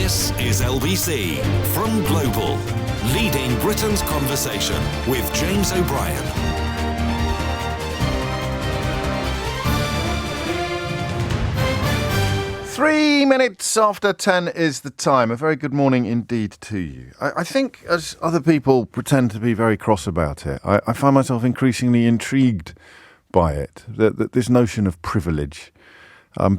This is LBC from Global, leading Britain's conversation with James O'Brien. Three minutes after 10 is the time. A very good morning indeed to you. I think as other people pretend to be very cross about it, I find myself increasingly intrigued by it, this notion of privilege.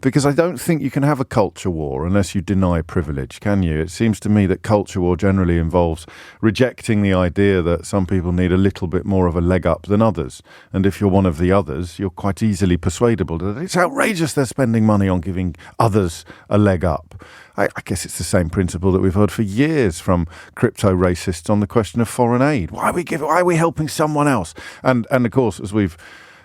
Because I don't think you can have a culture war unless you deny privilege, can you? It seems to me that culture war generally involves rejecting the idea that some people need a little bit more of a leg up than others. And if you're one of the others, you're quite easily persuadable that it's outrageous they're spending money on giving others a leg up. I guess it's the same principle that we've heard for years from crypto racists on the question of foreign aid. Why are we helping someone else? And of course, as we've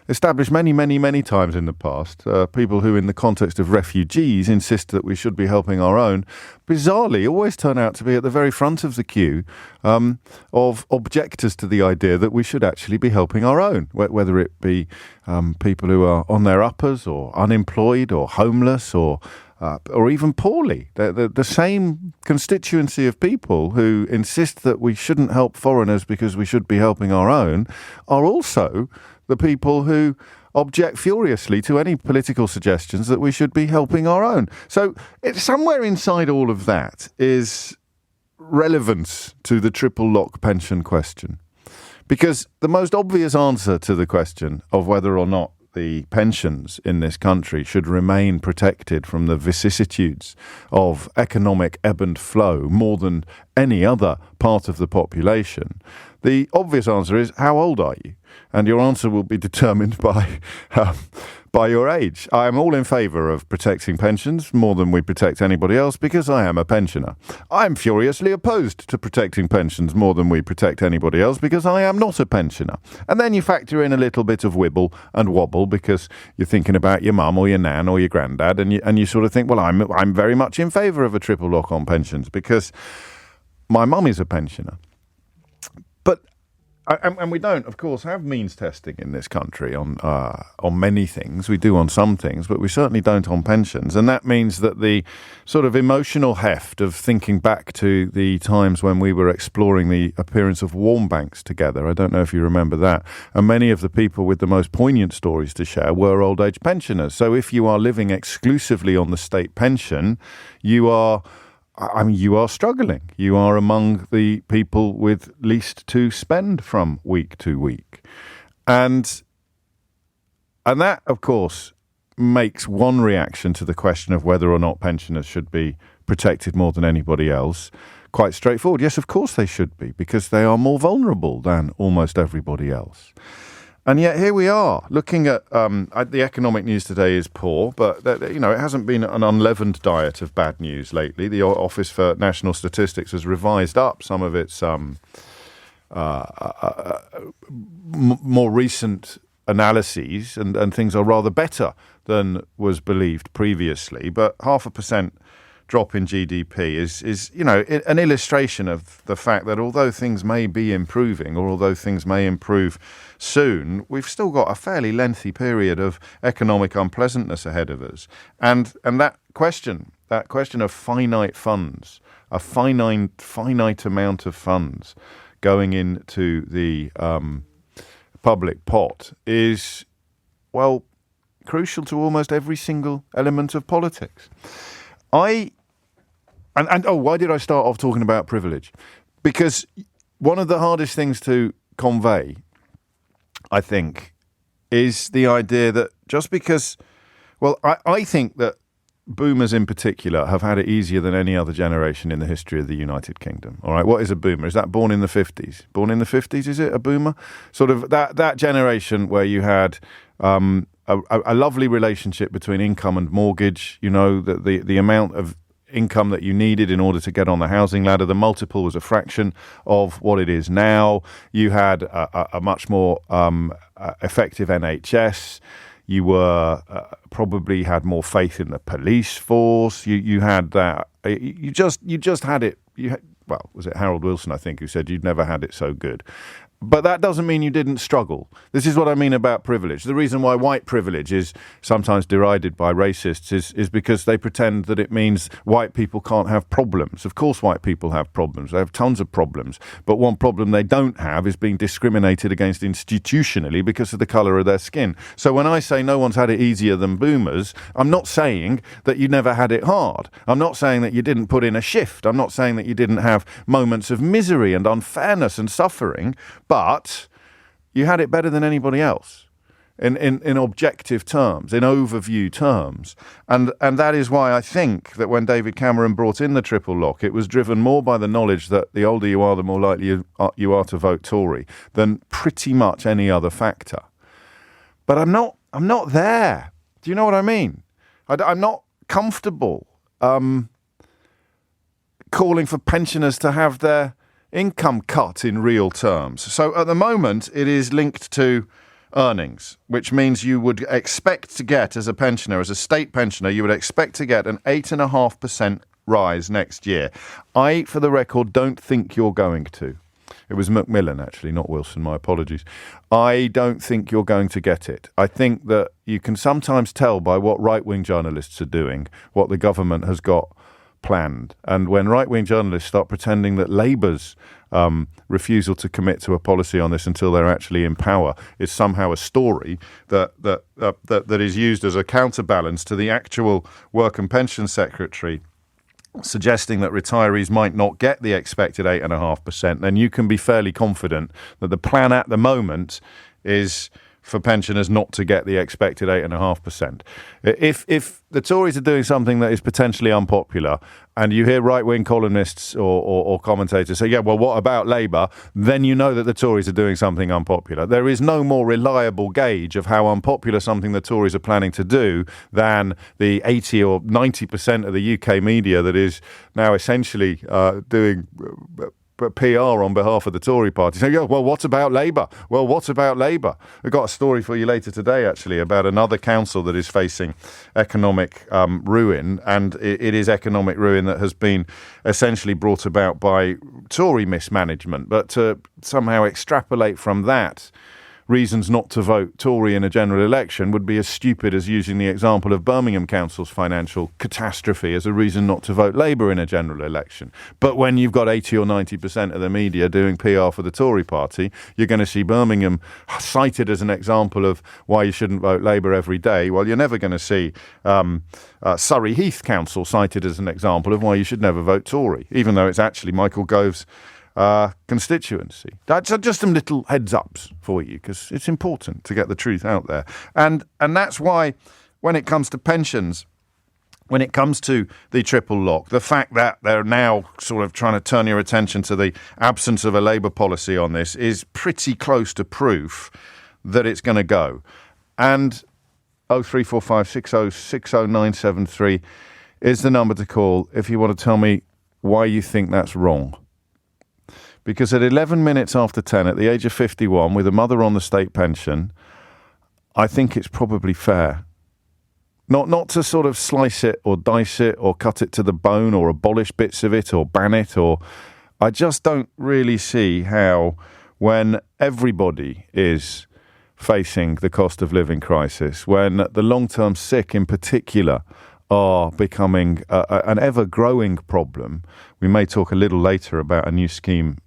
established many times in the past, people who in the context of refugees insist that we should be helping our own, bizarrely always turn out to be at the very front of the queue of objectors to the idea that we should actually be helping our own, whether it be people who are on their uppers or unemployed or homeless or even poorly. The same constituency of people who insist that we shouldn't help foreigners because we should be helping our own are also the people who object furiously to any political suggestions that we should be helping our own. So it's somewhere inside all of that is relevance to the triple lock pension question. Because the most obvious answer to the question of whether or not the pensions in this country should remain protected from the vicissitudes of economic ebb and flow more than any other part of the population, the obvious answer is, how old are you? And your answer will be determined by your age. I am all in favour of protecting pensions more than we protect anybody else because I am a pensioner. I am furiously opposed to protecting pensions more than we protect anybody else because I am not a pensioner. And then you factor in a little bit of wibble and wobble because you're thinking about your mum or your nan or your granddad, and you sort of think, well, I'm very much in favour of a triple lock on pensions because my mum is a pensioner. And we don't, of course, have means testing in this country on many things. We do on some things, but we certainly don't on pensions. And that means that the sort of emotional heft of thinking back to the times when we were exploring the appearance of warm banks together, I don't know if you remember that, and many of the people with the most poignant stories to share were old age pensioners. So if you are living exclusively on the state pension, you are struggling. You are among the people with least to spend from week to week. And that, of course, makes one reaction to the question of whether or not pensioners should be protected more than anybody else quite straightforward. Yes, of course they should be, because they are more vulnerable than almost everybody else. And yet here we are, looking at the economic news today is poor, but it hasn't been an unleavened diet of bad news lately. The Office for National Statistics has revised up some of its more recent analyses, and things are rather better than was believed previously. But 0.5% drop in GDP is an illustration of the fact that although things may be improving, or although things may improve soon, we've still got a fairly lengthy period of economic unpleasantness ahead of us. And that question of finite funds, a finite amount of funds going into the public pot is, well, crucial to almost every single element of politics. Why did I start off talking about privilege? Because one of the hardest things to convey, I think, is the idea that just because, I think that boomers in particular have had it easier than any other generation in the history of the United Kingdom. All right, what is a boomer? Is that born in the 50s? Born in the 50s, is it a boomer? Sort of that generation where you had a lovely relationship between income and mortgage, the amount of income that you needed in order to get on the housing ladder. The multiple was a fraction of what it is now. You had a much more effective NHS. You were probably had more faith in the police force. You had that. You just had it. Was it Harold Wilson, I think, who said you'd never had it so good? But that doesn't mean you didn't struggle. This is what I mean about privilege. The reason why white privilege is sometimes derided by racists is because they pretend that it means white people can't have problems. Of course white people have problems. They have tons of problems. But one problem they don't have is being discriminated against institutionally because of the colour of their skin. So when I say no one's had it easier than boomers, I'm not saying that you never had it hard. I'm not saying that you didn't put in a shift. I'm not saying that you didn't have moments of misery and unfairness and suffering. But you had it better than anybody else in objective terms, in overview terms. And that is why I think that when David Cameron brought in the triple lock, it was driven more by the knowledge that the older you are, the more likely you are to vote Tory than pretty much any other factor. But I'm not there. Do you know what I mean? I'm not comfortable calling for pensioners to have their income cut in real terms. So at the moment, it is linked to earnings, which means you would expect to get, as a pensioner, as a state pensioner, you would expect to get an 8.5% rise next year. I, for the record, don't think you're going to. It was Macmillan, actually, not Wilson. My apologies. I don't think you're going to get it. I think that you can sometimes tell by what right-wing journalists are doing, what the government has got planned. And when right-wing journalists start pretending that Labour's refusal to commit to a policy on this until they're actually in power is somehow a story that is used as a counterbalance to the actual Work and Pension Secretary suggesting that retirees might not get the expected 8.5%, then you can be fairly confident that the plan at the moment is for pensioners not to get the expected 8.5%. If the Tories are doing something that is potentially unpopular, and you hear right-wing columnists or commentators say, yeah, well, what about Labour? Then you know that the Tories are doing something unpopular. There is no more reliable gauge of how unpopular something the Tories are planning to do than the 80 or 90% of the UK media that is now essentially doing PR on behalf of the Tory party. So, yeah, well, what about Labour? Well, what about Labour? We've got a story for you later today, actually, about another council that is facing economic ruin, and it is economic ruin that has been essentially brought about by Tory mismanagement. But to somehow extrapolate from that reasons not to vote Tory in a general election would be as stupid as using the example of Birmingham Council's financial catastrophe as a reason not to vote Labour in a general election. But when you've got 80 or 90% of the media doing PR for the Tory party, you're going to see Birmingham cited as an example of why you shouldn't vote Labour every day. Well, you're never going to see Surrey Heath Council cited as an example of why you should never vote Tory, even though it's actually Michael Gove's constituency. That's just some little heads ups for you, because it's important to get the truth out there. And that's why when it comes to pensions, when it comes to the triple lock, the fact that they're now sort of trying to turn your attention to the absence of a Labour policy on this is pretty close to proof that it's going to go. And 0345 60 60 973 is the number to call if you want to tell me why you think that's wrong. Because at 11 minutes after 10, at the age of 51, with a mother on the state pension, I think it's probably fair. Not to sort of slice it or dice it or cut it to the bone or abolish bits of it or ban it, or I just don't really see how, when everybody is facing the cost of living crisis, when the long-term sick in particular are becoming an ever-growing problem. We may talk a little later about a new scheme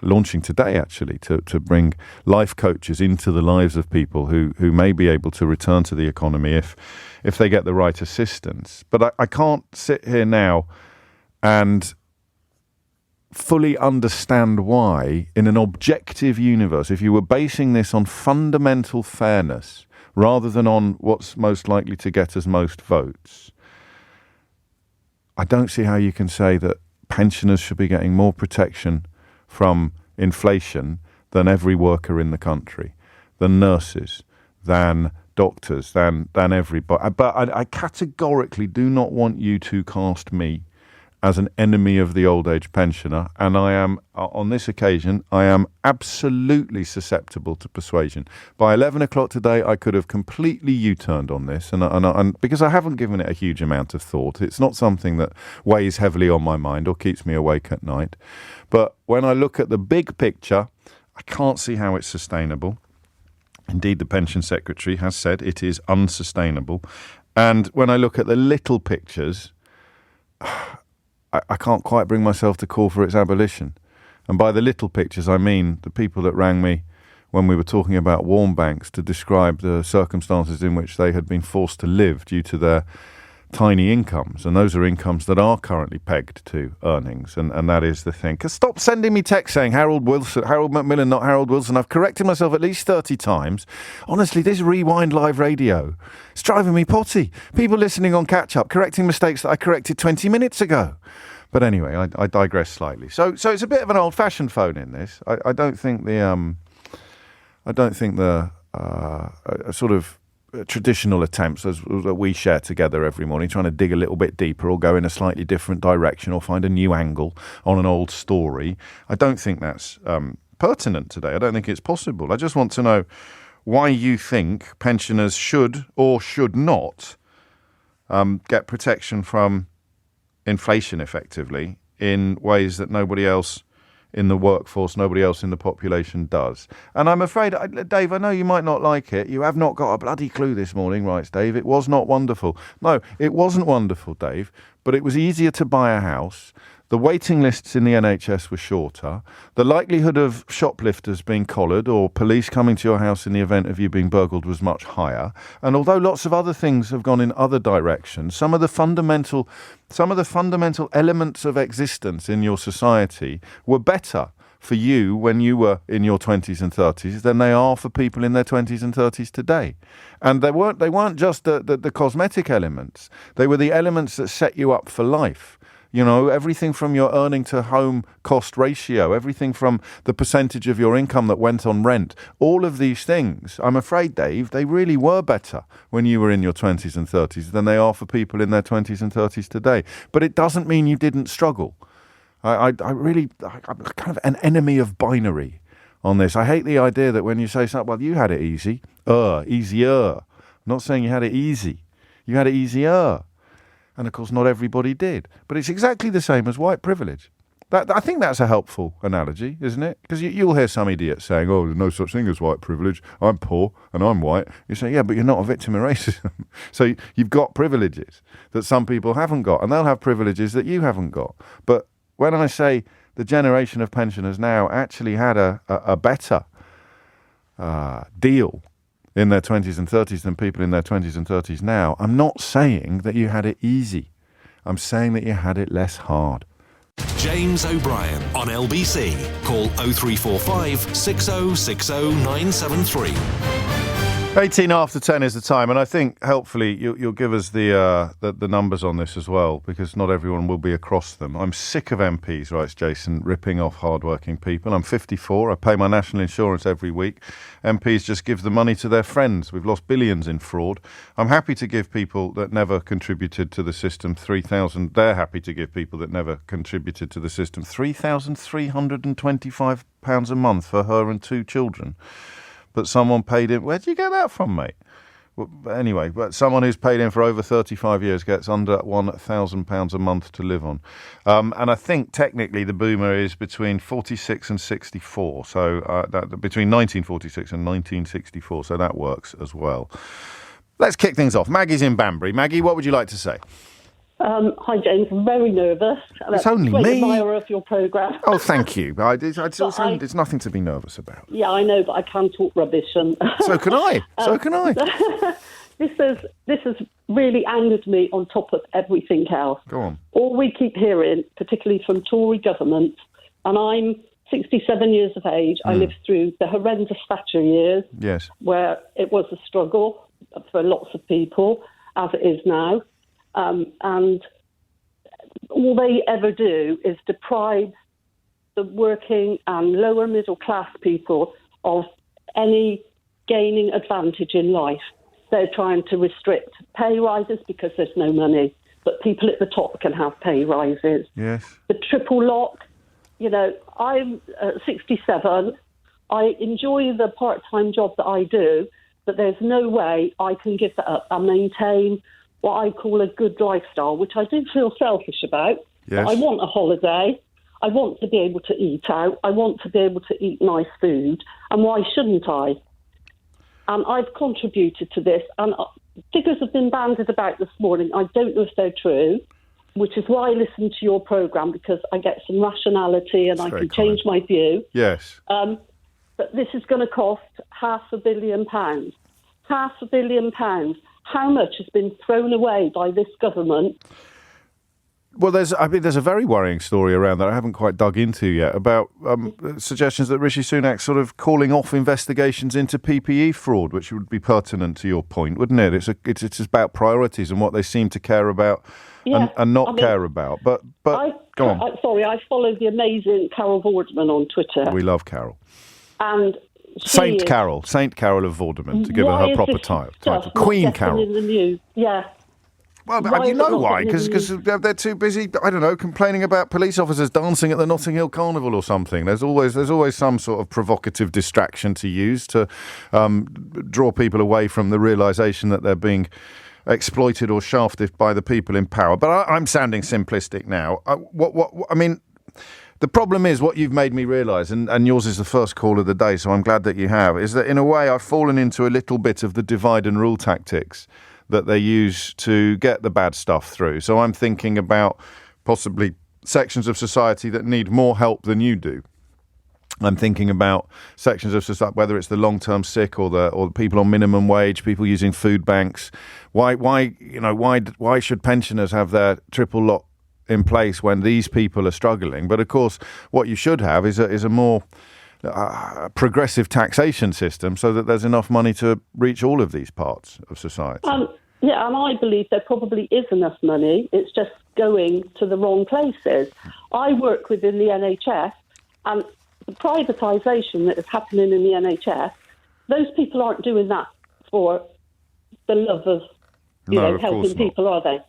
launching today, actually, to bring life coaches into the lives of people who may be able to return to the economy if they get the right assistance. But I can't sit here now and fully understand why, in an objective universe, if you were basing this on fundamental fairness rather than on what's most likely to get us most votes, I don't see how you can say that pensioners should be getting more protection from inflation than every worker in the country, than nurses, than doctors, than everybody. But I categorically do not want you to cast me as an enemy of the old age pensioner, and I am, on this occasion, I am absolutely susceptible to persuasion. By 11 o'clock today, I could have completely U-turned on this, and because I haven't given it a huge amount of thought. It's not something that weighs heavily on my mind or keeps me awake at night. But when I look at the big picture, I can't see how it's sustainable. Indeed, the Pension Secretary has said it is unsustainable. And when I look at the little pictures, I can't quite bring myself to call for its abolition. And by the little pictures, I mean the people that rang me when we were talking about warm banks to describe the circumstances in which they had been forced to live due to their tiny incomes. And those are incomes that are currently pegged to earnings. And that is the thing. 'Cause stop sending me texts saying Harold Macmillan, not Harold Wilson. I've corrected myself at least 30 times. Honestly, this Rewind Live Radio, it's driving me potty. People listening on catch-up, correcting mistakes that I corrected 20 minutes ago. But anyway, I digress slightly. So it's a bit of an old-fashioned phone in this. I don't think the sort of traditional attempts that we share together every morning, trying to dig a little bit deeper or go in a slightly different direction or find a new angle on an old story. I don't think that's pertinent today. I don't think it's possible. I just want to know why you think pensioners should or should not get protection from inflation effectively in ways that nobody else in the workforce, nobody else in the population does. And I'm afraid, Dave, I know you might not like it. You have not got a bloody clue this morning, writes Dave. It was not wonderful. No, it wasn't wonderful, Dave, but it was easier to buy a house. The waiting lists in the NHS were shorter. The likelihood of shoplifters being collared or police coming to your house in the event of you being burgled was much higher. And although lots of other things have gone in other directions, some of the fundamental elements of existence in your society were better for you when you were in your 20s and 30s than they are for people in their 20s and 30s today. And they weren't just the cosmetic elements. They were the elements that set you up for life. You know, everything from your earning to home cost ratio, everything from the percentage of your income that went on rent, all of these things, I'm afraid, Dave, they really were better when you were in your 20s and 30s than they are for people in their 20s and 30s today. But it doesn't mean you didn't struggle. I'm kind of an enemy of binary on this. I hate the idea that when you say something, well, you had it easy, easier. I'm not saying you had it easy. You had it easier. And, of course, not everybody did. But it's exactly the same as white privilege. I think that's a helpful analogy, isn't it? Because you'll hear some idiot saying, oh, there's no such thing as white privilege. I'm poor and I'm white. You say, yeah, but you're not a victim of racism. So you've got privileges that some people haven't got, and they'll have privileges that you haven't got. But when I say the generation of pensioners now actually had a better deal in their 20s and 30s than people in their 20s and 30s now, I'm not saying that you had it easy. I'm saying that you had it less hard. James O'Brien on LBC. Call 0345 6060 973. 18 after 10 is the time, and I think helpfully you'll give us the numbers on this as well, because not everyone will be across them. I'm sick of MPs, writes Jason, ripping off hard-working people. I'm 54. I pay my national insurance every week. MPs just give the money to their friends. We've lost billions in fraud. I'm happy to give people that never contributed to the system £3,000. They're happy to give people that never contributed to the system £3,325 a month for her and 2 children. But someone paid in. Where did you get that from, mate? Well, anyway, but someone who's paid in for over 35 years gets under £1,000 a month to live on. And I think technically the boomer is between 46 and 64. So between 1946 and 1964. So that works as well. Let's kick things off. Maggie's in Banbury. Maggie, what would you like to say? Hi, James. I'm very nervous. It's only me. Admirer of your programme. Oh, thank you. There's nothing to be nervous about. Yeah, I know, but I can talk rubbish. And so can I. This has really angered me on top of everything else. Go on. All we keep hearing, particularly from Tory government, and I'm 67 years of age. I lived through the horrendous Thatcher years, yes, where it was a struggle for lots of people, as it is now. And all they ever do is deprive the working and lower middle class people of any gaining advantage in life. They're trying to restrict pay rises because there's no money, but people at the top can have pay rises. Yes. The triple lock, I'm 67. I enjoy the part-time job that I do, but there's no way I can give that up and maintain what I call a good lifestyle, which I do feel selfish about. Yes. I want a holiday. I want to be able to eat out. I want to be able to eat nice food. And why shouldn't I? And I've contributed to this. And figures have been bandied about this morning. I don't know if they're true, which is why I listen to your programme, because I get some rationality and I can change my view. Yes. But this is going to cost £500 million. £500 million. How much has been thrown away by this government? Well, there's a very worrying story around that I haven't quite dug into yet about suggestions that Rishi Sunak's sort of calling off investigations into PPE fraud, which would be pertinent to your point, wouldn't it? It's about priorities and what they seem to care about and not care about. But go on. I follow the amazing Carol Vorderman on Twitter. We love Carol. And Saint Carol of Vorderman, to give her proper title. Queen Carol. In the news? Yeah. Well, you know why? Because they're too busy, I don't know, complaining about police officers dancing at the Notting Hill Carnival or something. There's always some sort of provocative distraction to use to draw people away from the realisation that they're being exploited or shafted by the people in power. But I'm sounding simplistic now. I mean, the problem is what you've made me realise, and yours is the first call of the day, so I'm glad that you have, is that in a way I've fallen into a little bit of the divide and rule tactics that they use to get the bad stuff through. So I'm thinking about possibly sections of society that need more help than you do. I'm thinking about sections of society, whether it's the long-term sick or the people on minimum wage, people using food banks. Why should pensioners have their triple lock in place when these people are struggling? But of course, what you should have is a more progressive taxation system so that there's enough money to reach all of these parts of society. And I believe there probably is enough money. It's just going to the wrong places. I work within the NHS, and the privatisation that is happening in the NHS, those people aren't doing that for the love of helping people, are they?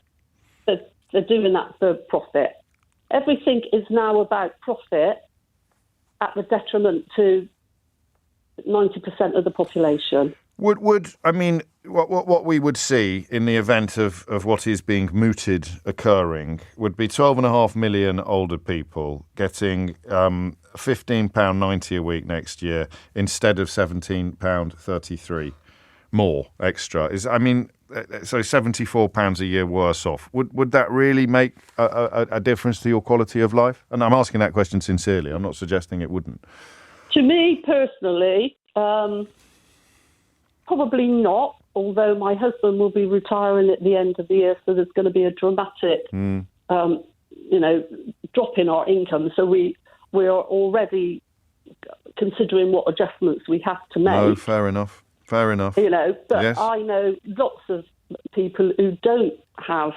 They're doing that for profit. Everything is now about profit at the detriment to 90% of the population. What we would see in the event of what is being mooted occurring would be 12.5 million older people getting £15.90 a week next year instead of £17.33 more extra. So £74 a year worse off. Would that really make a difference to your quality of life? And I'm asking that question sincerely. I'm not suggesting it wouldn't. To me personally, probably not, although my husband will be retiring at the end of the year, so there's going to be a dramatic drop in our income. So we are already considering what adjustments we have to make. No, fair enough. But yes. I know lots of people who don't have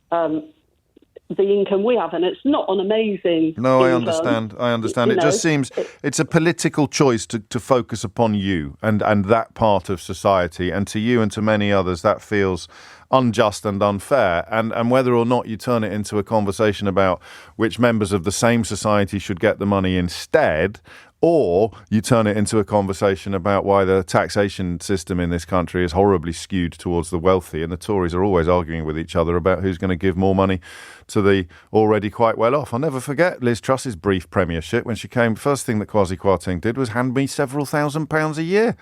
the income we have, and it's not an amazing income. I understand. It just seems it's a political choice to focus upon you and that part of society, and to you and to many others that feels unjust and unfair, and whether or not you turn it into a conversation about which members of the same society should get the money instead, or you turn it into a conversation about why the taxation system in this country is horribly skewed towards the wealthy, and the Tories are always arguing with each other about who's going to give more money to the already quite well off. I'll never forget Liz Truss's brief premiership when she came. First thing that Kwasi Kwarteng did was hand me several £1,000s a year,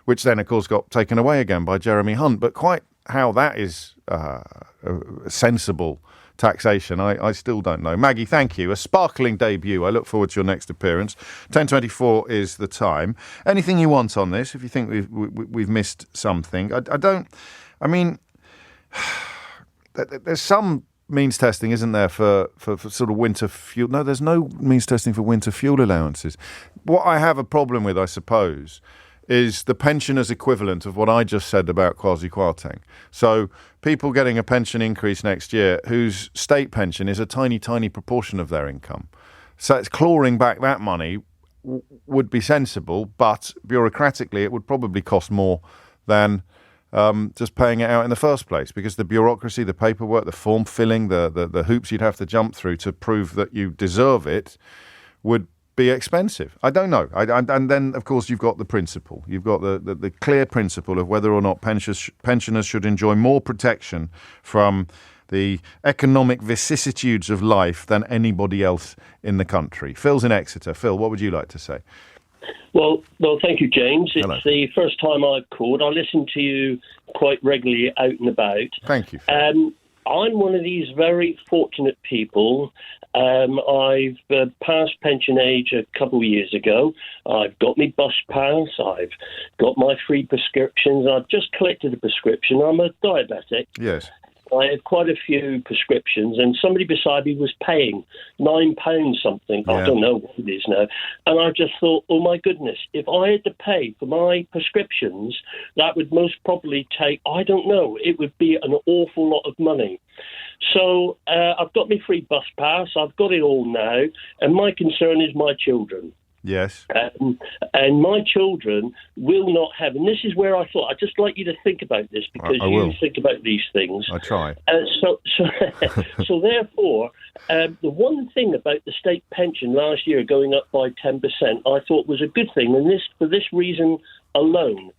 which then, of course, got taken away again by Jeremy Hunt. But quite how that is sensible taxation, I still don't know. Maggie, thank you. A sparkling debut. I look forward to your next appearance. 10:24 is the time. Anything you want on this, if you think we've missed something. There's some means testing, isn't there, for sort of winter fuel? No, there's no means testing for winter fuel allowances. What I have a problem with, I suppose, is the pensioners' equivalent of what I just said about Kwasi Kwarteng. So people getting a pension increase next year whose state pension is a tiny, tiny proportion of their income. So it's clawing back that money would be sensible, but bureaucratically it would probably cost more than just paying it out in the first place, because the bureaucracy, the paperwork, the form filling, the hoops you'd have to jump through to prove that you deserve it would be expensive. I don't know. And then, of course, you've got the principle. You've got the clear principle of whether or not pensioners should enjoy more protection from the economic vicissitudes of life than anybody else in the country. Phil's in Exeter. Phil, what would you like to say? Well, thank you, James. It's Hello. the first time I've called. I listen to you quite regularly out and about. Thank you, Phil. I'm one of these very fortunate people. I've passed pension age a couple of years ago. I've got my bus pass. I've got my free prescriptions. I've just collected a prescription. I'm a diabetic. Yes. I had quite a few prescriptions, and somebody beside me was paying £9 something. Yeah. I don't know what it is now. And I just thought, oh my goodness, if I had to pay for my prescriptions, that would most probably take, I don't know, it would be an awful lot of money. So I've got my free bus pass. I've got it all now, and my concern is my children. Yes. And my children will not have, and this is where I thought, I'd just like you to think about this, because I will. you think about these things. I try. So therefore, the one thing about the state pension last year going up by 10%, I thought was a good thing, and this for this reason alone.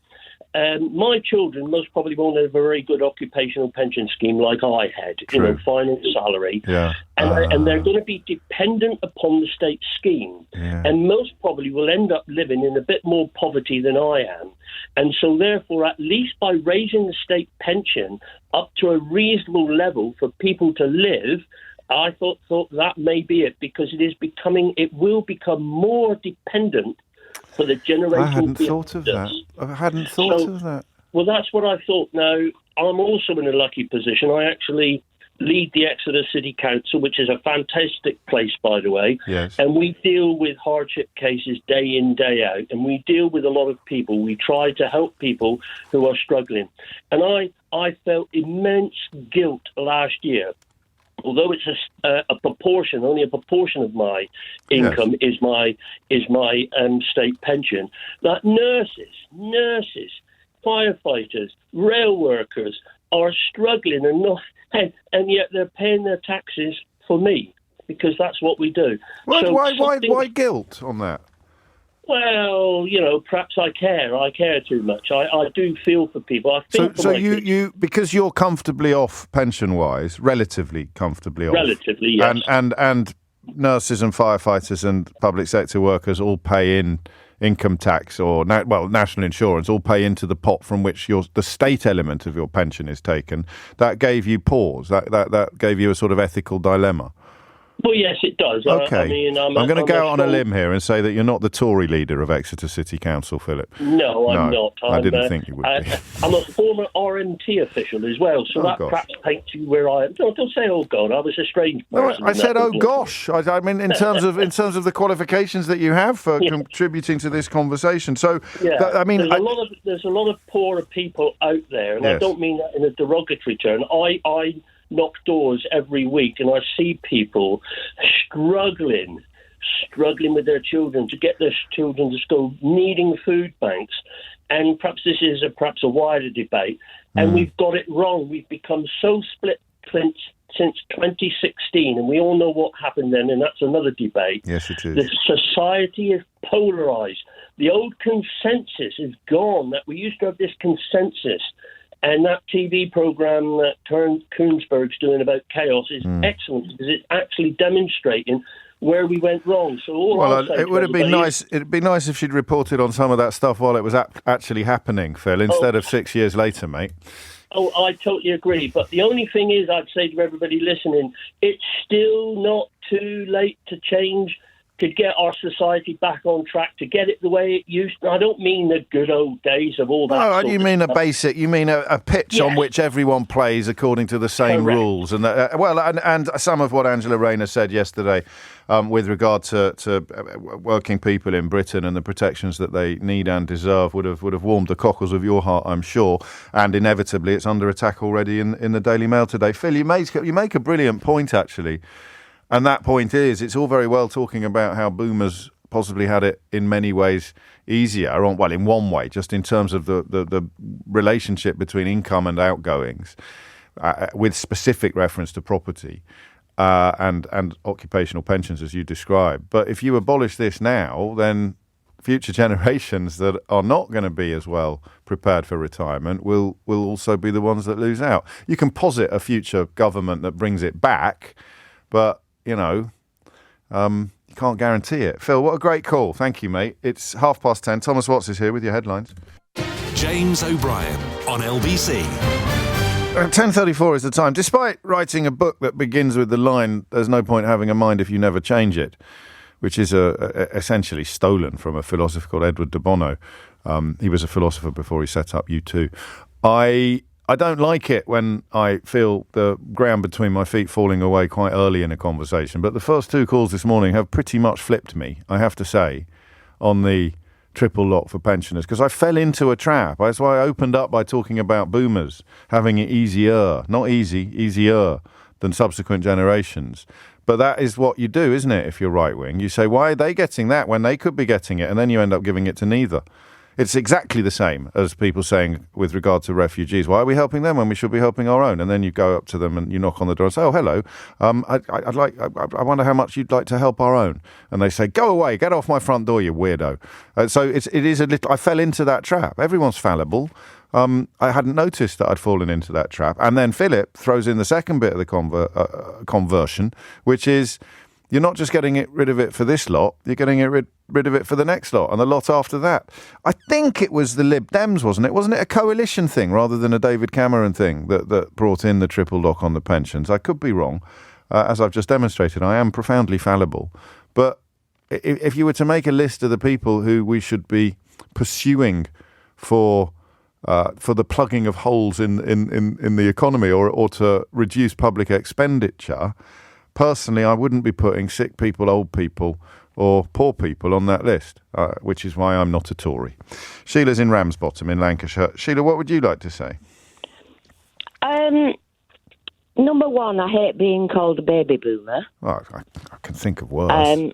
My children most probably won't have a very good occupational pension scheme like I had, True. final salary. Yeah. And they're going to be dependent upon the state scheme. Yeah. And most probably will end up living in a bit more poverty than I am. And so therefore, at least by raising the state pension up to a reasonable level for people to live, I thought that may be it, because it will become more dependent for the generation. I hadn't thought of that. I hadn't thought of that. Well, that's what I thought. Now, I'm also in a lucky position. I actually lead the Exeter City Council, which is a fantastic place, by the way. Yes. And we deal with hardship cases day in, day out. And we deal with a lot of people. We try to help people who are struggling. And I felt immense guilt last year. Although it's only a proportion of my income is my state pension, that nurses, firefighters, rail workers are struggling and yet they're paying their taxes for me, because that's what we do. Why guilt on that? Well, perhaps I care too much. I do feel for people. I think So you because you're comfortably off pension-wise, relatively comfortably off. Relatively, yes. And nurses and firefighters and public sector workers all pay in income tax or national insurance, all pay into the pot from which the state element of your pension is taken. That gave you pause. That gave you a sort of ethical dilemma. Well, yes, it does. Okay. I'm going to go on a limb here and say that you're not the Tory leader of Exeter City Council, Philip. No, I'm not. I didn't think you would be. I'm a former RMT official as well, so perhaps paints you where I am. Don't say, oh God, I was a strange person. No, I said, oh gosh. I mean, in terms of the qualifications that you have for contributing to this conversation. So, yeah, there's a lot of poorer people out there, and I don't mean that in a derogatory term. I knock doors every week, and I see people struggling with their children, to get their children to school, needing food banks. And perhaps this is a wider debate, and we've got it wrong. We've become so split since 2016, and we all know what happened then, and that's another debate. Yes, it is. The society is polarised. The old consensus is gone, that we used to have this consensus. And that TV programme that Koonsberg's doing about chaos is excellent, because it's actually demonstrating where we went wrong. So it would have been nice. It'd be nice if she'd reported on some of that stuff while it was actually happening, Phil, instead of 6 years later, mate. Oh, I totally agree. But the only thing is, I'd say to everybody listening, it's still not too late to change, to get our society back on track, to get it the way it used to. I don't mean the good old days of all that. No, you mean a pitch on which everyone plays according to the same rules. And and some of what Angela Rayner said yesterday with regard to working people in Britain and the protections that they need and deserve would have warmed the cockles of your heart, I'm sure. And inevitably, it's under attack already in the Daily Mail today. Phil, you make a brilliant point, actually. And that point is, it's all very well talking about how boomers possibly had it in many ways easier, in one way, just in terms of the relationship between income and outgoings, with specific reference to property and occupational pensions, as you described. But if you abolish this now, then future generations that are not going to be as well prepared for retirement will also be the ones that lose out. You can posit a future government that brings it back, but, you can't guarantee it. Phil, what a great call. Thank you, mate. It's 10:30. Thomas Watts is here with your headlines. James O'Brien on LBC. 10:34 is the time. Despite writing a book that begins with the line, "There's no point having a mind if you never change it," which is essentially stolen from a philosopher called Edward de Bono. He was a philosopher before he set up U2. I don't like it when I feel the ground between my feet falling away quite early in a conversation. But the first two calls this morning have pretty much flipped me, I have to say, on the triple lock for pensioners, because I fell into a trap. That's why I opened up by talking about boomers having it easier, not easy, easier than subsequent generations. But that is what you do, isn't it, if you're right-wing? You say, why are they getting that when they could be getting it? And then you end up giving it to neither. It's exactly the same as people saying with regard to refugees, why are we helping them when we should be helping our own? And then you go up to them and you knock on the door and say, oh, hello, I wonder how much you'd like to help our own. And they say, go away, get off my front door, you weirdo. So it is a little, I fell into that trap. Everyone's fallible. I hadn't noticed that I'd fallen into that trap. And then Philip throws in the second bit of the conversion, which is, you're not just getting rid of it for this lot, you're getting rid of it for the next lot and the lot after that. I think it was the Lib Dems, wasn't it? Wasn't it a coalition thing rather than a David Cameron thing that brought in the triple lock on the pensions? I could be wrong. As I've just demonstrated, I am profoundly fallible. But if you were to make a list of the people who we should be pursuing for the plugging of holes in the economy or to reduce public expenditure, personally, I wouldn't be putting sick people, old people, or poor people on that list, which is why I'm not a Tory. Sheila's in Ramsbottom in Lancashire. Sheila, what would you like to say? Number one, I hate being called a baby boomer. Oh, I can think of worse.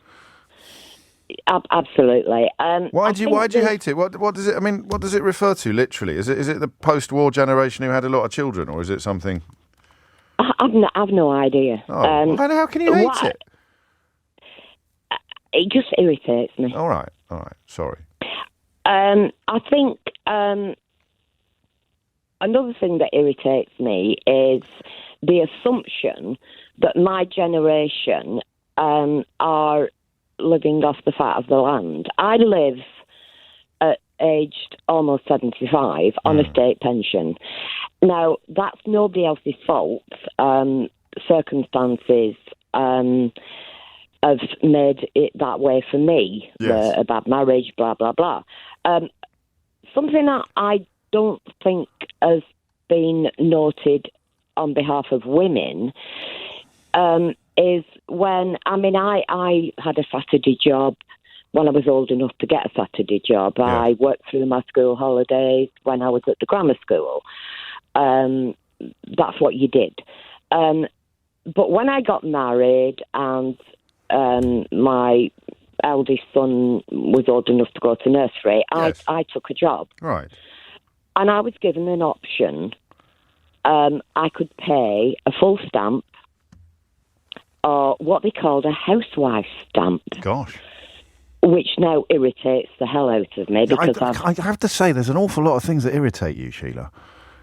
Absolutely. Why do you hate it? What does it? I mean, what does it refer to? Literally, is it the post-war generation who had a lot of children, or is it something? I've no idea. Oh, how can you hate it? It just irritates me. All right. Sorry. I think another thing that irritates me is the assumption that my generation are living off the fat of the land. I live at aged almost 75 on a state pension. Now, that's nobody else's fault. Circumstances have made it that way for me. Yes. A bad marriage, blah, blah, blah. Something that I don't think has been noted on behalf of women is when, I had a Saturday job when I was old enough to get a Saturday job. Yeah. I worked through my school holidays when I was at the grammar school. That's what you did. But when I got married and my eldest son was old enough to go to nursery, yes. I took a job. Right. And I was given an option. I could pay a full stamp or what they called a housewife stamp. Gosh. Which now irritates the hell out of me because I have to say there's an awful lot of things that irritate you, Sheila.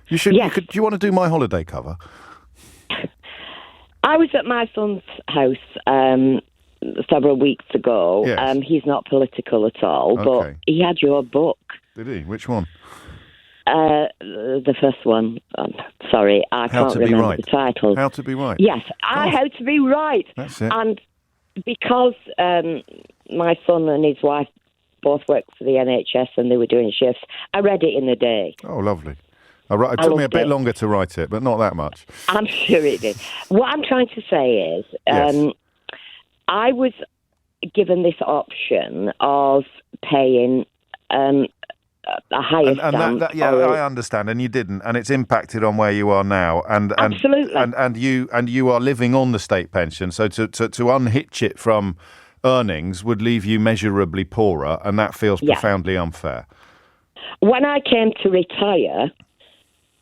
You should. Yes. Do you want to do my holiday cover? I was at my son's house several weeks ago. Yes. He's not political at all, but he had your book. Did he? Which one? The first one. Sorry, I can't remember the title. How to Be Right. Yes, How to Be Right. That's it. And because my son and his wife both worked for the NHS and they were doing shifts, I read it in a day. Oh, lovely. It took me a bit longer to write it, but not that much. I'm sure it did. What I'm trying to say is, yes. I was given this option of paying a higher stamp. I understand, and you didn't, and it's impacted on where you are now, and absolutely, and you are living on the state pension, so to unhitch it from earnings would leave you measurably poorer, and that feels profoundly unfair. When I came to retire,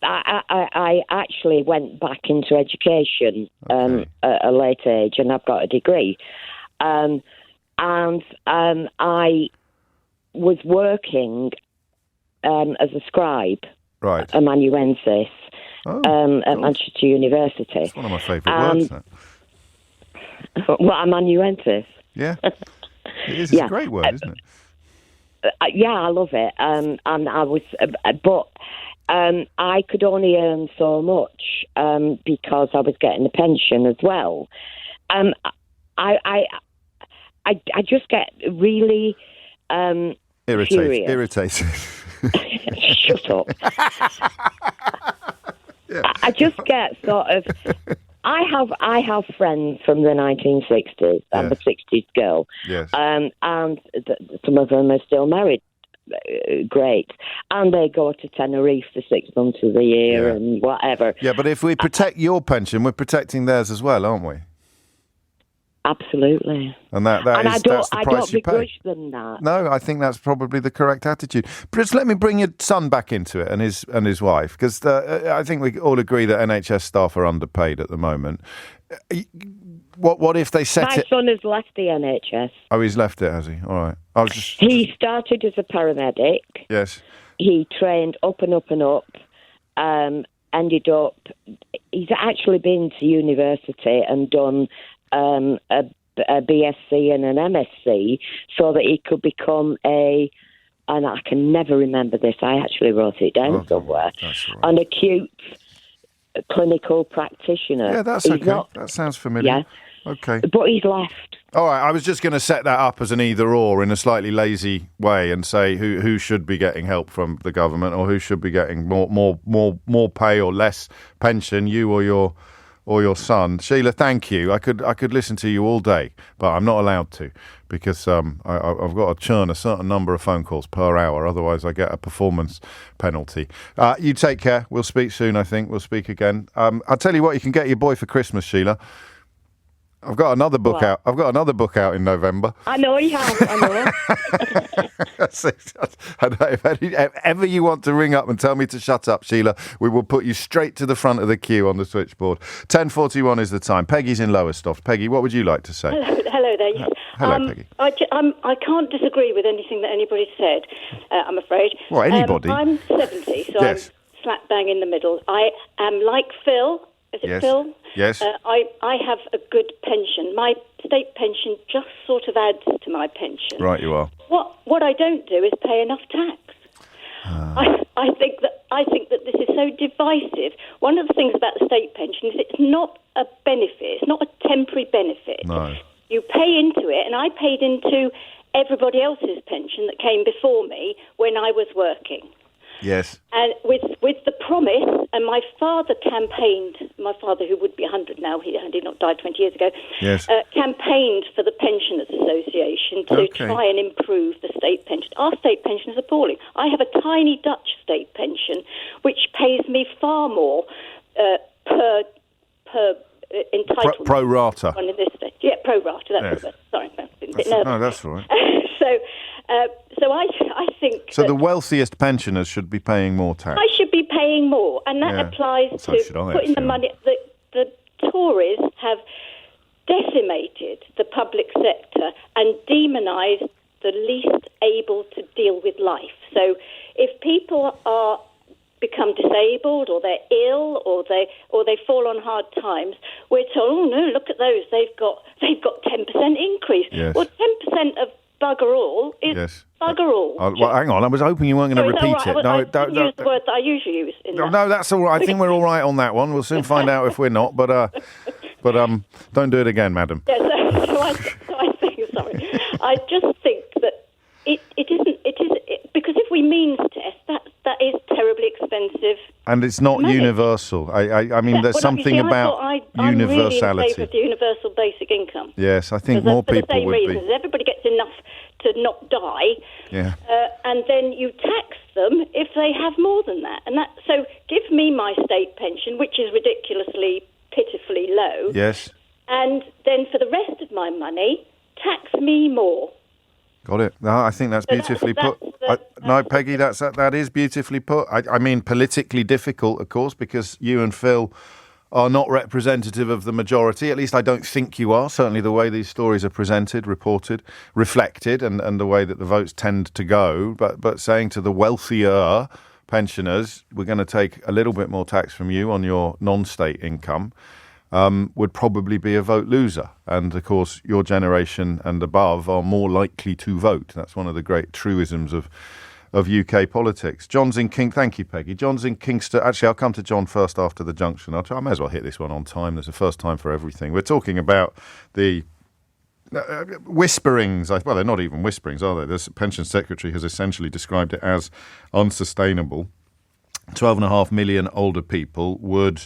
I actually went back into education at a late age, and I've got a degree. And I was working as a scribe, Right. amanuensis, Oh, at God. Manchester University. It's one of my favourite words, that. What, amanuensis? Yeah. It is. It's Yeah. a great word, isn't it? Yeah, I love it. And I was, but I could only earn so much because I was getting a pension as well. I just get really furious. Irritated. Shut up. Yeah. I just get sort of. I have friends from the 1960s. I'm a Yes. 60s girl. Yes. And some of them are still married. Great. And they go to Tenerife for 6 months of the year Yeah. and whatever. Yeah, but if we protect your pension, we're protecting theirs as well, aren't we? Absolutely. And that's the I price don't you pay. begrudge them that. No, I think that's probably the correct attitude. But just let me bring your son back into it and his wife, because I think we all agree that NHS staff are underpaid at the moment. What if they set My it? son has left the NHS. Oh, he's left it, has he? All right. I was just. He started as a paramedic. Yes. He trained up and up and up. Ended up. He's actually been to university and done a BSc and an MSc so that he could become and I can never remember this. I actually wrote it down somewhere. That's all right. An acute clinical practitioner. Yeah, that's He's okay. not- That sounds familiar. Yeah. Okay. But he's left. All right. I was just going to set that up as an either or in a slightly lazy way and say who should be getting help from the government or who should be getting more pay or less pension, you or your son. Sheila, thank you. I could listen to you all day, but I'm not allowed to because I've got to churn a certain number of phone calls per hour. Otherwise, I get a performance penalty. You take care. We'll speak soon, I think. We'll speak again. I'll tell you what you can get your boy for Christmas, Sheila. I've got another book out. I've got another book out in November. I know he has. I know. If ever you want to ring up and tell me to shut up, Sheila, we will put you straight to the front of the queue on the switchboard. 10:41 is the time. Peggy's in Lowestoft. Peggy, what would you like to say? Hello there. Yes. Hello, Peggy. I can't disagree with anything that anybody said, I'm afraid. Well, anybody? I'm 70, so Yes. I'm slap bang in the middle. I am like Phil. Is it Yes. Phil? Yes. I have a good pension. My state pension just sort of adds to my pension. Right, you are. What I don't do is pay enough tax. I think that this is so divisive. One of the things about the state pension is it's not a benefit. It's not a temporary benefit. No. You pay into it, and I paid into everybody else's pension that came before me when I was working. Yes. And with the promise, and my father campaigned, my father who would be 100 now, he did not die 20 years ago, Yes. campaigned for the Pensioners Association to Okay. try and improve the state pension. Our state pension is appalling. I have a tiny Dutch state pension, which pays me far more per entitlement. Pro rata. On this state. Yeah, pro rata. That's Yes. sorry, I'm a bit nervous. No, that's all right. So I think So that the wealthiest pensioners should be paying more tax. I should be paying more, and that Yeah. applies So to should I, putting the actually. money. The Tories have decimated the public sector and demonised the least able to deal with life. So if people become disabled or they're ill or they fall on hard times, we're told, oh no, look at those, they've got 10% increase. Yes. Well, 10% of bugger all is Yes. bugger all. Well, hang on. I was hoping you weren't going to So it's repeat all right. it. I didn't use the word that I usually use in that. No, that's all right. I think we're all right on that one. We'll soon find out if we're not. But don't do it again, madam. Yeah, so I think, sorry, I just think that it isn't because if we means test, that is terribly expensive. And it's not Money. universal. I mean, there's something about I'm universality. really in favour of the universal basic income. Yes, I think For more the people same would reasons. be. Everybody gets enough to not die, Yeah. and then you tax them if they have more than that. And so give me my state pension, which is ridiculously, pitifully low. Yes. And then for the rest of my money, tax me more. Got it. No, I think that's So beautifully that's put. the- No, Peggy, that is beautifully put. I mean, politically difficult, of course, because you and Phil are not representative of the majority. At least I don't think you are. Certainly the way these stories are presented, reported, reflected, and the way that the votes tend to go. But saying to the wealthier pensioners, we're going to take a little bit more tax from you on your non-state income, would probably be a vote loser. And of course, your generation and above are more likely to vote. That's one of the great truisms of UK politics. John's in Thank you, Peggy. John's in Kingston. Actually, I'll come to John first after the junction. I may as well hit this one on time. There's a first time for everything. We're talking about the whisperings. Well, they're not even whisperings, are they? The Pension Secretary has essentially described it as unsustainable. 12.5 million older people would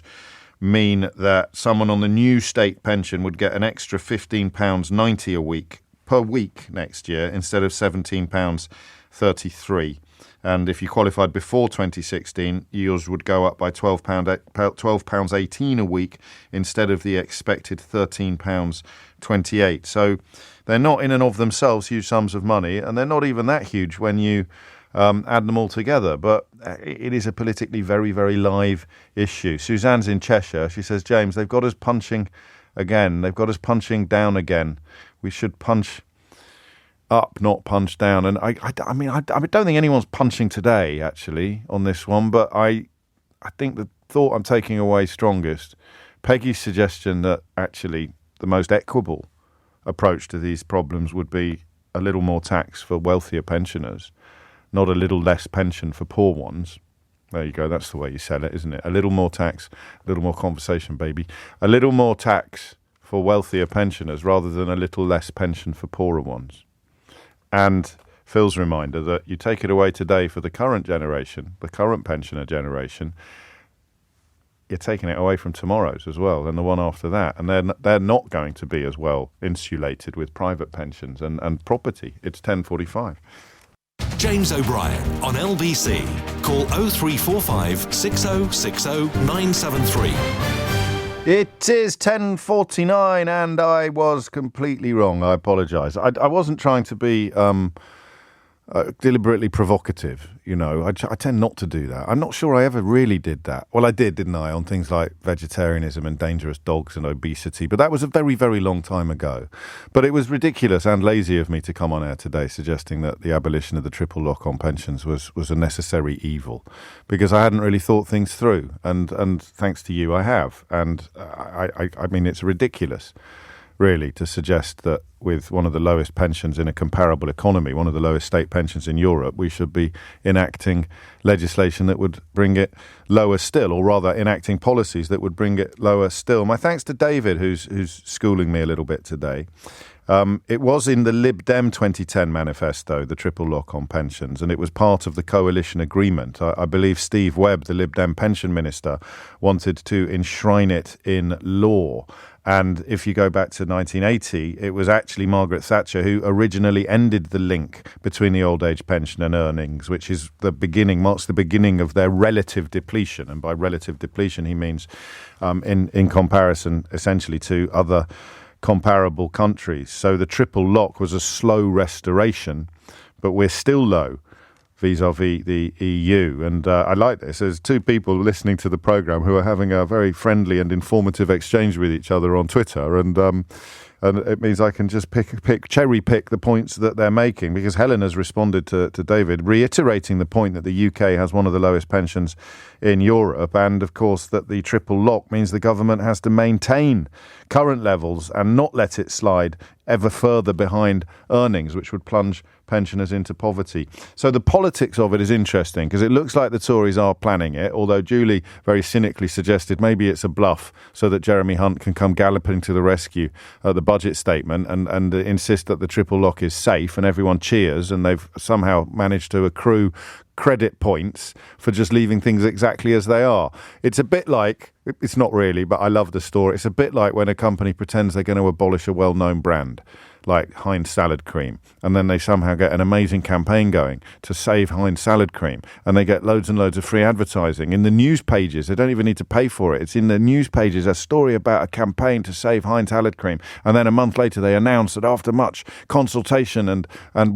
mean that someone on the new state pension would get an extra £15.90 a week per week next year instead of £17.33. And if you qualified before 2016, yours would go up by £12.18 a week instead of the expected £13.28. So they're not in and of themselves huge sums of money, and they're not even that huge when you add them all together. But it is a politically very, very live issue. Suzanne's in Cheshire. She says, James, they've got us punching again. They've got us punching down again. We should punch up, not punch down. And I don't think anyone's punching today, actually, on this one. But I think the thought I'm taking away strongest, Peggy's suggestion that actually the most equitable approach to these problems would be a little more tax for wealthier pensioners, not a little less pension for poor ones. There you go. That's the way you sell it, isn't it? A little more tax, a little more conversation, baby. A little more tax for wealthier pensioners rather than a little less pension for poorer ones. And Phil's reminder that you take it away today for the current generation, the current pensioner generation, you're taking it away from tomorrow's as well, and the one after that. And they're not going to be as well insulated with private pensions and property. It's 10:45. James O'Brien on LBC. Call 0345 6060 973. It is 10:49 and I was completely wrong. I apologise. I wasn't trying to be deliberately provocative, you know. I tend not to do that. I'm not sure I ever really did that. Well, I did, didn't I, on things like vegetarianism and dangerous dogs and obesity, but that was a very, very long time ago. But it was ridiculous and lazy of me to come on air today suggesting that the abolition of the triple lock on pensions was a necessary evil, because I hadn't really thought things through, and thanks to you I have. And I mean, it's ridiculous, really, to suggest that with one of the lowest pensions in a comparable economy, one of the lowest state pensions in Europe, we should be enacting legislation that would bring it lower still, or rather enacting policies that would bring it lower still. My thanks to David, who's schooling me a little bit today. It was in the Lib Dem 2010 manifesto, the triple lock on pensions, and it was part of the coalition agreement. I believe Steve Webb, the Lib Dem pension minister, wanted to enshrine it in law. And if you go back to 1980, it was actually Margaret Thatcher who originally ended the link between the old age pension and earnings, which is marks the beginning of their relative depletion. And by relative depletion, he means in comparison, essentially, to other comparable countries. So the triple lock was a slow restoration, but we're still low vis-à-vis the EU. And I like this. There's two people listening to the programme who are having a very friendly and informative exchange with each other on Twitter. And it means I can just cherry pick the points that they're making, because Helen has responded to David, reiterating the point that the UK has one of the lowest pensions in Europe, and of course that the triple lock means the government has to maintain current levels and not let it slide ever further behind earnings, which would plunge pensioners into poverty. So the politics of it is interesting, because it looks like the Tories are planning it, although Julie very cynically suggested maybe it's a bluff so that Jeremy Hunt can come galloping to the rescue at the budget statement and insist that the triple lock is safe, and everyone cheers, and they've somehow managed to accrue credit points for just leaving things exactly as they are. It's a bit like, it's not really, but I love the story, it's a bit like when a company pretends they're going to abolish a well-known brand. like Heinz salad cream, and then they somehow get an amazing campaign going to save Heinz salad cream, and they get loads and loads of free advertising in the news pages. They don't even need to pay for it. It's in the news pages, a story about a campaign to save Heinz salad cream, and then a month later they announce that after much consultation and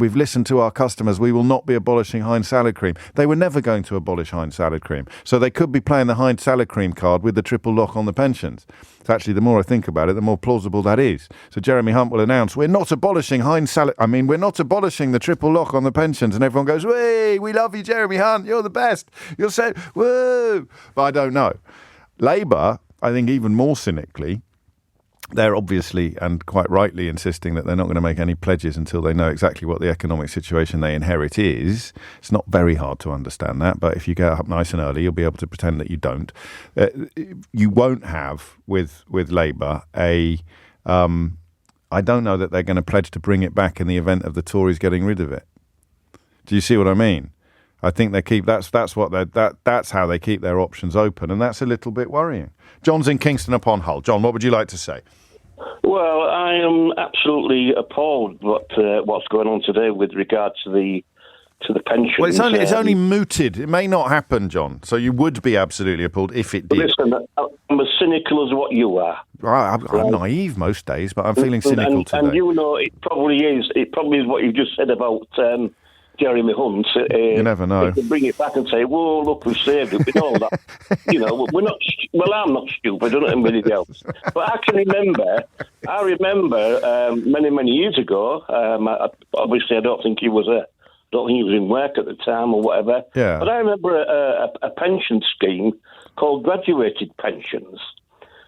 we've listened to our customers, we will not be abolishing Heinz salad cream. They were never going to abolish Heinz salad cream, so they could be playing the Heinz salad cream card with the triple lock on the pensions. It's actually, the more I think about it, the more plausible that is. So Jeremy Hunt will announce, we're not abolishing we're not abolishing the triple lock on the pensions. And everyone goes, "Hey, we love you, Jeremy Hunt. You're the best. You'll say, woo." But I don't know. Labour, I think even more cynically, they're obviously and quite rightly insisting that they're not going to make any pledges until they know exactly what the economic situation they inherit is. It's not very hard to understand that, but if you get up nice and early, you'll be able to pretend that you don't. You won't have with Labour I don't know that they're going to pledge to bring it back in the event of the Tories getting rid of it. Do you see what I mean? I think they keep that's how they keep their options open, and that's a little bit worrying. John's in Kingston upon Hull. John, what would you like to say? Well, I am absolutely appalled what's going on today with regard to the pensions. Well, it's only mooted. It may not happen, John. So you would be absolutely appalled if it did. Listen, I'm as cynical as what you are. I'm naive most days, but I'm feeling cynical today. And you know, it probably is. It probably is what you just said about Jeremy Hunt. You never know. To bring it back and say, "Whoa, look, we saved it." We know that. You know, we're not. Well, I'm not stupid. I don't know anybody else. But I remember many years ago. Obviously, I don't think he was in work at the time or whatever. Yeah. But I remember a pension scheme called graduated pensions,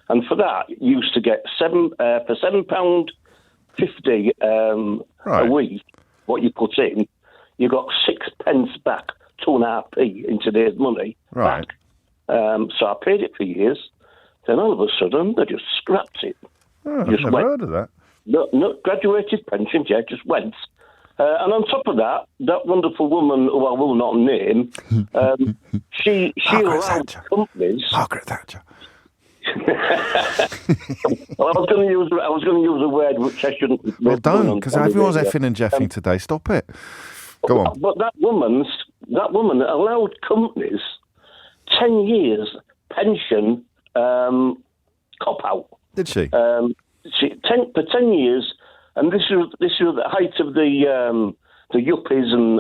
and for that, you used to get for £7.50 a week. What you put in. You got 6 pence back, 2.5p in today's money. Right. Back. So I paid it for years. Then all of a sudden, they just scrapped it. Oh, I've never heard of that. No, graduated pensions, yeah, just went. And on top of that wonderful woman, who I will not name, she allowed companies. Margaret Thatcher. Well, I was going to use a word which I shouldn't. Well, don't, because everyone's effing and jeffing today. Stop it. Go on. But that woman allowed companies 10 years pension cop-out. Did she? For 10 years, and this was the height of the yuppies and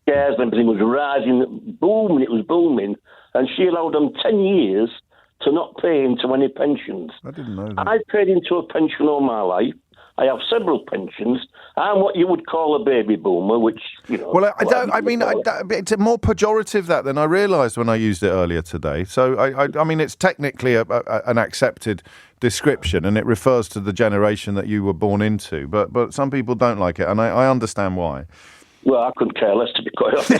shares and everything was rising, booming. It was booming, and she allowed them 10 years to not pay into any pensions. I didn't know that. I paid into a pension all my life. I have several pensions. I'm what you would call a baby boomer, which, you know... Well, it's more pejorative that than I realised when I used it earlier today. So, I mean, it's technically an accepted description, and it refers to the generation that you were born into. But some people don't like it, and I understand why. Well, I couldn't care less, to be quite honest.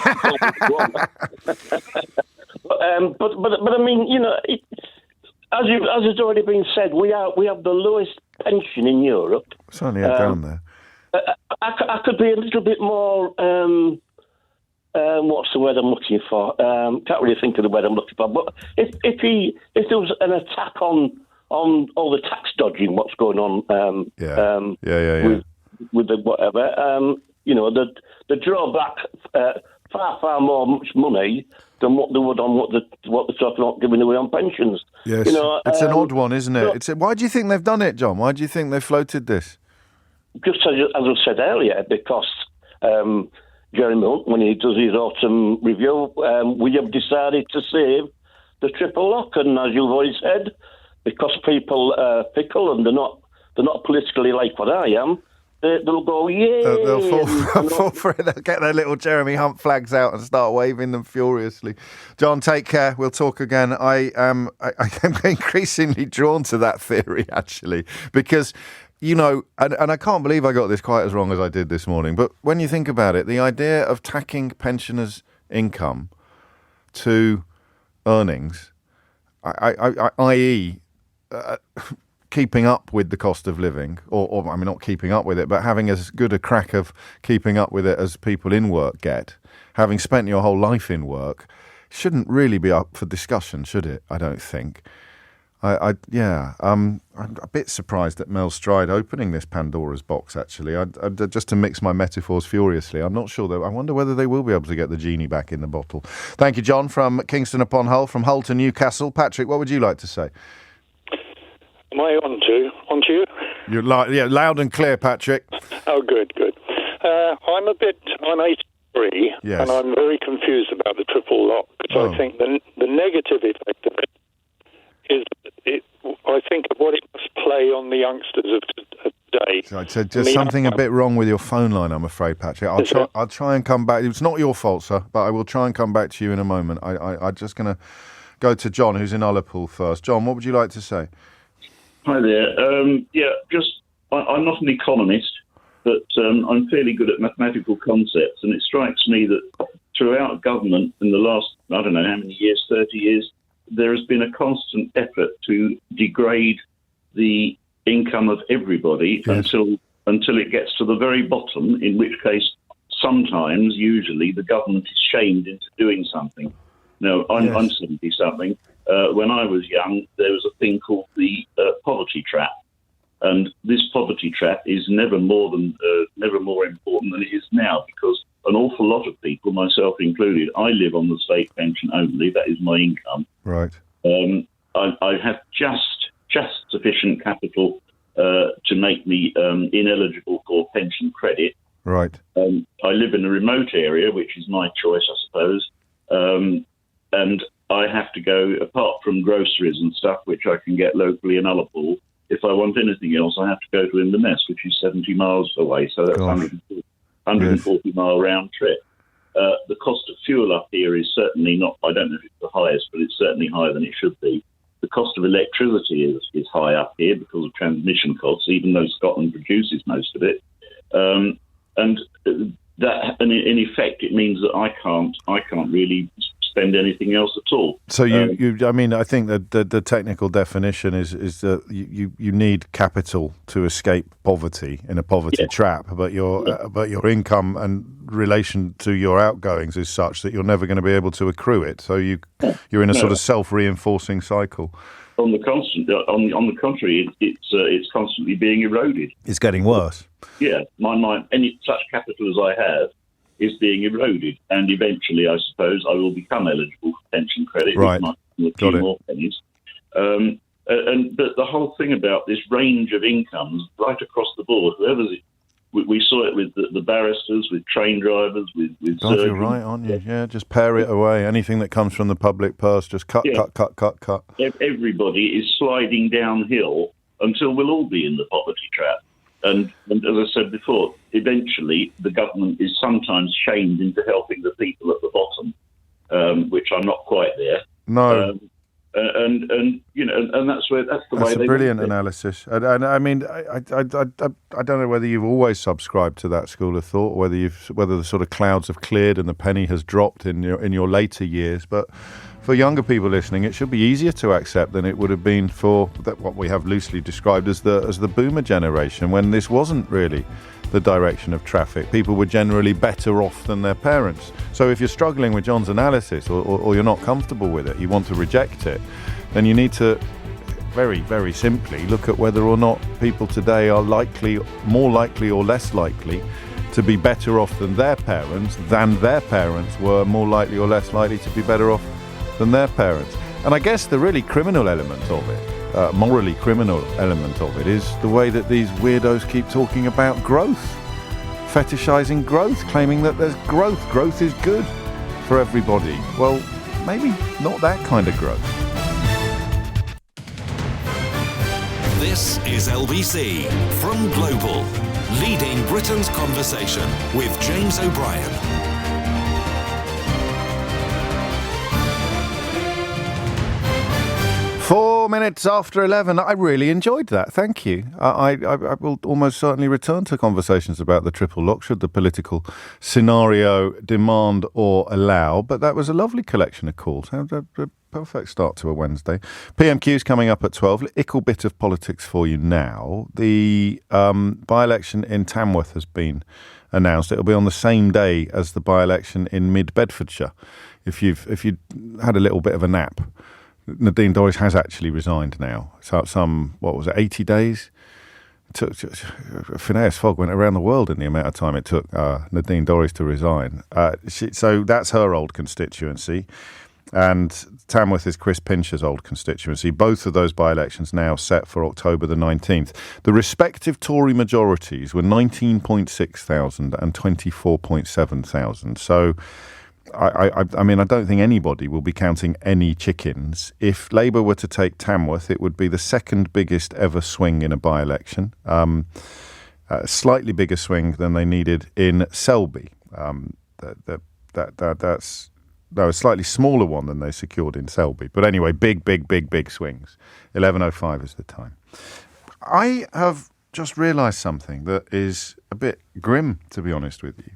But I mean, you know, as has already been said, we have the lowest pension in Europe. It's only down there. I could be a little bit more. What's the word I'm looking for? Can't really think of the word I'm looking for. But if there was an attack on all the tax dodging, what's going on? With the whatever, you know, the drawback far more much money than what they would on what they're talking about giving away on pensions. Yes, you know, it's an odd one, isn't it? Why do you think they've done it, John? Why do you think they floated this? Just as I said earlier, because Jeremy Hunt, when he does his autumn review, we have decided to save the triple lock, and as you've already said, because people are fickle and they're not politically like what I am. They'll go, yeah. They'll fall for it. They'll get their little Jeremy Hunt flags out and start waving them furiously. John, take care. We'll talk again. I am increasingly drawn to that theory, actually, because, you know, and I can't believe I got this quite as wrong as I did this morning, but when you think about it, the idea of tacking pensioners' income to earnings, i.e., keeping up with the cost of living, or I mean, not keeping up with it, but having as good a crack of keeping up with it as people in work get, having spent your whole life in work, shouldn't really be up for discussion, should it? I don't think. I'm a bit surprised at Mel Stride opening this Pandora's box, actually. Just to mix my metaphors furiously, I'm not sure, though. I wonder whether they will be able to get the genie back in the bottle. Thank you, John, from Kingston upon Hull, from Hull to Newcastle. Patrick, what would you like to say? Am I on to you? You're loud and clear, Patrick. Oh, good. I'm 83, yes. And I'm very confused about the triple lock, because I think the negative effect of it is, I think, of what it must play on the youngsters of today. So there's something a bit wrong with your phone line, I'm afraid, Patrick. I'll try and come back. It's not your fault, sir, but I will try and come back to you in a moment. I'm just going to go to John, who's in Ullapool first. John, what would you like to say? Hi there. I'm not an economist, but I'm fairly good at mathematical concepts, and it strikes me that throughout government in the last, I don't know how many years, 30 years, there has been a constant effort to degrade the income of everybody until it gets to the very bottom, in which case sometimes, usually, the government is shamed into doing something. Now, I'm 70-something. When I was young, there was a thing called the poverty trap. And this poverty trap is never more important than it is now, because an awful lot of people, myself included, I live on the state pension only. That is my income. Right. I have just sufficient capital to make me ineligible for pension credit. Right. I live in a remote area, which is my choice, I suppose. And I have to go, apart from groceries and stuff, which I can get locally in Ullapool. If I want anything else, I have to go to Inverness, which is 70 miles away. So that's 140-mile round trip. The cost of fuel up here is certainly not, I don't know if it's the highest, but it's certainly higher than it should be. The cost of electricity is high up here because of transmission costs, even though Scotland produces most of it. And in effect, it means that I can't really spend anything else at all. So I think that the technical definition is that you need capital to escape poverty in a poverty trap, but your income and relation to your outgoings is such that you're never going to be able to accrue it. So you're in a sort of self-reinforcing cycle. On the contrary, it's constantly being eroded. It's getting worse. Yeah, any such capital as I have is being eroded, and eventually, I suppose, I will become eligible for pension credit. Right, with a few more pennies. But the whole thing about this range of incomes right across the board, we saw it with the barristers, with train drivers, with God, you're right, aren't you? Yeah, just pare it away. Anything that comes from the public purse, just cut. Everybody is sliding downhill until we'll all be in the poverty trap. And as I said before, eventually the government is sometimes shamed into helping the people at the bottom, which I'm not quite there. No. And that's the way. That's a brilliant analysis. And I mean, I don't know whether you've always subscribed to that school of thought, whether the sort of clouds have cleared and the penny has dropped in your later years, but for younger people listening, it should be easier to accept than it would have been for what we have loosely described as the boomer generation, when this wasn't really the direction of traffic. People were generally better off than their parents. So if you're struggling with John's analysis or you're not comfortable with it, you want to reject it, then you need to very, very simply look at whether or not people today are more likely or less likely to be better off than their parents were more likely or less likely to be better off than their parents. And I guess the really criminal element of it, morally criminal element of it, is the way that these weirdos keep talking about growth, fetishizing growth, claiming that there's growth. Growth is good for everybody. Well, maybe not that kind of growth. This is LBC from Global, leading Britain's conversation with James O'Brien. 4 minutes after 11. I really enjoyed that. Thank you. I will almost certainly return to conversations about the triple lock should the political scenario demand or allow. But that was a lovely collection of calls. A perfect start to a Wednesday. PMQ's coming up at 12. Ickle bit of politics for you now. The by-election in Tamworth has been announced. It'll be on the same day as the by-election in Mid Bedfordshire. If you had a little bit of a nap Nadine Dorries has actually resigned now. So 80 days? It took Phineas Fogg went around the world in the amount of time it took Nadine Dorries to resign. So that's her old constituency. And Tamworth is Chris Pincher's old constituency. Both of those by-elections now set for October the 19th. The respective Tory majorities were 19.6 thousand and 24.7 thousand. So I mean, I don't think anybody will be counting any chickens. If Labour were to take Tamworth, it would be the second biggest ever swing in a by-election. A slightly bigger swing than they needed in Selby. That's a slightly smaller one than they secured in Selby. But anyway, big swings. 11:05 is the time. I have just realised something that is a bit grim, to be honest with you.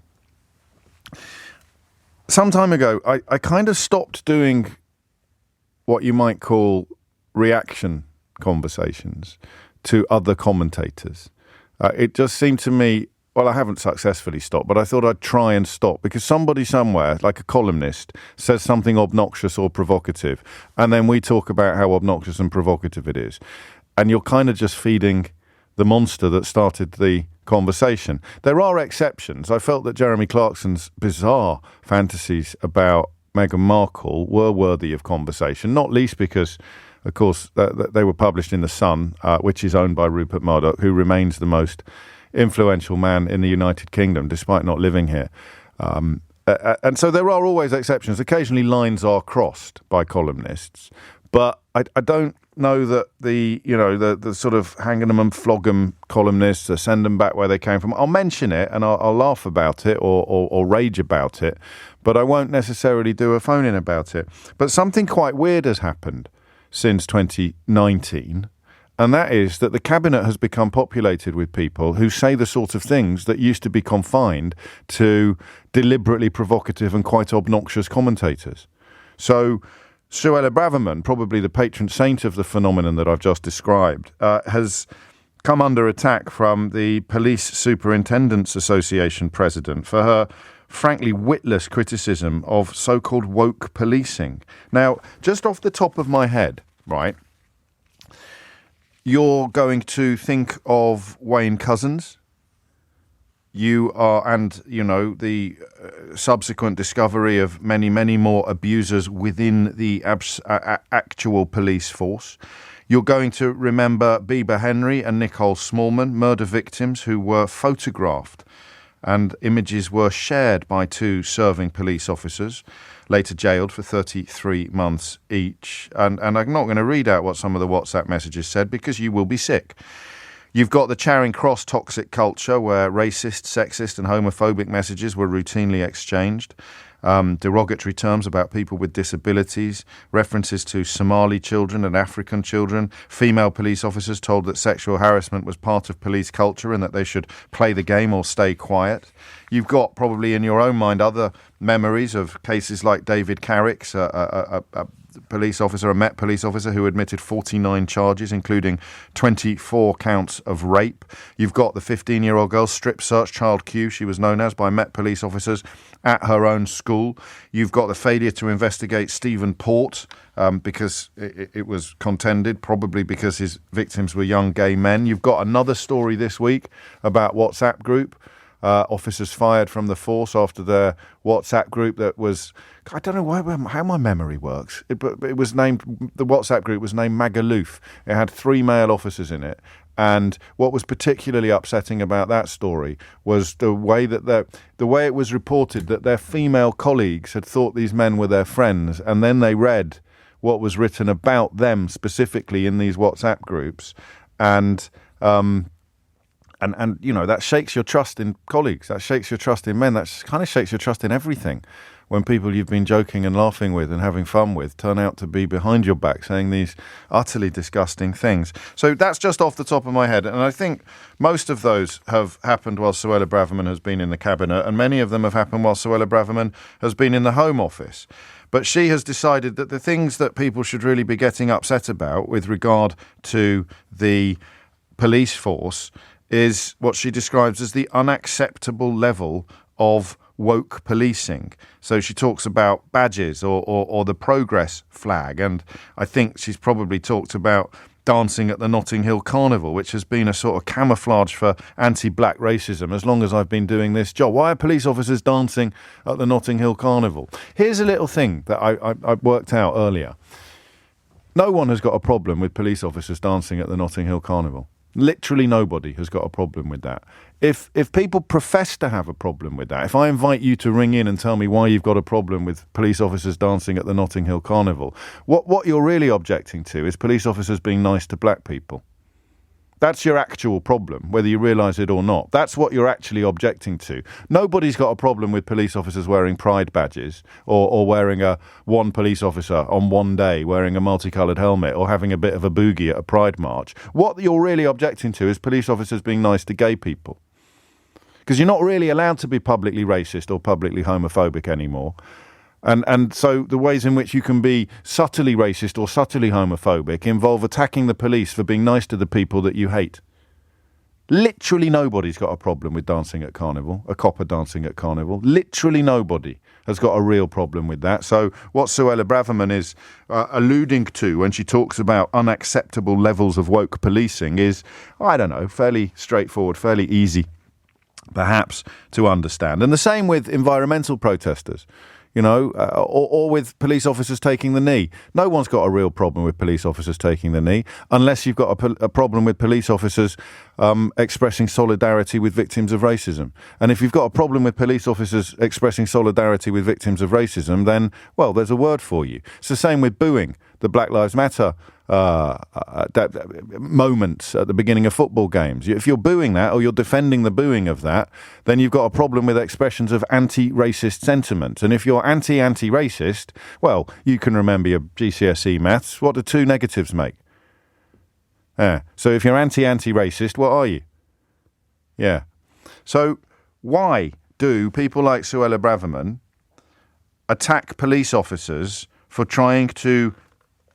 Some time ago, I kind of stopped doing what you might call reaction conversations to other commentators. It just seemed to me, well, I haven't successfully stopped, but I thought I'd try and stop because somebody somewhere, like a columnist, says something obnoxious or provocative, and then we talk about how obnoxious and provocative it is. And you're kind of just feeding the monster that started the conversation. There are exceptions. I felt that Jeremy Clarkson's bizarre fantasies about Meghan Markle were worthy of conversation, not least because, of course, they were published in The Sun, which is owned by Rupert Murdoch, who remains the most influential man in the United Kingdom, despite not living here. And so there are always exceptions. Occasionally lines are crossed by columnists, but I don't know that the sort of hang 'em and flog 'em columnists or send them back where they came from. I'll mention it and I'll laugh about it or rage about it, but I won't necessarily do a phone-in about it. But something quite weird has happened since 2019, and that is that the cabinet has become populated with people who say the sort of things that used to be confined to deliberately provocative and quite obnoxious commentators. So Suella Braverman, probably the patron saint of the phenomenon that I've just described, has come under attack from the Police Superintendents Association president for her frankly witless criticism of so-called woke policing. Now, just off the top of my head, right, you're going to think of Wayne Couzens. You are, and you know, the subsequent discovery of many, many more abusers within the actual police force. You're going to remember Bieber Henry and Nicole Smallman, murder victims who were photographed and images were shared by two serving police officers, later jailed for 33 months each. And I'm not going to read out what some of the WhatsApp messages said because you will be sick. You've got the Charing Cross toxic culture where racist, sexist and homophobic messages were routinely exchanged. Derogatory terms about people with disabilities, references to Somali children and African children, female police officers told that sexual harassment was part of police culture and that they should play the game or stay quiet. You've got probably in your own mind other memories of cases like David Carrick's, a police officer, a Met police officer who admitted 49 charges, including 24 counts of rape. You've got the 15-year-old girl strip search, Child Q, she was known as, by Met police officers at her own school. You've got the failure to investigate Stephen Port because it was contended, probably because his victims were young gay men. You've got another story this week about WhatsApp group. Officers fired from the force after their WhatsApp group that was, I don't know how my memory works, but it was named, the WhatsApp group was named Magaluf. It had 3 male officers in it. And what was particularly upsetting about that story was the way that the way it was reported that their female colleagues had thought these men were their friends, and then they read what was written about them specifically in these WhatsApp groups, and you know, that shakes your trust in colleagues, that shakes your trust in men, that kind of shakes your trust in everything when people you've been joking and laughing with and having fun with turn out to be behind your back saying these utterly disgusting things. So that's just off the top of my head, and I think most of those have happened while Suella Braverman has been in the cabinet, and many of them have happened while Suella Braverman has been in the Home Office. But she has decided that the things that people should really be getting upset about with regard to the police force is what she describes as the unacceptable level of woke policing. So she talks about badges or the progress flag. And I think she's probably talked about dancing at the Notting Hill Carnival, which has been a sort of camouflage for anti-black racism as long as I've been doing this job. Why are police officers dancing at the Notting Hill Carnival? Here's a little thing that I worked out earlier. No one has got a problem with police officers dancing at the Notting Hill Carnival. Literally nobody has got a problem with that. If people profess to have a problem with that, if I invite you to ring in and tell me why you've got a problem with police officers dancing at the Notting Hill Carnival, what you're really objecting to is police officers being nice to black people. That's your actual problem, whether you realise it or not. That's what you're actually objecting to. Nobody's got a problem with police officers wearing pride badges or wearing one police officer on one day wearing a multicoloured helmet or having a bit of a boogie at a pride march. What you're really objecting to is police officers being nice to gay people. Because you're not really allowed to be publicly racist or publicly homophobic anymore. And so the ways in which you can be subtly racist or subtly homophobic involve attacking the police for being nice to the people that you hate. Literally nobody's got a problem with dancing at Carnival, a copper dancing at Carnival. Literally nobody has got a real problem with that. So what Suella Braverman is alluding to when she talks about unacceptable levels of woke policing is, I don't know, fairly straightforward, fairly easy, perhaps, to understand. And the same with environmental protesters. Or with police officers taking the knee. No one's got a real problem with police officers taking the knee, unless you've got a problem with police officers expressing solidarity with victims of racism. And if you've got a problem with police officers expressing solidarity with victims of racism, then, well, there's a word for you. It's the same with booing the Black Lives Matter moments at the beginning of football games. If you're booing that or you're defending the booing of that, then you've got a problem with expressions of anti-racist sentiment. And if you're anti-racist, well, you can remember your GCSE maths. What do two negatives make? So if you're anti-racist, what are you? Yeah. So why do people like Suella Braverman attack police officers for trying to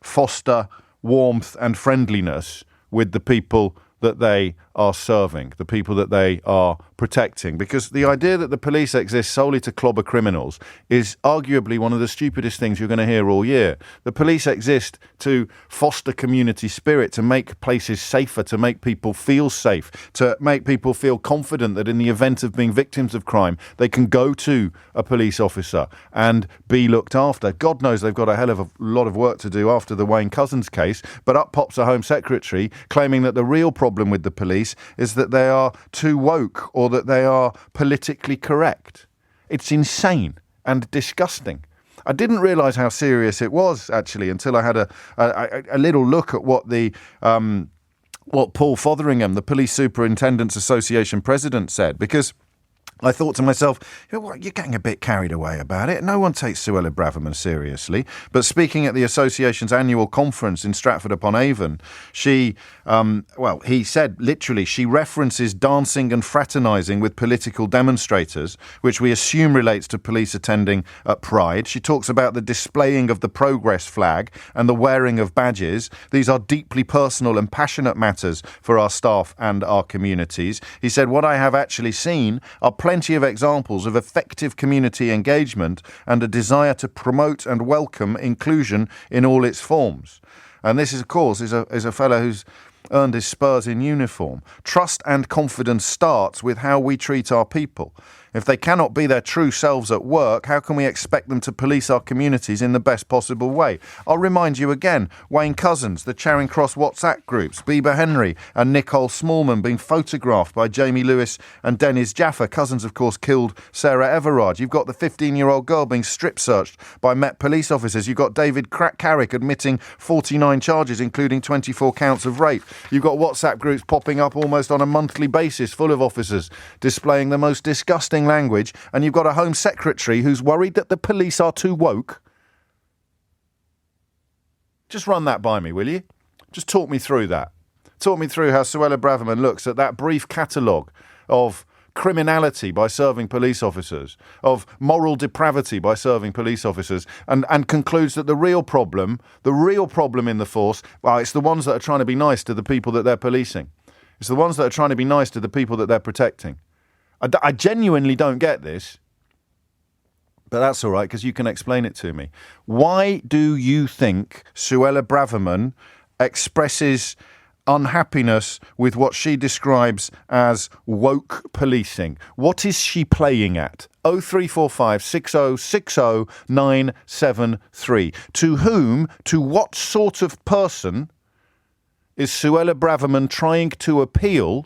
foster warmth and friendliness with the people that they are serving, the people that they are protecting? Because the idea that the police exist solely to clobber criminals is arguably one of the stupidest things you're going to hear all year. The police exist to foster community spirit, to make places safer, to make people feel safe, to make people feel confident that in the event of being victims of crime, they can go to a police officer and be looked after. God knows they've got a hell of a lot of work to do after the Wayne Couzens case, but up pops a Home Secretary claiming that the real problem with the police is that they are too woke or that they are politically correct. It's insane and disgusting. I didn't realise how serious it was, actually, until I had a little look at what Paul Fotheringham, the Police Superintendents Association president, said, because I thought to myself, you're getting a bit carried away about it. No one takes Suella Braverman seriously. But speaking at the association's annual conference in Stratford-upon-Avon, he said, literally, she references dancing and fraternising with political demonstrators, which we assume relates to police attending at Pride. She talks about the displaying of the progress flag and the wearing of badges. These are deeply personal and passionate matters for our staff and our communities. He said, what I have actually seen are plenty of examples of effective community engagement and a desire to promote and welcome inclusion in all its forms. And this, of course, is a fellow who's earned his spurs in uniform. Trust and confidence starts with how we treat our people. If they cannot be their true selves at work, how can we expect them to police our communities in the best possible way? I'll remind you again, Wayne Couzens, the Charing Cross WhatsApp groups, Bieber Henry and Nicole Smallman being photographed by Jamie Lewis and Dennis Jaffa. Couzens, of course, killed Sarah Everard. You've got the 15-year-old girl being strip-searched by Met police officers. You've got David Carrick admitting 49 charges, including 24 counts of rape. You've got WhatsApp groups popping up almost on a monthly basis, full of officers displaying the most disgusting language, and you've got a Home Secretary who's worried that the police are too woke. Just run that by me, will you? Just talk me through that. Talk me through how Suella Braverman looks at that brief catalogue of criminality by serving police officers, of moral depravity by serving police officers, and concludes that the real problem in the force, well, it's the ones that are trying to be nice to the people that they're policing. It's the ones that are trying to be nice to the people that they're protecting. I genuinely don't get this. But that's all right, because you can explain it to me. Why do you think Suella Braverman expresses unhappiness with what she describes as woke policing? What is she playing at? 0345 6060 973. To what sort of person is Suella Braverman trying to appeal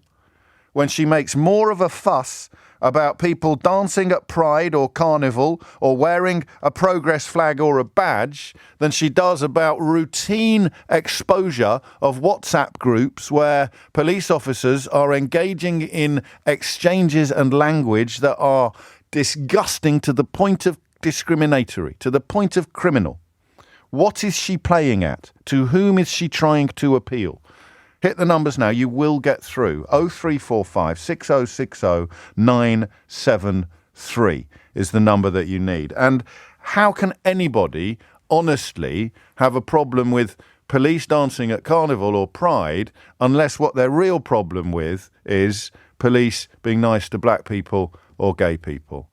when she makes more of a fuss about people dancing at Pride or Carnival or wearing a progress flag or a badge than she does about routine exposure of WhatsApp groups where police officers are engaging in exchanges and language that are disgusting to the point of discriminatory, to the point of criminal? What is she playing at? To whom is she trying to appeal? Hit the numbers now. You will get through. 0345 6060 973 is the number that you need. And how can anybody honestly have a problem with police dancing at Carnival or Pride unless what their real problem with is police being nice to black people or gay people?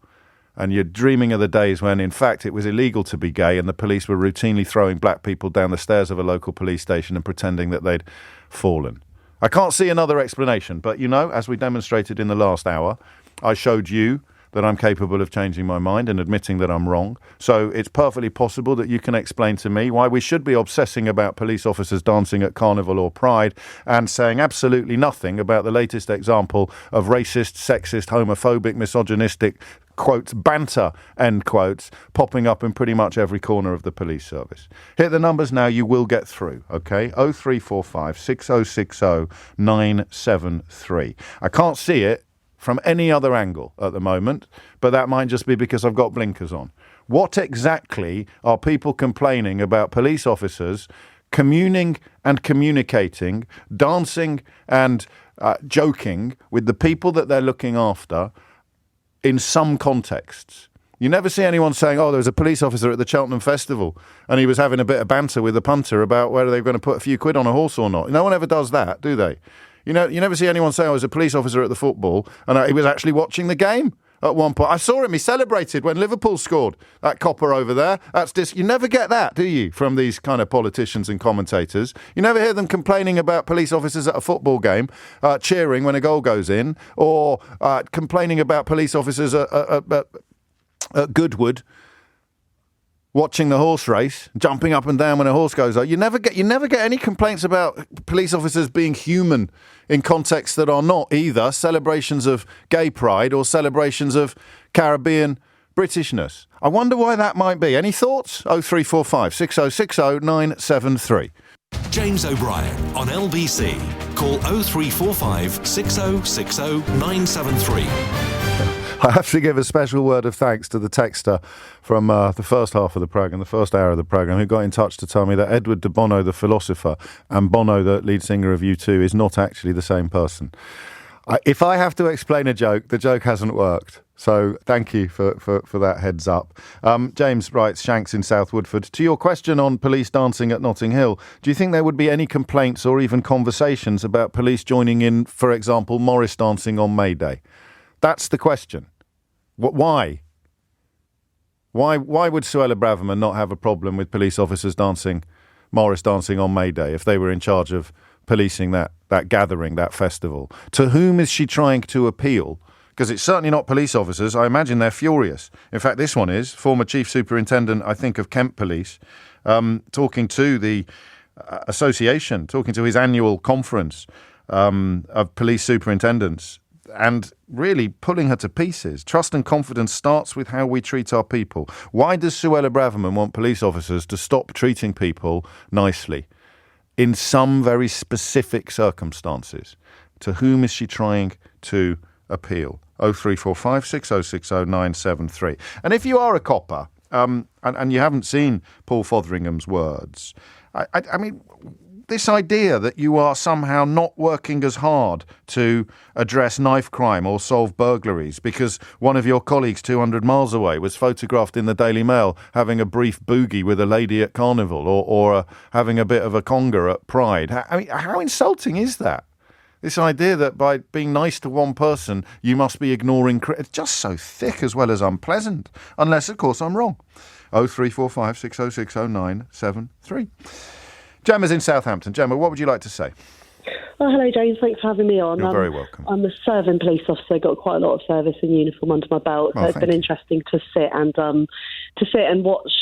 And you're dreaming of the days when, in fact, it was illegal to be gay and the police were routinely throwing black people down the stairs of a local police station and pretending that they'd fallen. I can't see another explanation, but, as we demonstrated in the last hour, I showed you that I'm capable of changing my mind and admitting that I'm wrong. So it's perfectly possible that you can explain to me why we should be obsessing about police officers dancing at Carnival or Pride and saying absolutely nothing about the latest example of racist, sexist, homophobic, misogynistic, quotes, banter, end quotes, popping up in pretty much every corner of the police service. Hit the numbers now, you will get through, okay? 0345 6060 973. I can't see it from any other angle at the moment, but that might just be because I've got blinkers on. What exactly are people complaining about police officers communing and communicating, dancing and joking with the people that they're looking after in some contexts? You never see anyone saying, there was a police officer at the Cheltenham Festival and he was having a bit of banter with the punter about whether they're going to put a few quid on a horse or not. No one ever does that, do they? You never see anyone say, I was a police officer at the football and he was actually watching the game at one point. I saw him, he celebrated when Liverpool scored. That copper over there, you never get that, do you, from these kind of politicians and commentators? You never hear them complaining about police officers at a football game, cheering when a goal goes in, or complaining about police officers at Goodwood watching the horse race, jumping up and down when a horse goes out. You never get any complaints about police officers being human in contexts that are not either celebrations of gay pride or celebrations of Caribbean Britishness. I wonder why that might be. Any thoughts? 0345 6060 973. James O'Brien on LBC. Call 0345 6060 973. I have to give a special word of thanks to the texter from the first half of the programme, the first hour of the programme, who got in touch to tell me that Edward de Bono, the philosopher, and Bono, the lead singer of U2, is not actually the same person. If I have to explain a joke, the joke hasn't worked. So thank you for that heads up. James writes, Shanks in South Woodford. To your question on police dancing at Notting Hill, do you think there would be any complaints or even conversations about police joining in, for example, Morris dancing on May Day? That's the question. Why? Why would Suella Braverman not have a problem with police officers Morris dancing on May Day if they were in charge of policing that gathering, that festival? To whom is she trying to appeal? Because it's certainly not police officers. I imagine they're furious. In fact, this one is former Chief Superintendent, I think, of Kent Police, talking to the association, talking to his annual conference of police superintendents, and really pulling her to pieces. Trust and confidence starts with how we treat our people. Why does Suella Braverman want police officers to stop treating people nicely in some very specific circumstances? To whom is she trying to appeal? 0345 6060 973. And if you are a copper and you haven't seen Paul Fotheringham's words, I mean, this idea that you are somehow not working as hard to address knife crime or solve burglaries because one of your colleagues 200 miles away was photographed in the Daily Mail having a brief boogie with a lady at Carnival or having a bit of a conga at Pride. I mean, how insulting is that? This idea that by being nice to one person, you must be ignoring... It's just so thick as well as unpleasant. Unless, of course, I'm wrong. 0345 6060 973. Gemma's in Southampton. Gemma, what would you like to say? Oh, hello, James. Thanks for having me on. You're very welcome. I'm a serving police officer. Got quite a lot of service and uniform under my belt. So it's been interesting to sit and watch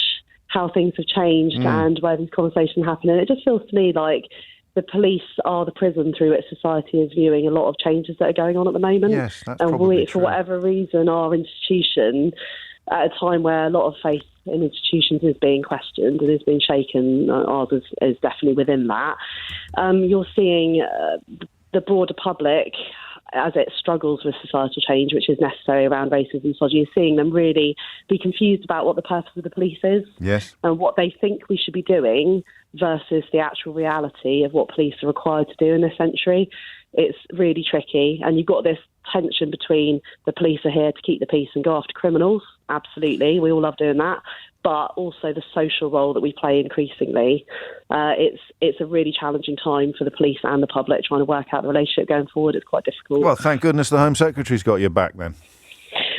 how things have changed and where these conversations happen. And it just feels to me like the police are the prison through which society is viewing a lot of changes that are going on at the moment. Yes, that's and probably for true. whatever reason, our institution, at a time where a lot of faith in institutions is being questioned and is being shaken, ours is definitely within that. You're seeing the broader public, as it struggles with societal change, which is necessary around racism and misogyny, you're seeing them really be confused about what the purpose of the police is and what they think we should be doing versus the actual reality of what police are required to do in this century. It's really tricky. And you've got this tension between the police are here to keep the peace and go after criminals. Absolutely. We all love doing that. But also the social role that we play increasingly. It's a really challenging time for the police and the public trying to work out the relationship going forward. It's quite difficult. Well, thank goodness the Home Secretary's got your back then.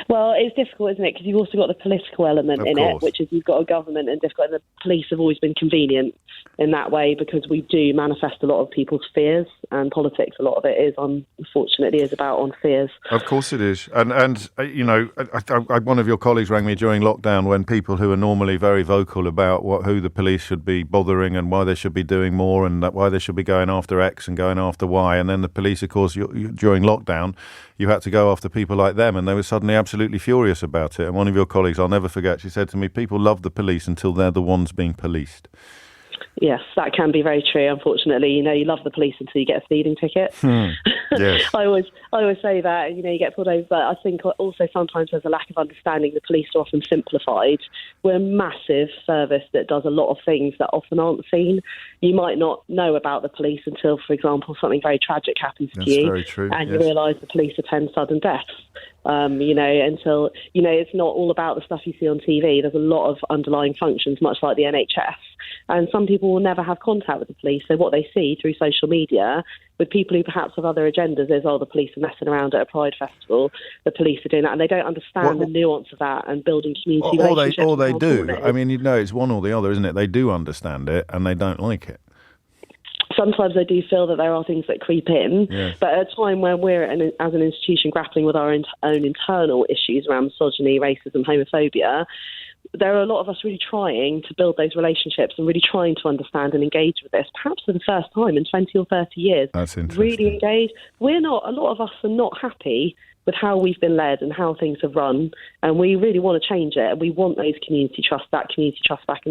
Well, it's difficult, isn't it? Because you've also got the political element in it, which is you've got a government and difficult. And the police have always been convenient in that way because we do manifest a lot of people's fears, and politics, a lot of it is, unfortunately, is about on fears. Of course it is. And you know, one of your colleagues rang me during lockdown when people who are normally very vocal about who the police should be bothering and why they should be doing more and why they should be going after X and going after Y. And then the police, of course, during lockdown, you had to go after people like them, and they were suddenly absolutely furious about it. And one of your colleagues, I'll never forget, she said to me, people love the police until they're the ones being policed. Yes, that can be very true, unfortunately. You know, you love the police until you get a speeding ticket. Yes. I always say that, you know, you get pulled over, but I think also sometimes there's a lack of understanding. The police are often simplified. We're a massive service that does a lot of things that often aren't seen. You might not know about the police until, for example, something very tragic happens to you. Very true. And you realise the police attend sudden deaths. You know, until, you know, it's not all about the stuff you see on TV. There's a lot of underlying functions, much like the NHS. And some people will never have contact with the police. So what they see through social media with people who perhaps have other agendas is, the police are messing around at a Pride festival. The police are doing that. And they don't understand the nuance of that and building community relationships. Or they do. I mean, you know, it's one or the other, isn't it? They do understand it and they don't like it. Sometimes I do feel that there are things that creep in, but at a time where we're, as an institution, grappling with our own internal issues around misogyny, racism, homophobia, there are a lot of us really trying to build those relationships and really trying to understand and engage with this, perhaps for the first time in 20 or 30 years. That's interesting. Really engage. A lot of us are not happy with how we've been led and how things have run, and we really want to change it, and we want those community trust back in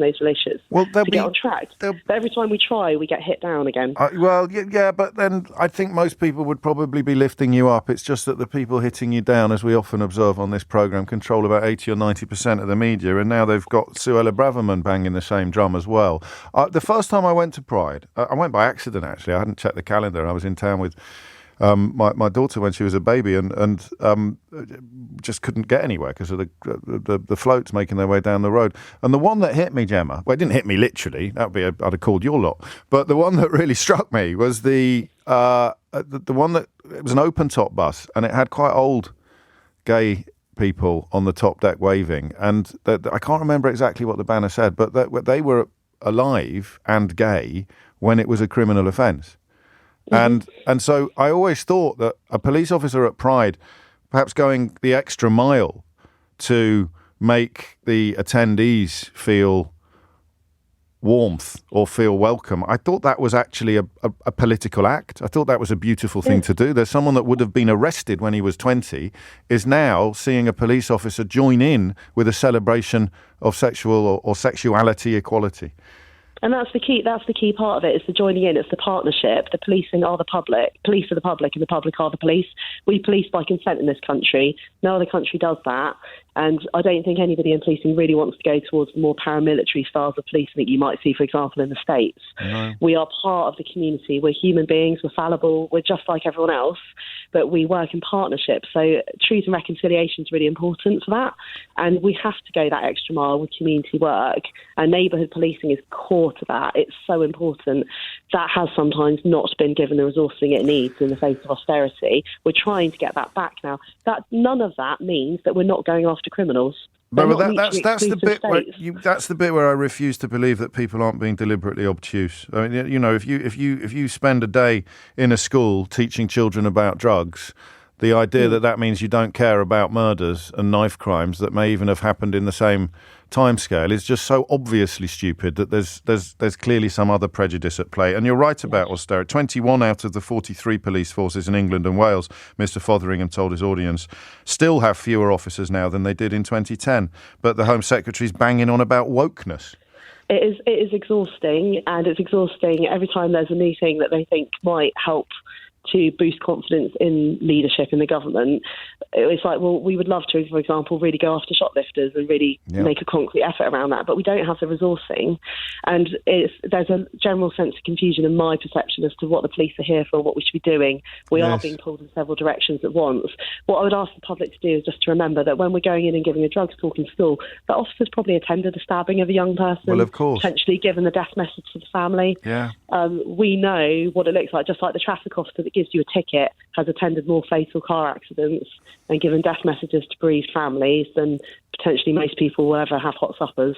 those relationships to get on track. But every time we try, we get hit down again. But then I think most people would probably be lifting you up. It's just that the people hitting you down, as we often observe on this programme, control about 80 or 90% of the media, and now they've got Suella Braverman banging the same drum as well. The first time I went to Pride, I went by accident, actually. I hadn't checked the calendar. I was in town with my daughter when she was a baby, and just couldn't get anywhere because of the floats making their way down the road. And the one that hit me, Gemma, well, it didn't hit me literally. I'd have called your lot. But the one that really struck me was the one that, it was an open top bus, and it had quite old gay people on the top deck waving. And I can't remember exactly what the banner said, but they were alive and gay when it was a criminal offence. And so I always thought that a police officer at Pride, perhaps going the extra mile to make the attendees feel warmth or feel welcome, I thought that was actually a political act. I thought that was a beautiful thing to do. There's someone that would have been arrested when he was 20 is now seeing a police officer join in with a celebration of sexual or sexuality equality. And that's the key part of it. It's the joining in. It's the partnership. The policing are the public. Police are the public, and the public are the police. We police by consent in this country. No other country does that. And I don't think anybody in policing really wants to go towards more paramilitary styles of policing that you might see, for example, in the States. No. We are part of the community. We're human beings. We're fallible. We're just like everyone else, but we work in partnership. So truth and reconciliation is really important for that. And we have to go that extra mile with community work. And neighbourhood policing is core to that. It's so important. That has sometimes not been given the resourcing it needs in the face of austerity. We're trying to get that back now. None of that means that we're not going after criminals. But that's the bit where that's the bit where I refuse to believe that people aren't being deliberately obtuse. I mean, you know, if you spend a day in a school teaching children about drugs, the idea that means you don't care about murders and knife crimes that may even have happened in the same timescale is just so obviously stupid that there's clearly some other prejudice at play. And you're right about austerity. 21 out of the 43 police forces in England and Wales, Mr. Fotheringham told his audience, still have fewer officers now than they did in 2010. But the Home Secretary's banging on about wokeness. It is exhausting, and it's exhausting every time there's a new thing that they think might help to boost confidence in leadership in the government. It's like, well, we would love to, for example, really go after shoplifters and really make a concrete effort around that, but we don't have the resourcing. And there's a general sense of confusion in my perception as to what the police are here for, what we should be doing. We are being pulled in several directions at once. What I would ask the public to do is just to remember that when we're going in and giving a drugs talk in school, the officers probably attended the stabbing of a young person. Well, of course. Potentially given the death message to the family. Yeah. We know what it looks like, just like the traffic officer that gives you a ticket has attended more fatal car accidents and given death messages to bereaved families than potentially most people will ever have hot suppers.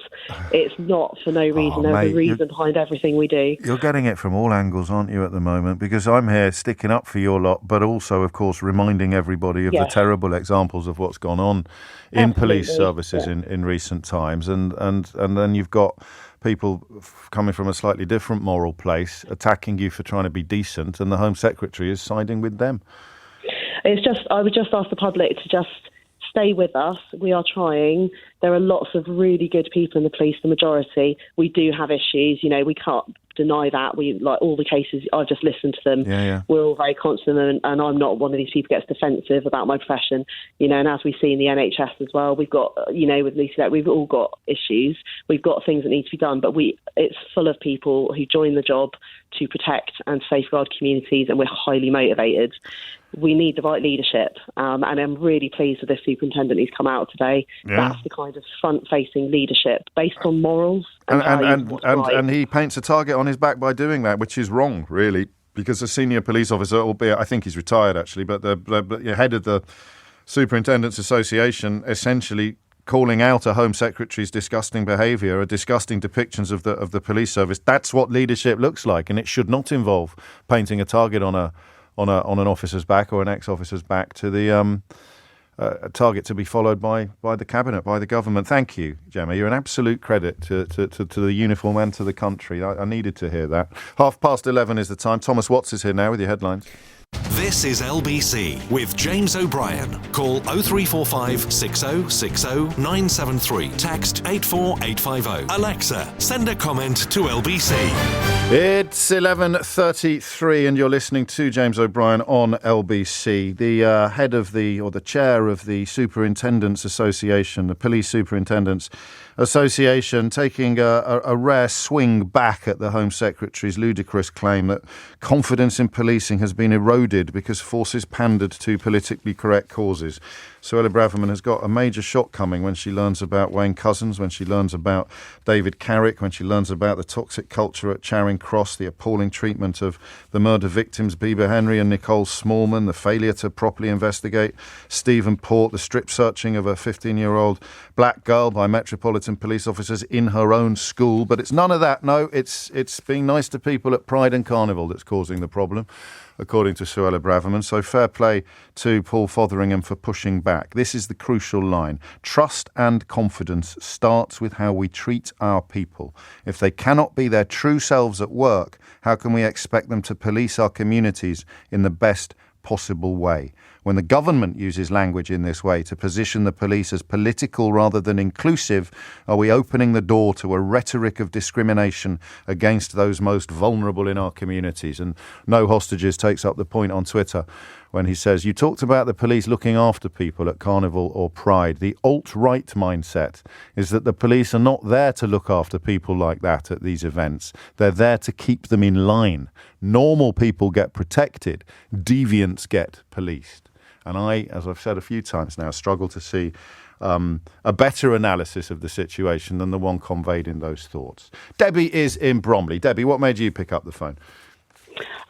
It's not for no reason. There's a reason behind everything we do. You're getting it from all angles, aren't you, at the moment? Because I'm here sticking up for your lot, but also, of course, reminding everybody of the terrible examples of what's gone on in police services in recent times. And then you've got people coming from a slightly different moral place attacking you for trying to be decent, and the Home Secretary is siding with them. I would just ask the public to just stay with us. We are trying. There are lots of really good people in the police, the majority. We do have issues, you know, we can't deny that. We, like all the cases, I've just listened to them. Yeah. We're all very constant, and I'm not one of these people who gets defensive about my profession, you know, and as we see in the NHS as well, we've got, you know, with Lucy, we've all got issues. We've got things that need to be done, but it's full of people who join the job to protect and safeguard communities, and we're highly motivated. We need the right leadership, and I'm really pleased with this superintendent who's come out today. That's the kind of front-facing leadership based on morals and he paints a target on his back by doing that, which is wrong, really, because a senior police officer, albeit I think he's retired actually, but the head of the Superintendents Association essentially calling out a Home Secretary's disgusting behaviour, or disgusting depictions of the police service. That's what leadership looks like, and it should not involve painting a target on an officer's back or an ex-officer's back to the a target to be followed by the cabinet, by the government. Thank you, Gemma. You're an absolute credit to the uniform and to the country. I needed to hear that. 11:30 is the time. Thomas Watts is here now with your headlines. This is LBC with James O'Brien. Call 0345 6060 973. Text 84850. Alexa, send a comment to LBC. It's 11:33 and you're listening to James O'Brien on LBC. The head of the chair of the Superintendents Association, the Police Superintendents Association, taking a rare swing back at the Home Secretary's ludicrous claim that confidence in policing has been eroded because forces pandered to politically correct causes. Suella Braverman has got a major shock coming when she learns about Wayne Couzens, when she learns about David Carrick, when she learns about the toxic culture at Charing Cross, the appalling treatment of the murder victims Bieber Henry and Nicole Smallman, the failure to properly investigate Stephen Port, the strip searching of a 15-year-old black girl by Metropolitan police officers in her own school. But it's none of that. No, it's being nice to people at Pride and Carnival that's causing the problem, according to Suella Braverman. So fair play to Paul Fotheringham for pushing back. This is the crucial line. Trust and confidence starts with how we treat our people. If they cannot be their true selves at work, how can we expect them to police our communities in the best possible way? When the government uses language in this way to position the police as political rather than inclusive, are we opening the door to a rhetoric of discrimination against those most vulnerable in our communities? And No Hostages takes up the point on Twitter when he says, you talked about the police looking after people at Carnival or Pride. The alt-right mindset is that the police are not there to look after people like that at these events. They're there to keep them in line. Normal people get protected. Deviants get policed. And I, as I've said a few times now, struggle to see a better analysis of the situation than the one conveyed in those thoughts. Debbie is in Bromley. Debbie, what made you pick up the phone?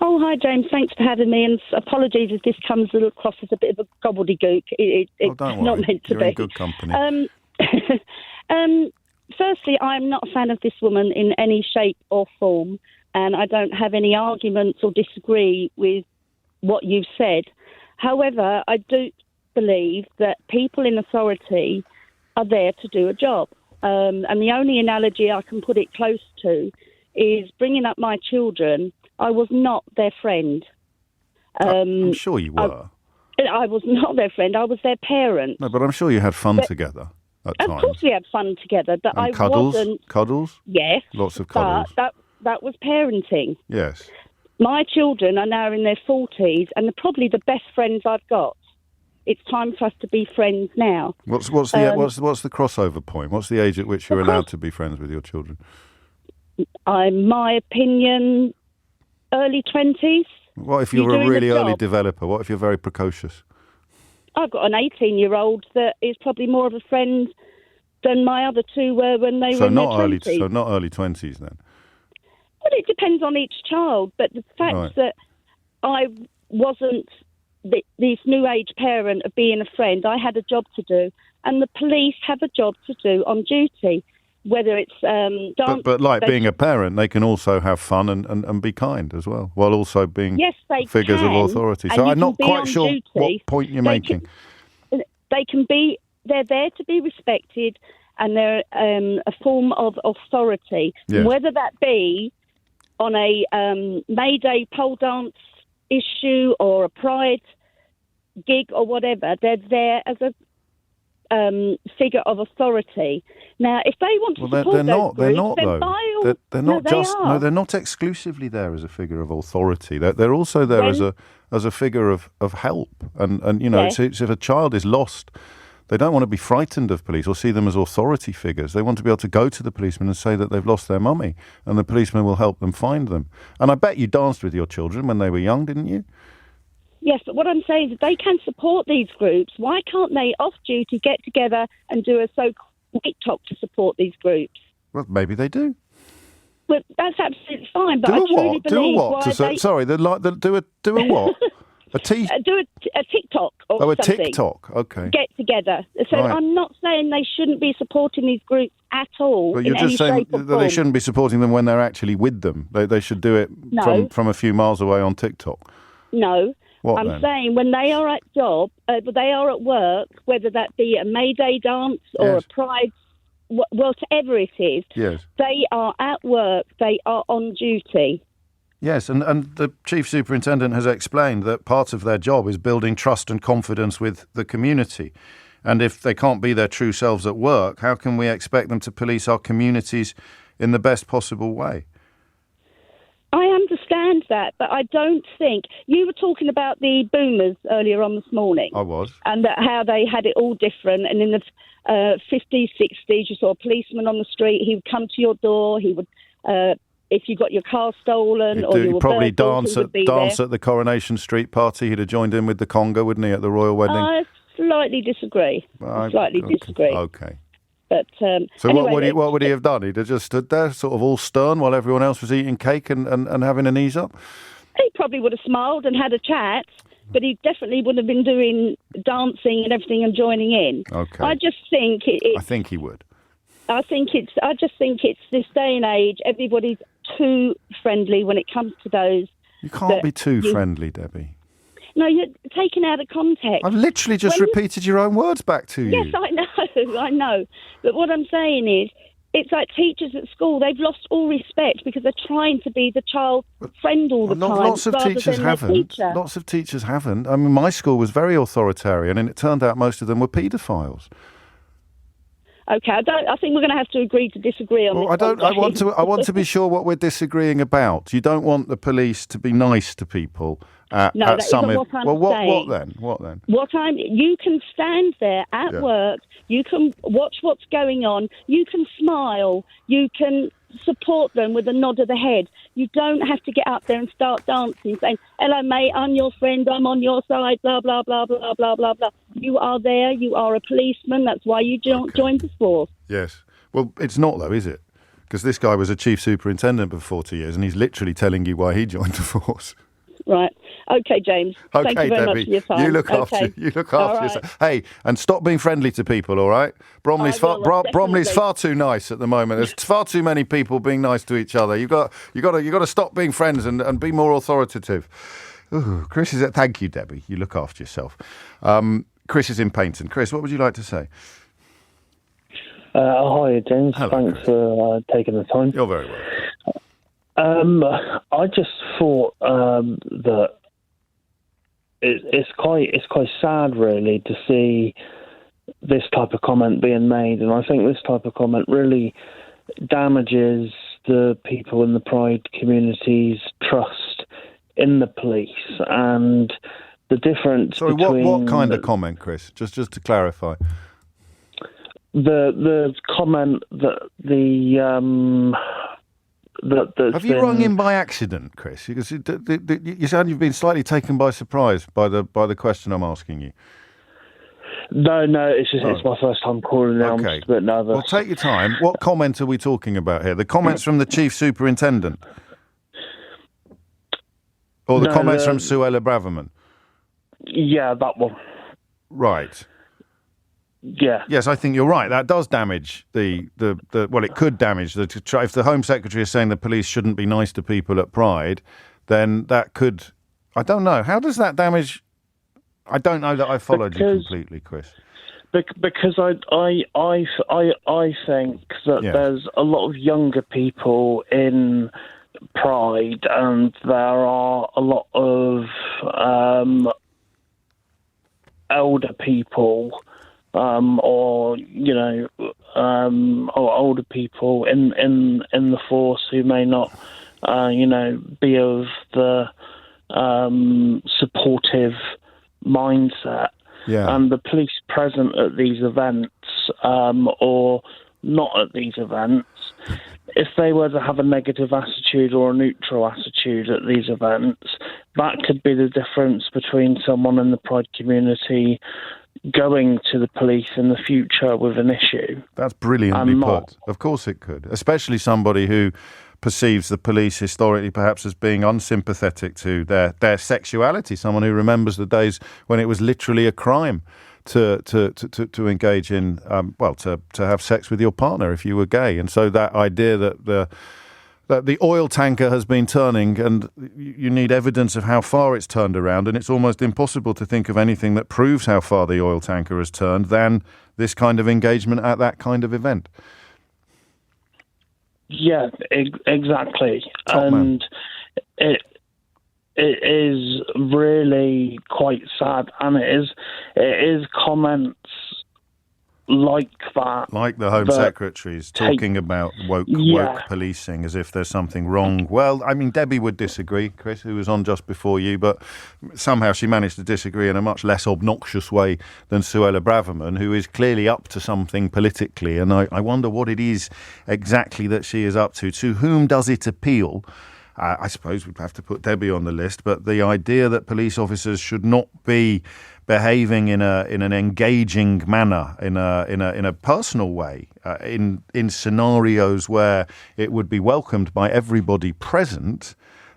Oh, hi, James. Thanks for having me. And apologies if this comes across as a bit of a gobbledygook. It's not meant to You're be. in good company. Firstly, I'm not a fan of this woman in any shape or form, and I don't have any arguments or disagree with what you've said. However, I do believe that people in authority are there to do a job. And the only analogy I can put it close to is bringing up my children. I was not their friend. I'm sure you were. I was not their friend. I was their parent. No, but I'm sure you had fun together at times. Of course we had fun together, but And I cuddles? wasn't... Cuddles? Yes. Lots of cuddles. But that was parenting. Yes. My children are now in their 40s and they're probably the best friends I've got. It's time for us to be friends now. What's the crossover point? What's the age at which you're allowed to be friends with your children? My opinion, early 20s. What if you're a really early developer? What if you're very precocious? I've got an 18-year-old that is probably more of a friend than my other two were when they were in their 20s. So not early 20s then? Well, it depends on each child, but the fact that I wasn't this new age parent of being a friend, I had a job to do, and the police have a job to do on duty, whether it's dance. But like being a parent, they can also have fun and be kind as well, while also being figures of authority. So I'm not quite sure what point you're making. They're there to be respected, and they're a form of authority, whether that be on a May Day pole dance issue or a Pride gig or whatever. They're there as a figure of authority. Now, if they want to support they're not though. They're not exclusively there as a figure of authority. They're also there as a figure of help. And you know, it's if a child is lost, they don't want to be frightened of police or see them as authority figures. They want to be able to go to the policeman and say that they've lost their mummy, and the policeman will help them find them. And I bet you danced with your children when they were young, didn't you? Yes, but what I'm saying is they can support these groups. Why can't they, off duty, get together and do a so-called TikTok to support these groups? Well, maybe they do. Well, that's absolutely fine. But Do a what? Do a what? Do a what? Do a TikTok or something. Oh, a TikTok. Okay. Get together. So Right. I'm not saying they shouldn't be supporting these groups at all. But you're just saying that they shouldn't be supporting them when they're actually with them. They should do it from a few miles away on TikTok. No. What I'm then? saying when they are at job, they are at work, whether that be a May Day dance or a Pride, whatever it is, they are at work, they are on duty. Yes, and the Chief Superintendent has explained that part of their job is building trust and confidence with the community. And if they can't be their true selves at work, how can we expect them to police our communities in the best possible way? I understand that, but I don't think... You were talking about the boomers earlier on this morning. I was. And how they had it all different. And in the 50s, 60s, you saw a policeman on the street. He would come to your door. He would... if you got your car stolen or you were probably burgled, dance at the Coronation Street party. He'd have joined in with the conga, wouldn't he, at the royal wedding? I slightly disagree. Disagree. Okay. But so anyway, what would he have done? He'd have just stood there, sort of all stern, while everyone else was eating cake and having an ease up? He probably would have smiled and had a chat, but he definitely would have been doing dancing and everything and joining in. Okay. I just think I think he would. I just think it's this day and age. Everybody's too friendly when it comes to those. You can't be too friendly, Debbie. No, you're taken out of context. I've literally just repeated your own words back to you. Yes, I know. But what I'm saying is, It's like teachers at school. They've lost all respect because they're trying to be the child's friend all the time. Lots of rather teachers than their haven't. teacher. Lots of teachers haven't. I mean, my school was very authoritarian, and it turned out most of them were paedophiles. Okay, I think we're going to have to agree to disagree on this. I want to be sure what we're disagreeing about. You don't want the police to be nice to people at some. Isn't what I'm saying. What then? You can stand there at work. You can watch what's going on. You can smile. You can support them with a nod of the head. You don't have to get up there and start dancing, saying, "Hello, mate, I'm your friend. I'm on your side." Blah blah blah blah blah blah blah. You are there. You are a policeman. That's why you joined the force. Yes. Well, it's not though, is it? Because this guy was a chief superintendent for 40 years, and he's literally telling you why he joined the force. Right. Okay, James. Okay, Thank you very Debbie. much for your time. You look after yourself. Hey, and stop being friendly to people, all right? Bromley's far too nice at the moment. There's far too many people being nice to each other. You got to stop being friends and be more authoritative. Ooh, Chris is thank you, Debbie. You look after yourself. Chris is in Paynton. Chris, what would you like to say? Hi, James. Hello, Thanks Chris. for taking the time. You're very welcome. I just thought that it's quite sad, really, to see this type of comment being made, and I think this type of comment really damages the people in the Pride community's trust in the police and the difference. Sorry, between what kind of comment, Chris? Just to clarify. The comment that Have you rung in by accident, Chris? Because you sound you've been slightly taken by surprise by the question I'm asking you. No, it's my first time calling now. Okay. I'm just a bit nervous. Well, take your time. What comment are we talking about here? The comments from the chief superintendent? Or the comments from Suella Braverman? Yeah, that one. Right. Yeah. Yes, I think you're right. That does damage it could damage if the Home Secretary is saying the police shouldn't be nice to people at Pride, then that could, I don't know. How does that damage? I don't know that I followed you completely, Chris. Because I think that there's a lot of younger people in Pride, and there are a lot of elder people. Or older people in the force who may not, be of the supportive mindset. Yeah. And the police present at these events, or not at these events, if they were to have a negative attitude or a neutral attitude at these events, that could be the difference between someone in the Pride community going to the police in the future with an issue. That's brilliantly put. Of course it could. Especially somebody who perceives the police historically perhaps as being unsympathetic to their sexuality, someone who remembers the days when it was literally a crime to engage in, to have sex with your partner if you were gay. And so that idea that the oil tanker has been turning, and you need evidence of how far it's turned around, and it's almost impossible to think of anything that proves how far the oil tanker has turned than this kind of engagement at that kind of event. Yeah, exactly. Top man. It is really quite sad, and it is comments like that. Like the Home Secretary's talking about woke policing as if there's something wrong. Well, I mean, Debbie would disagree, Chris, who was on just before you, but somehow she managed to disagree in a much less obnoxious way than Suella Braverman, who is clearly up to something politically. And I wonder what it is exactly that she is up to. To whom does it appeal? I suppose we'd have to put Debbie on the list, but the idea that police officers should not be behaving in an engaging manner, in a personal way, in scenarios where it would be welcomed by everybody present,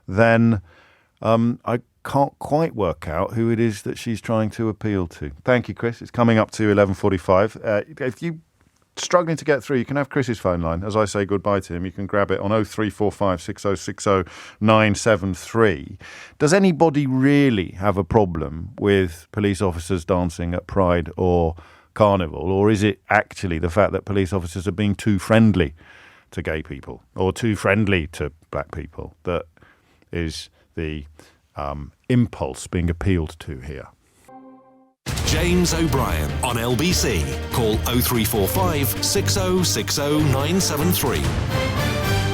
then I can't quite work out who it is that she's trying to appeal to. Thank you, Chris. It's coming up to 11:45. If you struggling to get through, you can have Chris's phone line. As I say goodbye to him, you can grab it on 0345 6060 973. Does anybody really have a problem with police officers dancing at Pride or Carnival, or is it actually the fact that police officers are being too friendly to gay people or too friendly to black people that is the impulse being appealed to here? James O'Brien on LBC. Call 0345 6060 973.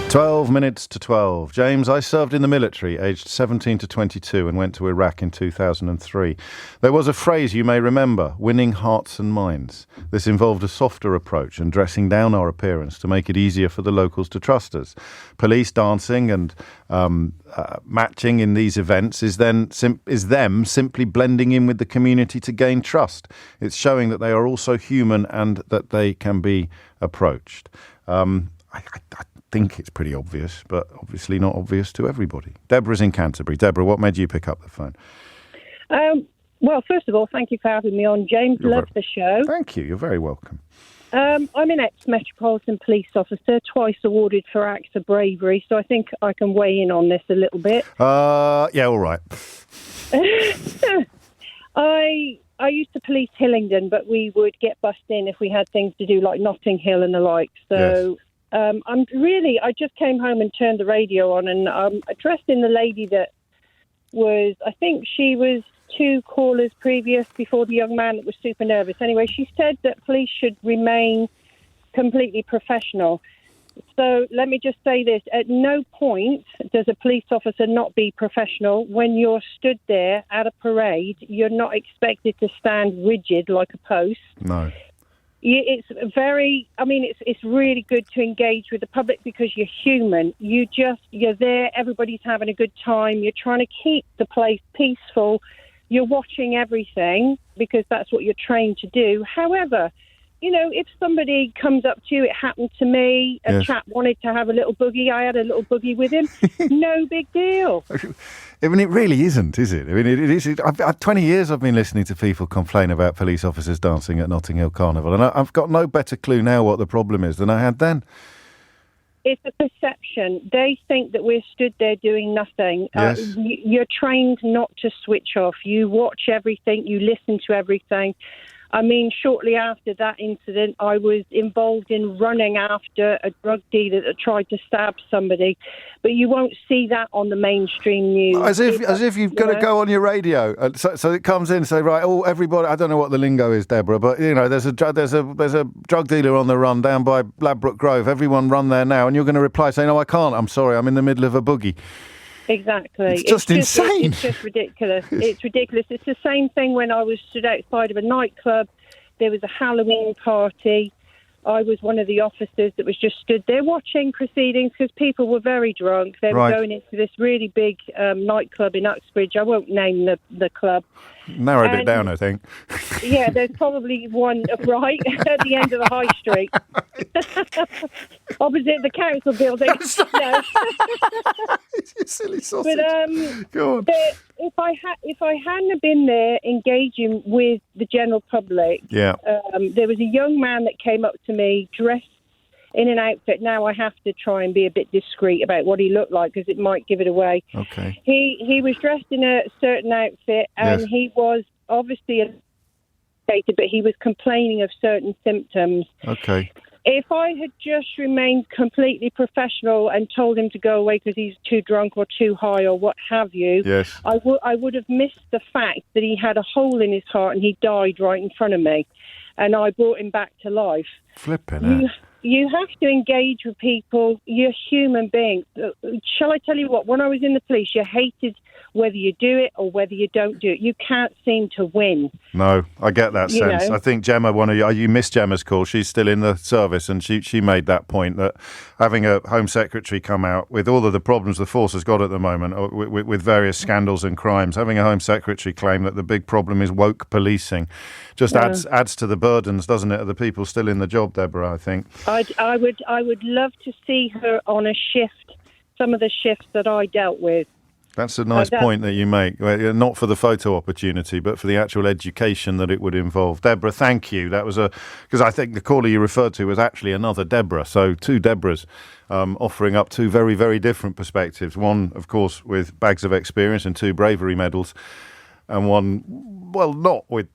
12 minutes to 12. James, I served in the military aged 17 to 22 and went to Iraq in 2003. There was a phrase you may remember, winning hearts and minds. This involved a softer approach and dressing down our appearance to make it easier for the locals to trust us. Police dancing and matching in these events is them simply blending in with the community to gain trust. It's showing that they are also human and that they can be approached. I think it's pretty obvious, but obviously not obvious to everybody. Deborah's in Canterbury. Deborah, what made you pick up the phone? Well, first of all, thank you for having me on, James. Love the show. Thank you. You're very welcome. I'm an ex-Metropolitan Police officer, twice awarded for acts of bravery, so I think I can weigh in on this a little bit. Yeah, all right. I used to police Hillingdon, but we would get bussed in if we had things to do like Notting Hill and the like. So yes. I just came home and turned the radio on, and addressing the lady that was, I think she was 2 callers previous before the young man that was super nervous. Anyway, she said that police should remain completely professional. So let me just say this. At no point does a police officer not be professional. When you're stood there at a parade, you're not expected to stand rigid like a post. No. It's really good to engage with the public because you're human. You're there, everybody's having a good time. You're trying to keep the place peaceful. You're watching everything because that's what you're trained to do. However, if somebody comes up to you, it happened to me, a chap wanted to have a little boogie, I had a little boogie with him, no big deal. I mean, it really isn't, is it? I mean, it is. 20 years I've been listening to people complain about police officers dancing at Notting Hill Carnival, and I've got no better clue now what the problem is than I had then. It's a perception. They think that we're stood there doing nothing. Yes. You're trained not to switch off. You watch everything, you listen to everything. I mean, shortly after that incident, I was involved in running after a drug dealer that tried to stab somebody. But you won't see that on the mainstream news. As if you've got to go on your radio. So it comes in and say, right, everybody, I don't know what the lingo is, Deborah, but, there's a drug dealer on the run down by Ladbroke Grove. Everyone run there now. And you're going to reply saying, no, I can't. I'm sorry. I'm in the middle of a boogie. Exactly. It's just insane. It's just ridiculous. It's ridiculous. It's the same thing when I was stood outside of a nightclub. There was a Halloween party. I was one of the officers that was just stood there watching proceedings because people were very drunk. They were going into this really big nightclub in Uxbridge. I won't name the club. Narrowed it down, I think. Yeah, there's probably one right at the end of the high street. Opposite the council building. No. You silly sausage. But go on. if I hadn't have been there engaging with the general public, there was a young man that came up to me dressed in an outfit. Now I have to try and be a bit discreet about what he looked like because it might give it away. Okay. He was dressed in a certain outfit and he was obviously educated, but he was complaining of certain symptoms. Okay. If I had just remained completely professional and told him to go away because he's too drunk or too high or what have you, I would have missed the fact that he had a hole in his heart and he died right in front of me. And I brought him back to life. Flipping it. You have to engage with people. You're human beings. Shall I tell you what? When I was in the police, you hated whether you do it or whether you don't do it. You can't seem to win. No, I get that sense. I think Gemma, you missed Gemma's call. She's still in the service, and she made that point that having a Home Secretary come out with all of the problems the force has got at the moment, with various scandals and crimes, having a Home Secretary claim that the big problem is woke policing just adds to the burdens, doesn't it, of the people still in the job, Deborah, I think. I would love to see her on a shift, some of the shifts that I dealt with. That's a nice point that you make. Not for the photo opportunity, but for the actual education that it would involve. Deborah, thank you. That was because I think the caller you referred to was actually another Deborah. So 2 Deborahs offering up 2 very, very different perspectives. One, of course, with bags of experience and 2 bravery medals, and one, well, not with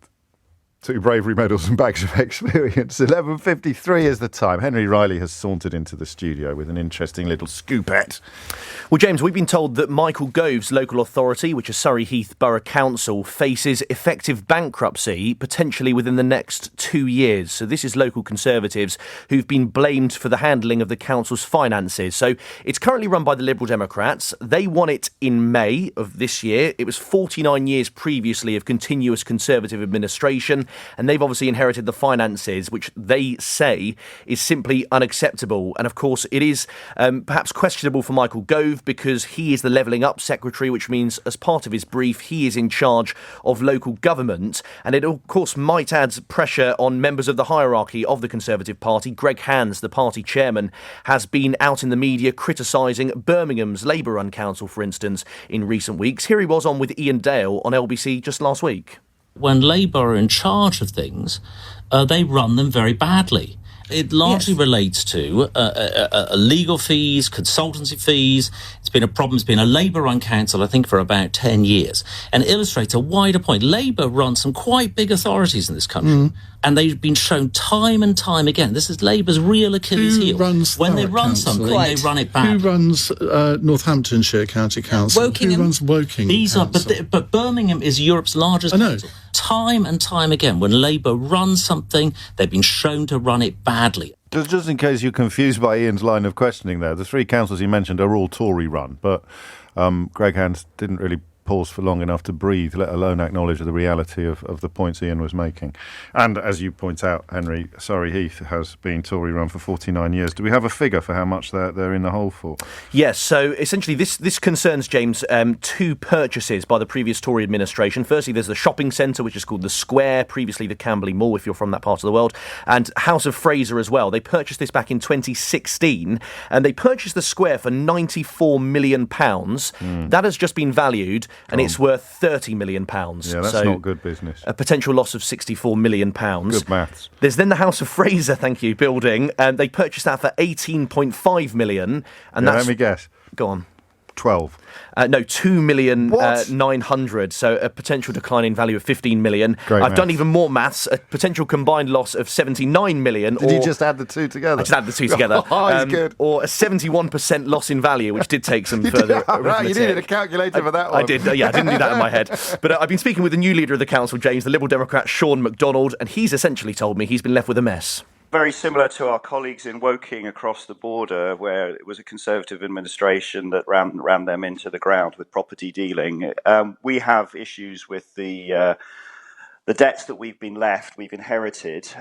2 bravery medals and bags of experience. 11:53 is the time. Henry Riley has sauntered into the studio with an interesting little scoopette. Well, James, we've been told that Michael Gove's local authority, which is Surrey Heath Borough Council, faces effective bankruptcy potentially within the next 2 years. So this is local Conservatives who've been blamed for the handling of the council's finances. So it's currently run by the Liberal Democrats. They won it in May of this year. It was 49 years previously of continuous Conservative administration, and they've obviously inherited the finances, which they say is simply unacceptable. And of course, it is perhaps questionable for Michael Gove because he is the Levelling Up Secretary, which means as part of his brief, he is in charge of local government. And it, of course, might add pressure on members of the hierarchy of the Conservative Party. Greg Hands, the party chairman, has been out in the media criticising Birmingham's Labour-run council, for instance, in recent weeks. Here he was on with Ian Dale on LBC just last week. When Labour are in charge of things, they run them very badly. It largely relates to legal fees, consultancy fees. It's been a problem. It's been a Labour-run council, I think, for about 10 years. And it illustrates a wider point. Labour run some quite big authorities in this country. And they've been shown time and time again. This is Labour's real Achilles heel. When they run something, they run it back. Who runs Northamptonshire County Council? Wokingham. Who runs Woking? These Council? are, but Birmingham is Europe's largest council. Time and time again, when Labour runs something, they've been shown to run it badly. Just in case you're confused by Ian's line of questioning there, the 3 councils he mentioned are all Tory-run, but Greg Hands didn't really pause for long enough to breathe, let alone acknowledge the reality of the points Ian was making. And as you point out, Henry, Surrey Heath has been Tory-run for 49 years. Do we have a figure for how much they're in the hole for? Yes, so essentially this concerns, James, 2 purchases by the previous Tory administration. Firstly, there's the shopping centre, which is called the Square, previously the Camberley Mall, if you're from that part of the world, and House of Fraser as well. They purchased this back in 2016, and they purchased the Square for £94 million. That has just been valued, and it's worth £30 million. Yeah, that's not good business. A potential loss of £64 million. Good maths. There's then the House of Fraser, thank you, building, and they purchased that for £18.5 million. And let me guess. Go on. 12. No, 2,900,000. So a potential decline in value of 15 million. I've done even more maths. A potential combined loss of 79 million. Did you just add the 2 together? I just added the 2 together. He's good. Or a 71% loss in value, which did take some further. Right, you needed a calculator for that one. I did. Yeah, I didn't do that in my head. But I've been speaking with the new leader of the council, James, the Liberal Democrat Sean MacDonald, and he's essentially told me he's been left with a mess. Very similar to our colleagues in Woking across the border, where it was a Conservative administration that ran them into the ground with property dealing. We have issues with the debts that we've inherited.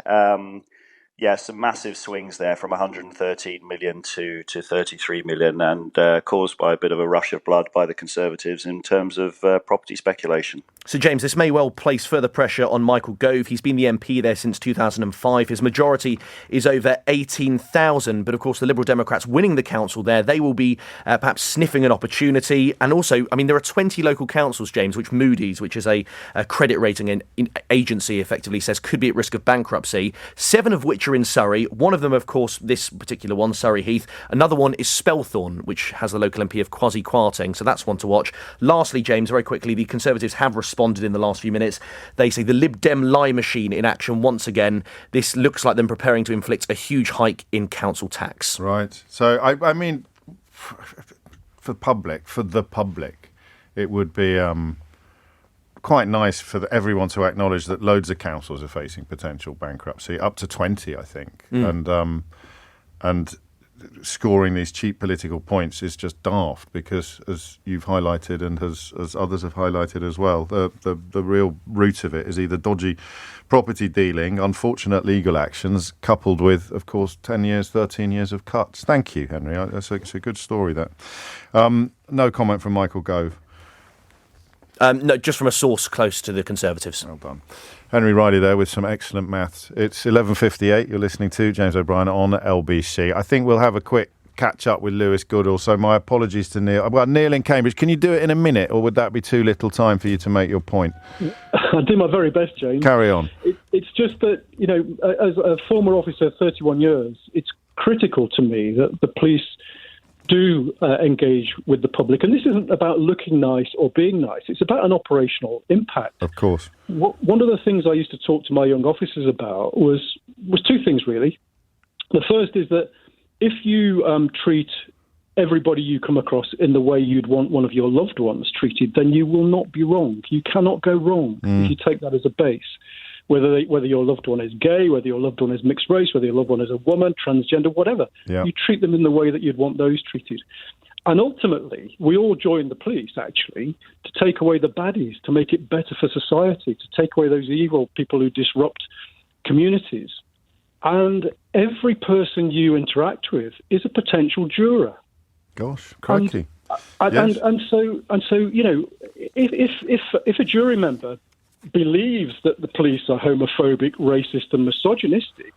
Some massive swings there from 113 million to 33 million, and caused by a bit of a rush of blood by the Conservatives in terms of property speculation. So, James, this may well place further pressure on Michael Gove. He's been the MP there since 2005. His majority is over 18,000. But, of course, the Liberal Democrats winning the council there, they will be perhaps sniffing an opportunity. And also, I mean, there are 20 local councils, James, which Moody's, which is a credit rating agency, effectively says could be at risk of bankruptcy. 7 of which are in Surrey. One of them, of course, this particular one, Surrey Heath. Another one is Spelthorne, which has the local MP of Kwasi Kwarteng. So that's one to watch. Lastly, James, very quickly, the Conservatives have responded in the last few minutes. They say the Lib Dem lie machine in action once again. This looks like them preparing to inflict a huge hike in council tax. Right. So, I mean, for the public, it would be quite nice for everyone to acknowledge that loads of councils are facing potential bankruptcy, up to 20, I think. And scoring these cheap political points is just daft because, as you've highlighted and as others have highlighted as well, the real root of it is either dodgy property dealing, unfortunate legal actions, coupled with, of course, 10 years, 13 years of cuts. Thank you, Henry. It's a good story, that. No comment from Michael Gove. No, just from a source close to the Conservatives. Well done. Henry Riley there with some excellent maths. It's 11:58. You're listening to James O'Brien on LBC. I think we'll have a quick catch up with Lewis Goodall. So my apologies to Neil. I've got Neil in Cambridge. Can you do it in a minute, or would that be too little time for you to make your point? I'll do my very best, James. Carry on. It's just that, as a former officer, 31 years, it's critical to me that the police do engage with the public. And this isn't about looking nice or being nice. It's about an operational impact. Of course. One of the things I used to talk to my young officers about was two things, really. The first is that if you treat everybody you come across in the way you'd want one of your loved ones treated, then you will not be wrong. You cannot go wrong if you take that as a base. Whether your loved one is gay, whether your loved one is mixed race, whether your loved one is a woman, transgender, whatever, you treat them in the way that you'd want those treated. And ultimately, we all join the police, actually, to take away the baddies, to make it better for society, to take away those evil people who disrupt communities. And every person you interact with is a potential juror. Gosh, crikey. And so, you know, if a jury member believes that the police are homophobic, racist, and misogynistic,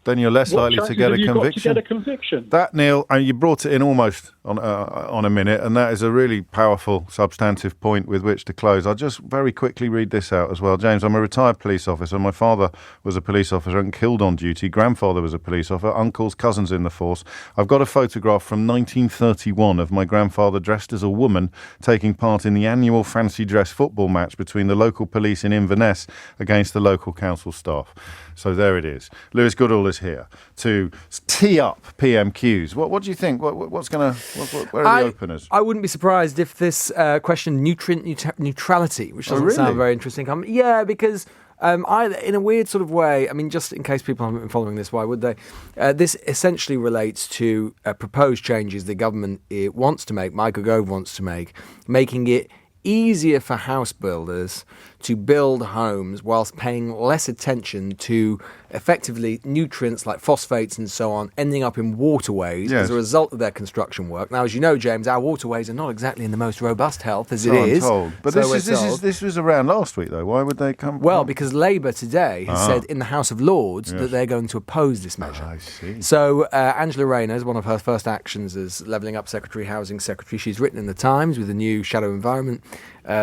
then you're less likely to get a conviction. That, Neil, you brought it in almost on a minute, and that is a really powerful, substantive point with which to close. I'll just very quickly read this out as well. James, I'm a retired police officer. My father was a police officer and killed on duty. Grandfather was a police officer. Uncles, cousins in the force. I've got a photograph from 1931 of my grandfather dressed as a woman taking part in the annual fancy dress football match between the local police in Inverness against the local council staff. So there it is. Lewis Goodall is here to tee up PMQs. What do you think? What's going to? Where are the openers? I wouldn't be surprised if this question nutrient neutrality, which doesn't sound very interesting. Because in a weird sort of way, I mean, just in case people haven't been following this, why would they? This essentially relates to proposed changes the government wants to make, Michael Gove wants to make, making it easier for house builders to build homes whilst paying less attention to effectively nutrients like phosphates and so on ending up in waterways as a result of their construction work. Now, as you know, James, our waterways are not exactly in the most robust health as it is. But this was around last week, though. Why would they come? Well, because Labour today has said in the House of Lords that they're going to oppose this measure. I see. So Angela Rayner, as one of her first actions as Levelling Up Housing Secretary, she's written in the Times with the new Shadow Environment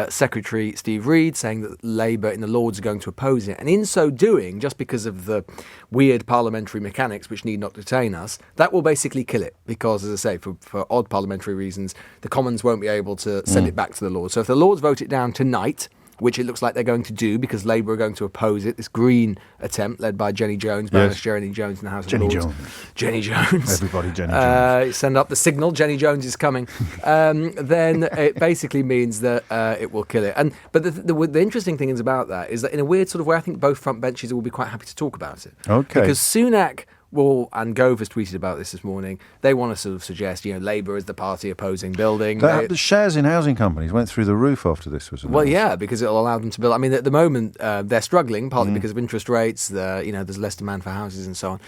Secretary Steve Reed saying that Labour in the Lords are going to oppose it. And in so doing, just because of the weird parliamentary mechanics which need not detain us, that will basically kill it. Because, as I say, for odd parliamentary reasons, the Commons won't be able to send it back to the Lords. So if the Lords vote it down tonight, which it looks like they're going to do because Labour are going to oppose it, this Green attempt led by Jenny Jones, Baroness Jenny Jones in the House of Lords. Jenny Jones. Everybody Jenny Jones. Send up the signal, Jenny Jones is coming. Then it basically means that it will kill it. But the interesting thing is about that is that in a weird sort of way, I think both front benches will be quite happy to talk about it. Okay. Because Sunak... Well, and Gove has tweeted about this morning. They want to sort of suggest, Labour is the party opposing building. The shares in housing companies went through the roof after this was announced. Well, yeah, because it'll allow them to build. I mean, at the moment, they're struggling, partly because of interest rates. There's less demand for houses and so on.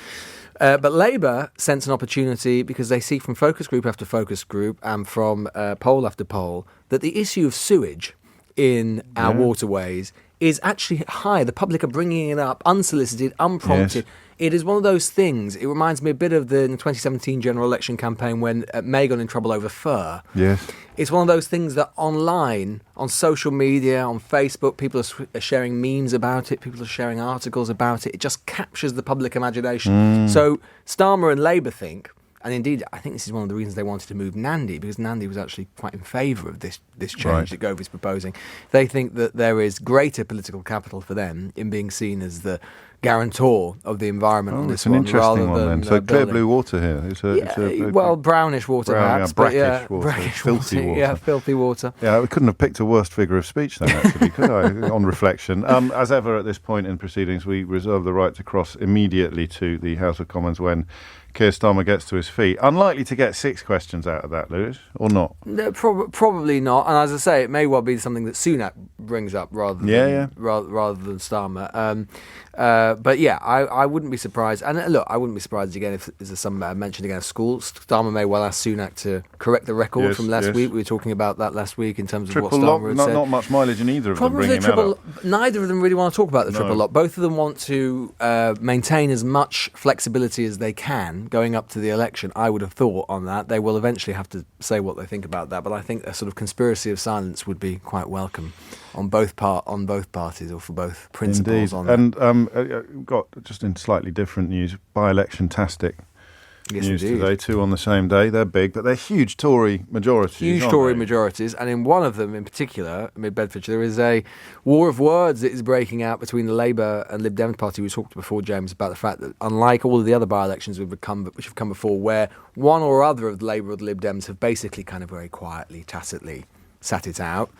But Labour sense an opportunity because they see from focus group after focus group and from poll after poll that the issue of sewage in our waterways is actually high. The public are bringing it up unsolicited, unprompted. Yes. It is one of those things. It reminds me a bit of the 2017 general election campaign when May got in trouble over fur. Yes. It's one of those things that online, on social media, on Facebook, people are sharing memes about it, people are sharing articles about it. It just captures the public imagination. So Starmer and Labour think, and indeed I think this is one of the reasons they wanted to move Nandy, because Nandy was actually quite in favour of this change that Gove is proposing. They think that there is greater political capital for them in being seen as the guarantor of the environment on this it's an interesting one then. So clear blue water here. It's brownish water perhaps. Brackish water. Filthy water. Yeah, filthy water. Yeah, we couldn't have picked a worse figure of speech then, actually, could I, on reflection. As ever at this point in proceedings, we reserve the right to cross immediately to the House of Commons when Keir Starmer gets to his feet. Unlikely to get 6 questions out of that, Lewis, or not? No, probably not. And as I say, it may well be something that Sunak brings up rather than Starmer. But yeah, I wouldn't be surprised. And look, I wouldn't be surprised again if there's some mention again of schools. Starmer may well ask Sunak to correct the record from last week. We were talking about that last week in terms of what Starmer had said. Not much mileage in either of them bringing him out. Neither of them really want to talk about the triple lock. Both of them want to maintain as much flexibility as they can going up to the election. I would have thought on that. They will eventually have to say what they think about that. But I think a sort of conspiracy of silence would be quite welcome on both parties or for both principles. Indeed. And got just in slightly different news, by-election-tastic news today, 2 on the same day. They're big, but they're huge Tory majorities. Huge Tory majorities, and in one of them in particular, Mid Bedfordshire, there is a war of words that is breaking out between the Labour and Lib Dem party. We talked before, James, about the fact that unlike all of the other by-elections which have come before, where one or other of the Labour or the Lib Dems have basically kind of very quietly, tacitly sat it out,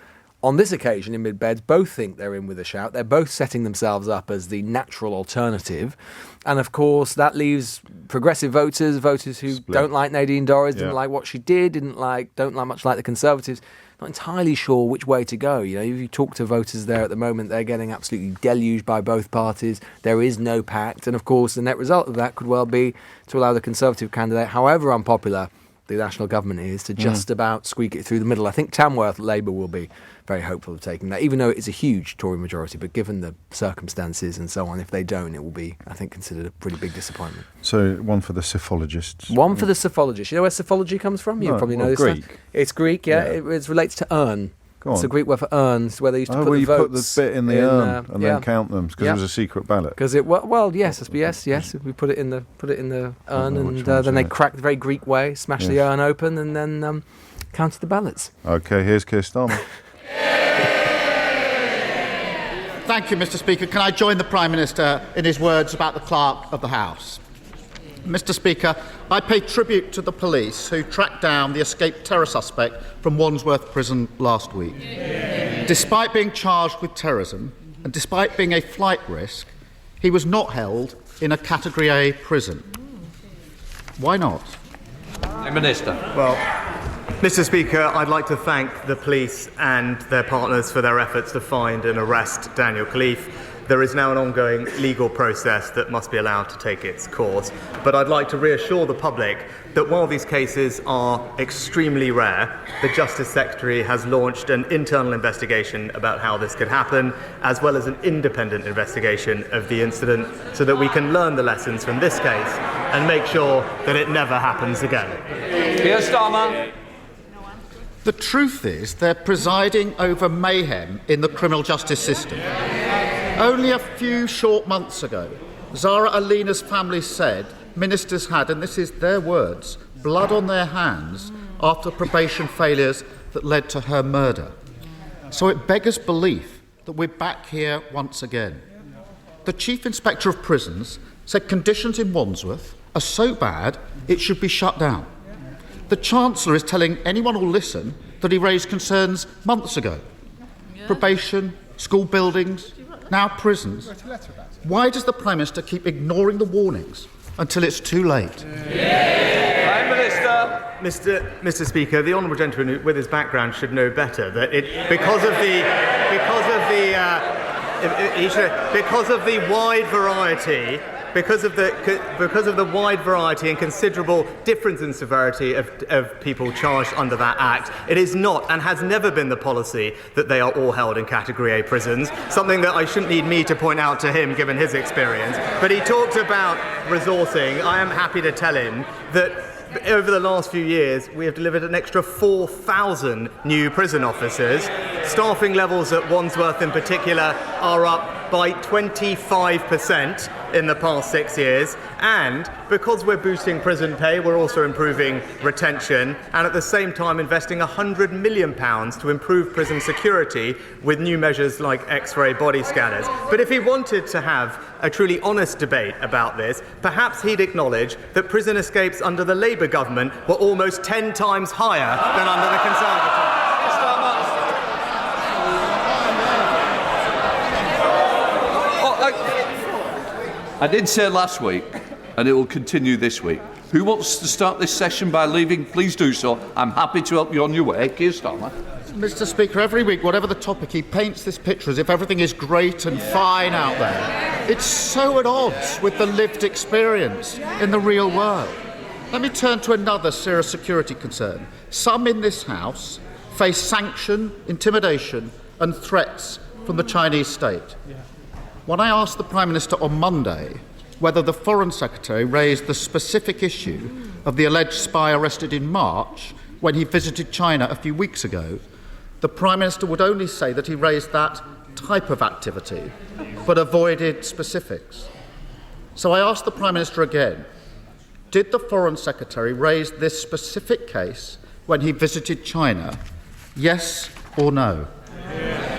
on this occasion in Mid Beds, both think they're in with a shout. They're both setting themselves up as the natural alternative. And of course, that leaves progressive voters who don't like Nadine Dorries, didn't like what she did, don't much like the Conservatives, not entirely sure which way to go. You know, if you talk to voters there at the moment, they're getting absolutely deluged by both parties. There is no pact. And of course, the net result of that could well be to allow the Conservative candidate, however unpopular the national government is, to just about squeak it through the middle. I think Tamworth Labour will be very hopeful of taking that, even though it's a huge Tory majority. But given the circumstances and so on, if they don't, it will be, I think, considered a pretty big disappointment. So one for the psophologists. One for the psophologists. You know where psophology comes from? You probably know this. Greek. It's Greek, yeah. It relates to urn. It's a Greek word for urns, where they used to put the you votes. Put the bit in the urn and then count them because it was a secret ballot. Because yes. We put it in the urn, and then they cracked the very Greek way, smashed the urn open, and then counted the ballots. Okay, here's Keir Starmer. Thank you, Mr. Speaker. Can I join the Prime Minister in his words about the Clerk of the House? Mr. Speaker, I pay tribute to the police who tracked down the escaped terror suspect from Wandsworth Prison last week. Despite being charged with terrorism and despite being a flight risk, he was not held in a Category A prison. Why not? Minister. Well, Mr. Speaker, I'd like to thank the police and their partners for their efforts to find and arrest Daniel Khalif. There is now an ongoing legal process that must be allowed to take its course. But I'd like to reassure the public that while these cases are extremely rare, the Justice Secretary has launched an internal investigation about how this could happen, as well as an independent investigation of the incident, so that we can learn the lessons from this case and make sure that it never happens again. Keir Starmer. The truth is they're presiding over mayhem in the criminal justice system. Only a few short months ago, Zara Alina's family said ministers had, and this is their words, blood on their hands after probation failures that led to her murder. So it beggars belief that we're back here once again. The Chief Inspector of Prisons said conditions in Wandsworth are so bad it should be shut down. The Chancellor is telling anyone who'll listen that he raised concerns months ago. Probation, school buildings, now prisons. Why does the Prime Minister keep ignoring the warnings until it's too late? Prime Minister. Mr. Speaker, the honourable gentleman with his background should know better that because of the wide variety. Because of the wide variety and considerable difference in severity of people charged under that Act, it is not and has never been the policy that they are all held in Category A prisons, something that I shouldn't need me to point out to him given his experience. But he talked about resourcing. I am happy to tell him that over the last few years, we have delivered an extra 4,000 new prison officers. Staffing levels at Wandsworth in particular are up by 25% in the past 6 years. And because we're boosting prison pay, we're also improving retention and at the same time investing £100 million to improve prison security with new measures like X-ray body scanners. But if he wanted to have a truly honest debate about this, perhaps he'd acknowledge that prison escapes under the Labour government were almost 10 times higher than under the Conservative. I did say last week, and it will continue this week. Who wants to start this session by leaving? Please do so. I'm happy to help you on your way. Keir Starmer. Mr. Speaker, every week, whatever the topic, he paints this picture as if everything is great and fine out there. It's so at odds with the lived experience in the real world. Let me turn to another serious security concern. Some in this House face sanction, intimidation and threats from the Chinese state. When I asked the Prime Minister on Monday whether the Foreign Secretary raised the specific issue of the alleged spy arrested in March when he visited China a few weeks ago, the Prime Minister would only say that he raised that type of activity, but avoided specifics. So I asked the Prime Minister again, did the Foreign Secretary raise this specific case when he visited China? Yes or no?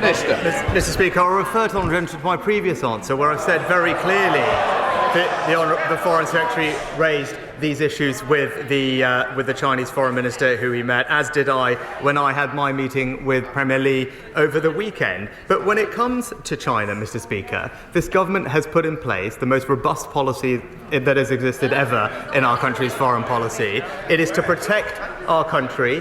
Mr. Speaker, I'll refer to my previous answer, where I've said very clearly that the Foreign Secretary raised these issues with the Chinese Foreign Minister who he met, as did I when I had my meeting with Premier Li over the weekend. But when it comes to China, Mr. Speaker, this government has put in place the most robust policy that has existed ever in our country's foreign policy. It is to protect our country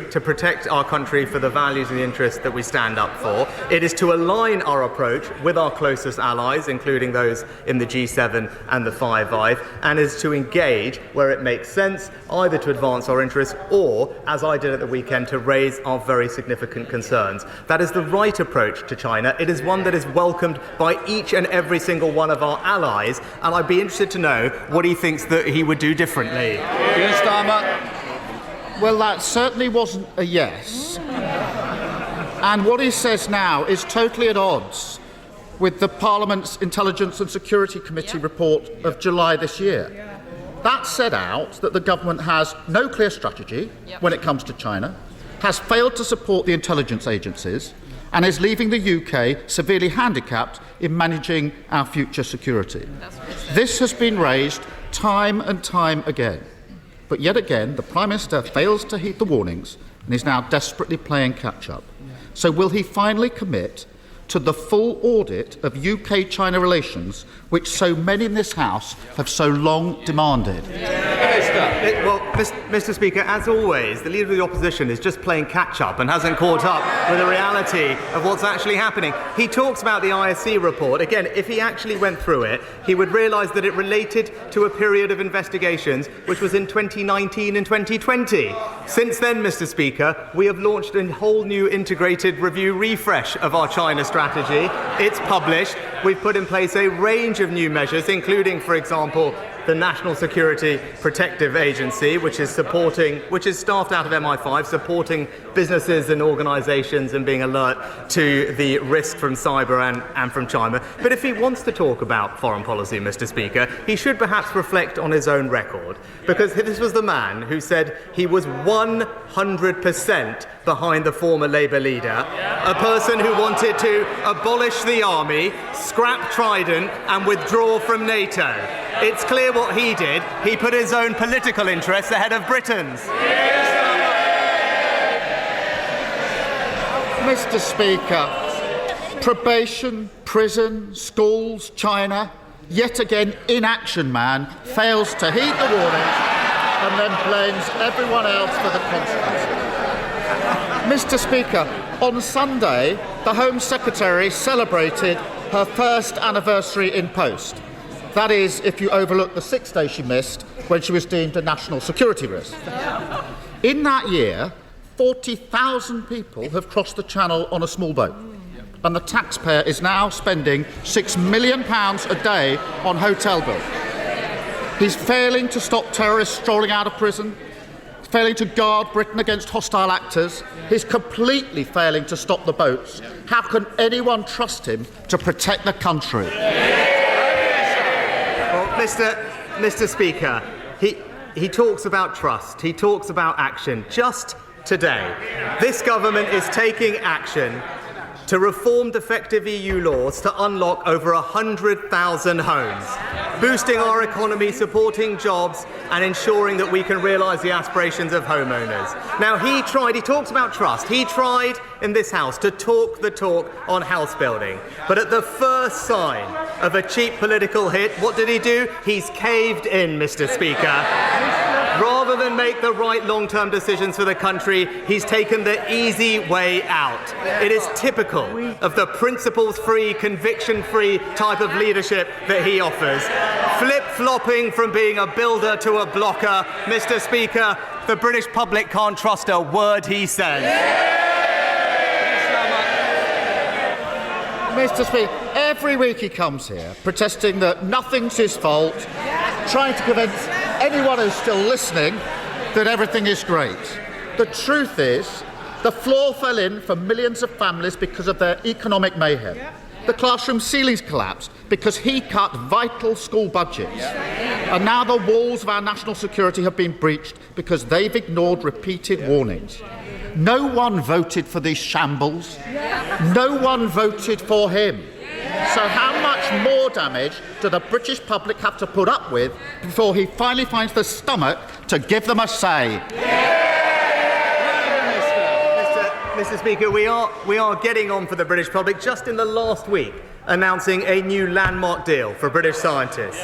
for the values and the interests that we stand up for. It is to align our approach with our closest allies, including those in the G7 and the Five Eyes, and is to engage where it makes sense, either to advance our interests or, as I did at the weekend, to raise our very significant concerns. That is the right approach to China. It is one that is welcomed by each and every single one of our allies, and I'd be interested to know what he thinks that he would do differently. Well, that certainly wasn't a yes. And what he says now is totally at odds with the Parliament's Intelligence and Security Committee report of July this year. That set out that the government has no clear strategy when it comes to China, has failed to support the intelligence agencies, and is leaving the UK severely handicapped in managing our future security. This has been raised time and time again. But yet again, the Prime Minister fails to heed the warnings and is now desperately playing catch-up. So will he finally commit to the full audit of UK-China relations, which so many in this House have so long demanded? Well, Mr. Speaker, as always, the Leader of the Opposition is just playing catch-up and hasn't caught up with the reality of what's actually happening. He talks about the ISC report. Again, if he actually went through it, he would realise that it related to a period of investigations which was in 2019 and 2020. Since then, Mr. Speaker, we have launched a whole new integrated review refresh of our China strategy. It's published. We've put in place a range of new measures, including, for example, the National Security Protective Agency, which is staffed out of MI5, supporting businesses and organisations and being alert to the risk from cyber and from China. But if he wants to talk about foreign policy, Mr. Speaker, he should perhaps reflect on his own record, because this was the man who said he was 100% behind the former Labour leader, a person who wanted to abolish the army, scrap Trident and withdraw from NATO. It's clear what he did. He put his own political interests ahead of Britain's. Mr. Speaker, probation, prison, schools, China, yet again inaction man fails to heed the warnings and then blames everyone else for the consequences. Mr. Speaker, on Sunday, the Home Secretary celebrated her first anniversary in post. That is, if you overlook the 6 days she missed when she was deemed a national security risk. In that year, 40,000 people have crossed the Channel on a small boat, and the taxpayer is now spending £6 million a day on hotel bills. He's failing to stop terrorists strolling out of prison, failing to guard Britain against hostile actors. He's completely failing to stop the boats. How can anyone trust him to protect the country? Mr. Speaker, he talks about trust, he talks about action. Just today, this government is taking action to reform defective EU laws to unlock over 100,000 homes, boosting our economy, supporting jobs and ensuring that we can realise the aspirations of homeowners. Now, he talks about trust, he tried in this House to talk the talk on house building, but at the first sign of a cheap political hit, what did he do? He's caved in, Mr. Speaker. Rather than make the right long-term decisions for the country, he's taken the easy way out. It is typical of the principles-free, conviction-free type of leadership that he offers. Flip-flopping from being a builder to a blocker. Mr. Speaker, the British public can't trust a word he says. Mr. Speaker, every week he comes here protesting that nothing's his fault, trying to convince anyone who's still listening that everything is great. The truth is, the floor fell in for millions of families because of their economic mayhem. The classroom ceilings collapsed because he cut vital school budgets. And now the walls of our national security have been breached because they've ignored repeated warnings. No one voted for these shambles. No one voted for him. So how much more damage do the British public have to put up with before he finally finds the stomach to give them a say? Mr. Speaker, we are getting on for the British public just in the last week, announcing a new landmark deal for British scientists,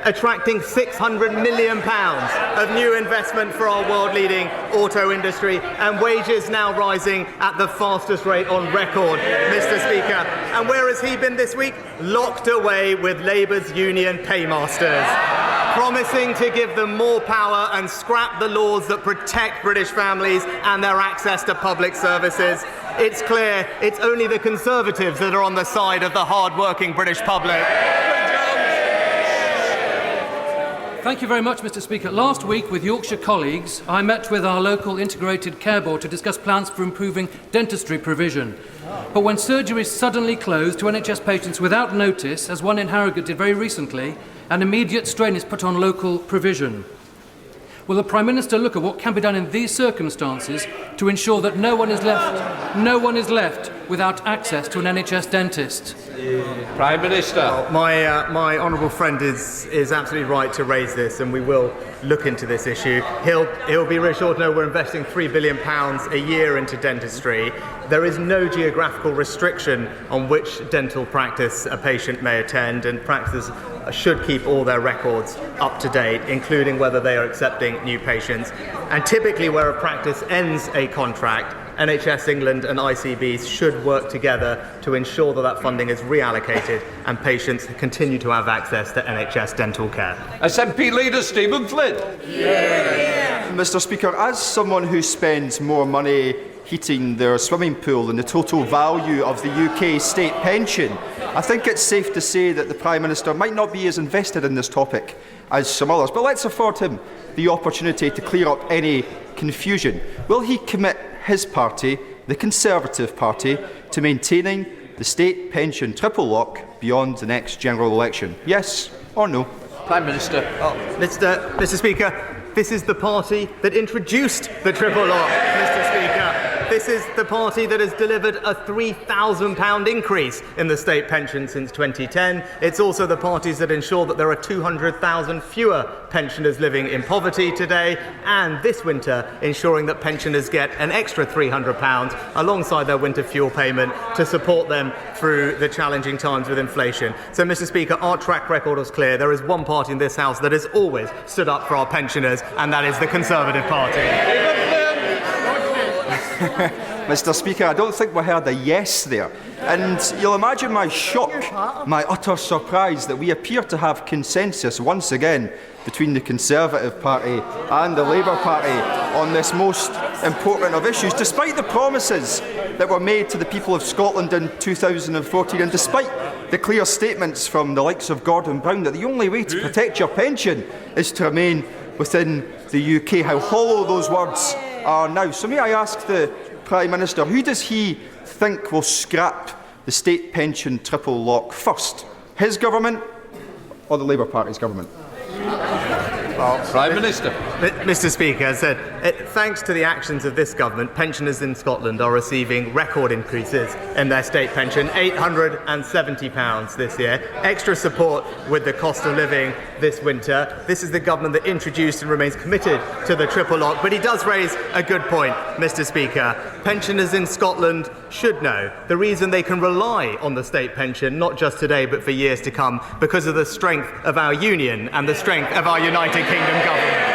attracting £600 million of new investment for our world-leading auto industry, and wages now rising at the fastest rate on record, Mr. Speaker. And where has he been this week? Locked away with Labour's union paymasters, promising to give them more power and scrap the laws that protect British families and their access to public services. It's clear it's only the Conservatives that are on the side of the hard-working British public. Thank you very much, Mr. Speaker. Last week, with Yorkshire colleagues, I met with our local integrated care board to discuss plans for improving dentistry provision. But when surgeries suddenly close to NHS patients without notice, as one in Harrogate did very recently, an immediate strain is put on local provision. Will the Prime Minister look at what can be done in these circumstances to ensure that no one is left without access to an NHS dentist? Prime Minister. Well, my honourable friend is absolutely right to raise this, and we will look into this issue. He'll be reassured to know we're investing £3 billion a year into dentistry. There is no geographical restriction on which dental practice a patient may attend, and practices should keep all their records up to date, including whether they are accepting new patients. And typically where a practice ends a contract, NHS England and ICBs should work together to ensure that funding is reallocated and patients continue to have access to NHS dental care. SNP leader Stephen Flynn. Mr. Speaker, as someone who spends more money heating their swimming pool than the total value of the UK state pension, I think it's safe to say that the Prime Minister might not be as invested in this topic as some others. But let's afford him the opportunity to clear up any confusion. Will he commit his party, the Conservative Party, to maintaining the state pension triple lock beyond the next general election? Yes or no? Prime Minister. Mr. Speaker, this is the party that introduced the triple lock, Mr. Speaker. This is the party that has delivered a £3,000 increase in the state pension since 2010. It's also the parties that ensure that there are 200,000 fewer pensioners living in poverty today, and this winter ensuring that pensioners get an extra £300 alongside their winter fuel payment to support them through the challenging times with inflation. So, Mr. Speaker, our track record is clear. There is one party in this House that has always stood up for our pensioners, and that is the Conservative Party. Mr. Speaker, I don't think we heard a yes there. And you'll imagine my shock, my utter surprise that we appear to have consensus once again between the Conservative Party and the Labour Party on this most important of issues, despite the promises that were made to the people of Scotland in 2014, and despite the clear statements from the likes of Gordon Brown that the only way to protect your pension is to remain within the UK. How hollow those words are now. So may I ask the Prime Minister, who does he think will scrap the state pension triple lock first? His government or the Labour Party's government? Prime Minister. Mr. Speaker, as I said, thanks to the actions of this government, pensioners in Scotland are receiving record increases in their state pension, £870 this year. Extra support with the cost of living this winter. This is the government that introduced and remains committed to the triple lock. But he does raise a good point, Mr. Speaker. Pensioners in Scotland should know the reason they can rely on the state pension, not just today but for years to come, because of the strength of our union and the strength of our United Kingdom government.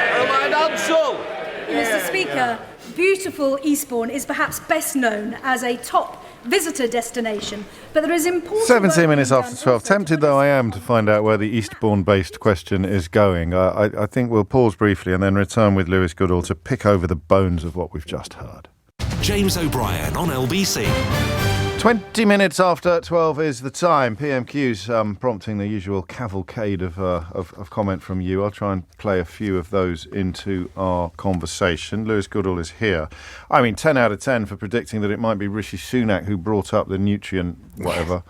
Mr. Speaker, beautiful Eastbourne is perhaps best known as a top visitor destination, but there is important... 17 minutes after 12. Tempted though I am to find out where the Eastbourne-based question is going. I think we'll pause briefly and then return with Lewis Goodall to pick over the bones of what we've just heard. James O'Brien on LBC. 20 minutes after 12 is the time. PMQ's prompting the usual cavalcade of comment from you. I'll try and play a few of those into our conversation. Lewis Goodall is here. I mean, 10 out of 10 for predicting that it might be Rishi Sunak who brought up the nutrient whatever.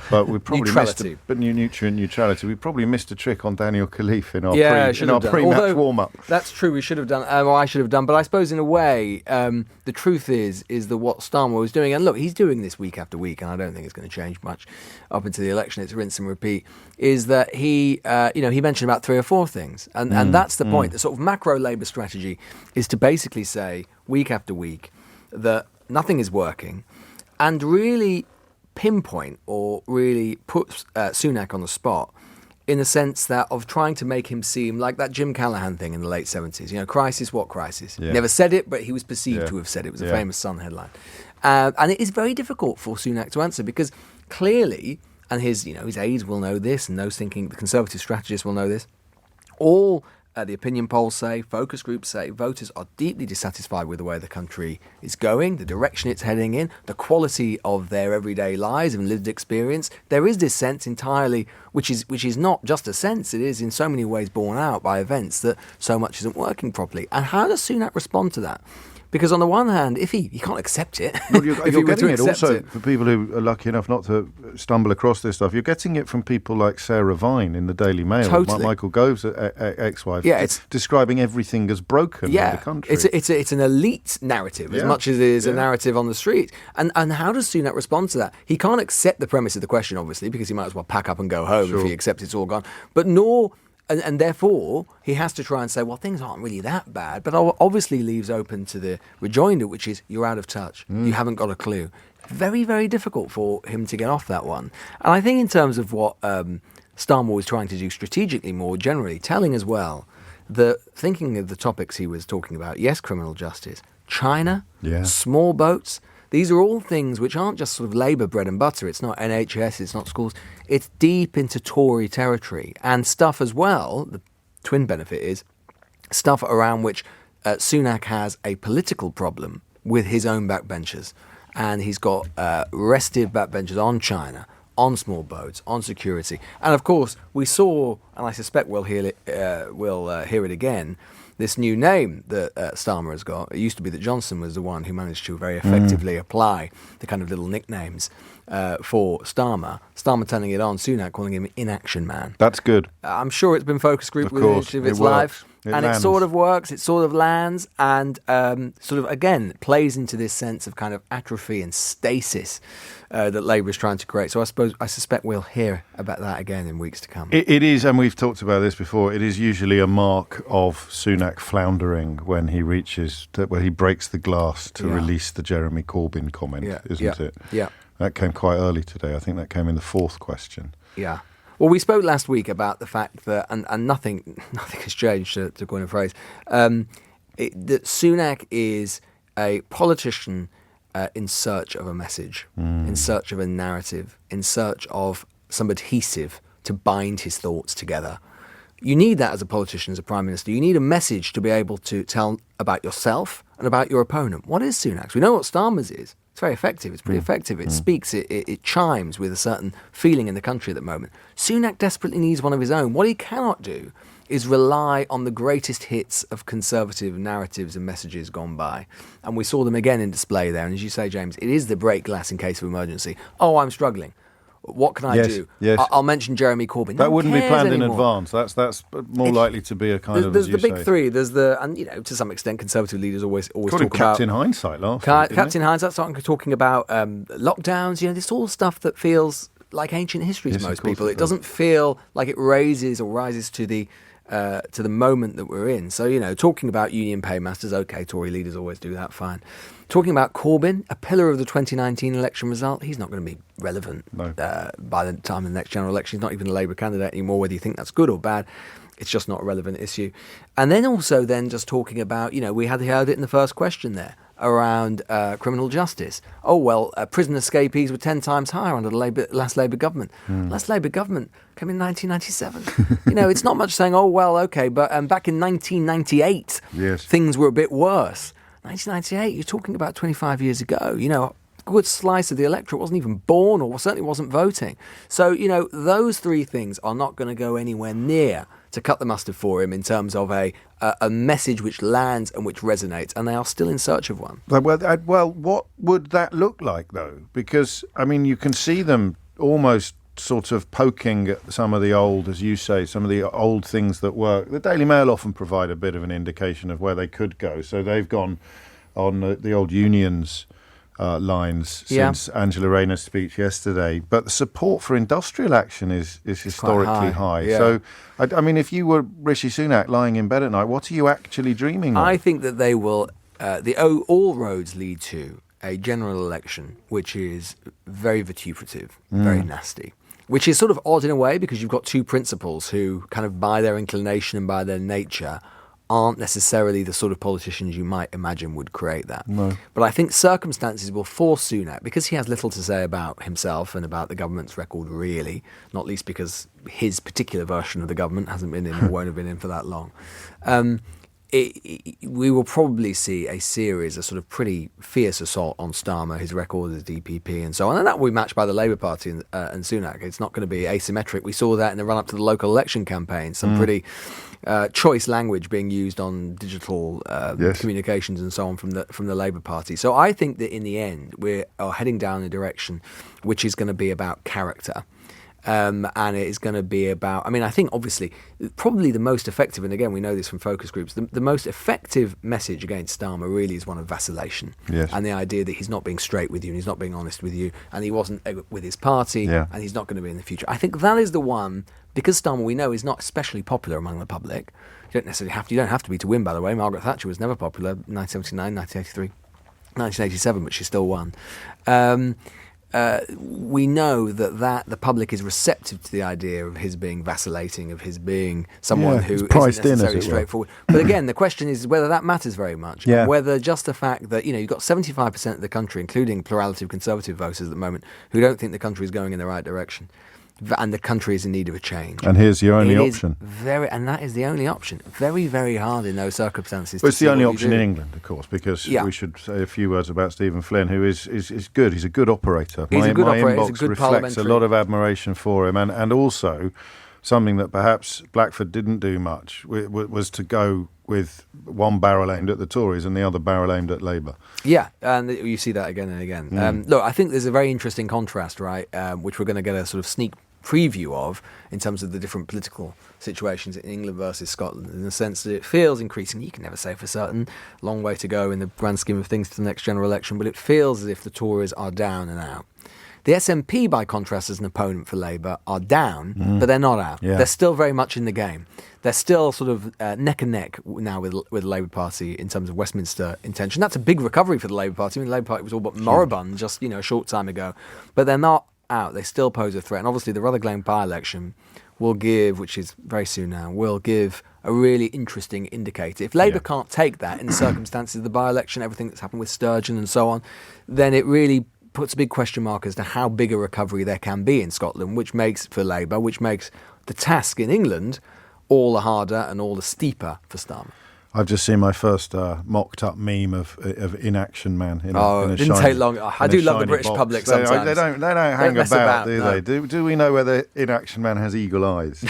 But we probably Neutrality. missed nutrient neutrality. We probably missed a trick on Daniel Khalif in our pre-match warm-up. That's true. We should have done. I should have done. But I suppose in a way, the truth is that what Starmer was doing, and look, he's doing this week after week, and I don't think it's going to change much up into the election. It's rinse and repeat. Is that he mentioned about 3 or 4 things, and that's the point. The sort of macro Labour strategy is to basically say week after week that nothing is working, and really pinpoint or really put Sunak on the spot in the sense that of trying to make him seem like that Jim Callaghan thing in the late 70s. Crisis, what crisis? Yeah. Never said it, but he was perceived to have said it. It was a famous Sun headline. And it is very difficult for Sunak to answer because clearly, and his aides will know this, and those thinking, the Conservative strategists will know this, all the opinion polls say, focus groups say, voters are deeply dissatisfied with the way the country is going, the direction it's heading in, the quality of their everyday lives and lived experience. There is this sense entirely, which is not just a sense, it is in so many ways borne out by events that so much isn't working properly. And how does Sunak respond to that? Because on the one hand, if he can't accept it, well, you're getting it also for people who are lucky enough not to stumble across this stuff. You're getting it from people like Sarah Vine in the Daily Mail, totally. Michael Gove's ex-wife, it's describing everything as broken in the country. It's an elite narrative as much as it is a narrative on the street. And how does Sunak respond to that? He can't accept the premise of the question, obviously, because he might as well pack up and go home if he accepts it's all gone. But And therefore, he has to try and say, well, things aren't really that bad, but obviously leaves open to the rejoinder, which is, you're out of touch. You haven't got a clue. Very, very difficult for him to get off that one. And I think in terms of what Starmer was trying to do strategically more generally, telling as well that thinking of the topics he was talking about, yes, criminal justice, China, small boats, these are all things which aren't just sort of Labour bread and butter. It's not NHS, it's not schools. It's deep into Tory territory and stuff as well. The twin benefit is stuff around which Sunak has a political problem with his own backbenchers. And he's got restive backbenchers on China, on small boats, on security. And of course, we saw, and I suspect we'll hear it again, this new name that Starmer has got. It used to be that Johnson was the one who managed to very effectively apply the kind of little nicknames for Starmer. Starmer turning it on, Sunak calling him Inaction Man. That's good. I'm sure it's been focus group with each of its live. It sort of works, it sort of lands, and sort of, again, plays into this sense of kind of atrophy and stasis that Labour is trying to create. So I suspect we'll hear about that again in weeks to come. It is, and we've talked about this before, it is usually a mark of Sunak floundering when he where he breaks the glass to release the Jeremy Corbyn comment, isn't it? Yeah. That came quite early today. I think that came in the 4th question. Yeah. Well, we spoke last week about the fact that, and nothing has changed, to coin a phrase, that Sunak is a politician in search of a message, in search of a narrative, in search of some adhesive to bind his thoughts together. You need that as a politician, as a prime minister. You need a message to be able to tell about yourself and about your opponent. What is Sunak's? We know what Starmer's is. It's very effective. It's pretty effective. It speaks, it chimes with a certain feeling in the country at the moment. Sunak desperately needs one of his own. What he cannot do is rely on the greatest hits of Conservative narratives and messages gone by. And we saw them again in display there. And as you say, James, it is the break glass in case of emergency. Oh, I'm struggling. What can I do? Yes. I'll mention Jeremy Corbyn. That wouldn't be planned anymore. in advance. That's more likely to be a kind of, There's the big three. There's and to some extent, Conservative leaders always talk about Captain Hindsight last week, Captain Hindsight, talking about lockdowns. This all stuff that feels like ancient history to most people. It doesn't feel like it rises to the moment that we're in. So, talking about union paymasters, okay, Tory leaders always do that, fine. Talking about Corbyn, a pillar of the 2019 election result, he's not going to be relevant by the time of the next general election. He's not even a Labour candidate anymore, whether you think that's good or bad. It's just not a relevant issue. And then also just talking about, we had heard it in the first question there, around criminal justice. Oh, well, prison escapees were 10 times higher under the last Labour government. Last Labour government came in 1997. It's not much saying, oh, well, okay, but back in 1998, things were a bit worse. 1998, you're talking about 25 years ago. A good slice of the electorate wasn't even born or certainly wasn't voting. So, those three things are not going to go anywhere near to cut the mustard for him in terms of a message which lands and which resonates, and they are still in search of one. Well, what would that look like, though? Because, you can see them almost sort of poking at some of the old, as you say, some of the old things that work. The Daily Mail often provide a bit of an indication of where they could go. So they've gone on the old unions lines since Angela Rayner's speech yesterday. But the support for industrial action is historically high. Yeah. So, I mean, if you were Rishi Sunak lying in bed at night, what are you actually dreaming of? I think that they will, all roads lead to a general election, which is very vituperative, very nasty. Which is sort of odd in a way, because you've got two principals who kind of by their inclination and by their nature aren't necessarily the sort of politicians you might imagine would create that. No. But I think circumstances will force Sunak, because he has little to say about himself and about the government's record really, not least because his particular version of the government hasn't been in or won't have been in for that long. We will probably see a series of sort of pretty fierce assault on Starmer, his record as DPP and so on, and that will be matched by the Labour Party and Sunak. It's not going to be asymmetric. We saw that in the run-up to the local election campaign, some pretty choice language being used on digital communications and so on from the Labour Party. So I think that in the end we are heading down a direction which is going to be about character. And it is going to be about, I mean, I think obviously probably the most effective, and again we know this from focus groups, the most effective message against Starmer really is one of vacillation. Yes. And the idea that he's not being straight with you and he's not being honest with you and he wasn't with his party and he's not going to be in the future. I think that is the one, because Starmer we know is not especially popular among the public. You don't have to be to win, by the way. Margaret Thatcher was never popular, 1979, 1983, 1987, but she still won. We know that the public is receptive to the idea of his being vacillating, of his being someone who isn't necessarily straightforward. But again, the question is whether that matters very much, and whether just the fact that you've got 75% of the country, including plurality of Conservative voters at the moment, who don't think the country is going in the right direction. And the country is in need of a change. And here's your only option. And that is the only option. Very, very hard in those circumstances. Well, it's the only option in England, of course, because we should say a few words about Stephen Flynn, who is good. He's a good operator. He's a good operator. Inbox reflects a lot of admiration for him. And also, something that perhaps Blackford didn't do much was to go with one barrel aimed at the Tories and the other barrel aimed at Labour. Yeah, and you see that again and again. Look, I think there's a very interesting contrast, right, which we're going to get a sort of sneak preview of in terms of the different political situations in England versus Scotland, in the sense that it feels increasingly, you can never say for certain, long way to go in the grand scheme of things to the next general election, but it feels as if the Tories are down and out. The SNP, by contrast, as an opponent for Labour, are down, but they're not out. Yeah. They're still very much in the game. They're still sort of neck and neck now with the Labour Party in terms of Westminster intention. That's a big recovery for the Labour Party. I mean, the Labour Party was all but moribund just a short time ago, but they're not out. They still pose a threat. And obviously the Rutherglen by-election will give, which is very soon now, will give a really interesting indicator. If Labour can't take that in the circumstances of the by-election, everything that's happened with Sturgeon and so on, then it really puts a big question mark as to how big a recovery there can be in Scotland, which makes for Labour, which makes the task in England all the harder and all the steeper for Starmer. I've just seen my first mocked-up meme of Inaction Man. In a it didn't take long. I do love the British public sometimes. They don't hang about, do they? Do we know whether Inaction Man has eagle eyes,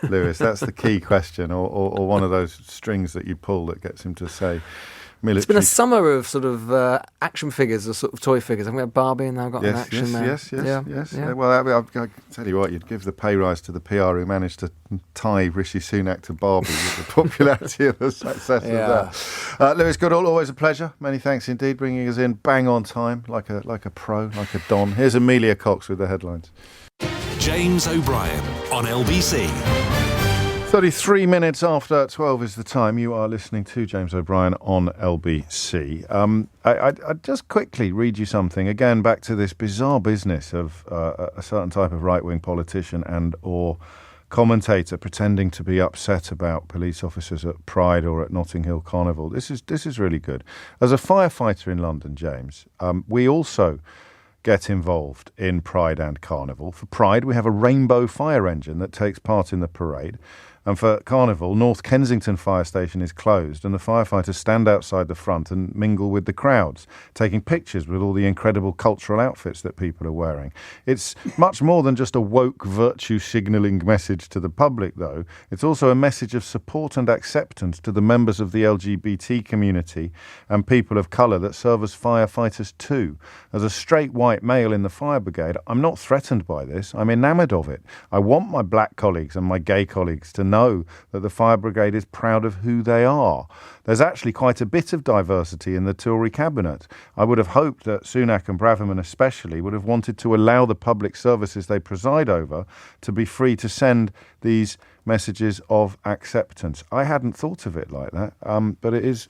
Lewis? That's the key question, or one of those strings that you pull that gets him to say military. It's been a summer of sort of action figures or sort of toy figures. Haven't we had Barbie and now got an Action Man? Yes. Well, I'll tell you what, you'd give the pay rise to the PR who managed to tie Rishi Sunak to Barbie with the popularity and the success of that. Lewis Goodall, always a pleasure. Many thanks indeed, bringing us in bang on time, like a pro, like a don. Here's Amelia Cox with the headlines. James O'Brien on LBC. 33 minutes after 12 is the time. You are listening to James O'Brien on LBC. I'd just quickly read you something, again, back to this bizarre business of a certain type of right-wing politician and or commentator pretending to be upset about police officers at Pride or at Notting Hill Carnival. This is really good. As a firefighter in London, James, we also get involved in Pride and Carnival. For Pride, we have a rainbow fire engine that takes part in the parade. And for Carnival, North Kensington Fire Station is closed and the firefighters stand outside the front and mingle with the crowds, taking pictures with all the incredible cultural outfits that people are wearing. It's much more than just a woke virtue signalling message to the public, though. It's also a message of support and acceptance to the members of the LGBT community and people of colour that serve as firefighters too. As a straight white male in the fire brigade, I'm not threatened by this. I'm enamoured of it. I want my black colleagues and my gay colleagues to know that the fire brigade is proud of who they are. There's actually quite a bit of diversity in the Tory cabinet. I would have hoped that Sunak and Braverman especially would have wanted to allow the public services they preside over to be free to send these messages of acceptance. I hadn't thought of it like that, but it is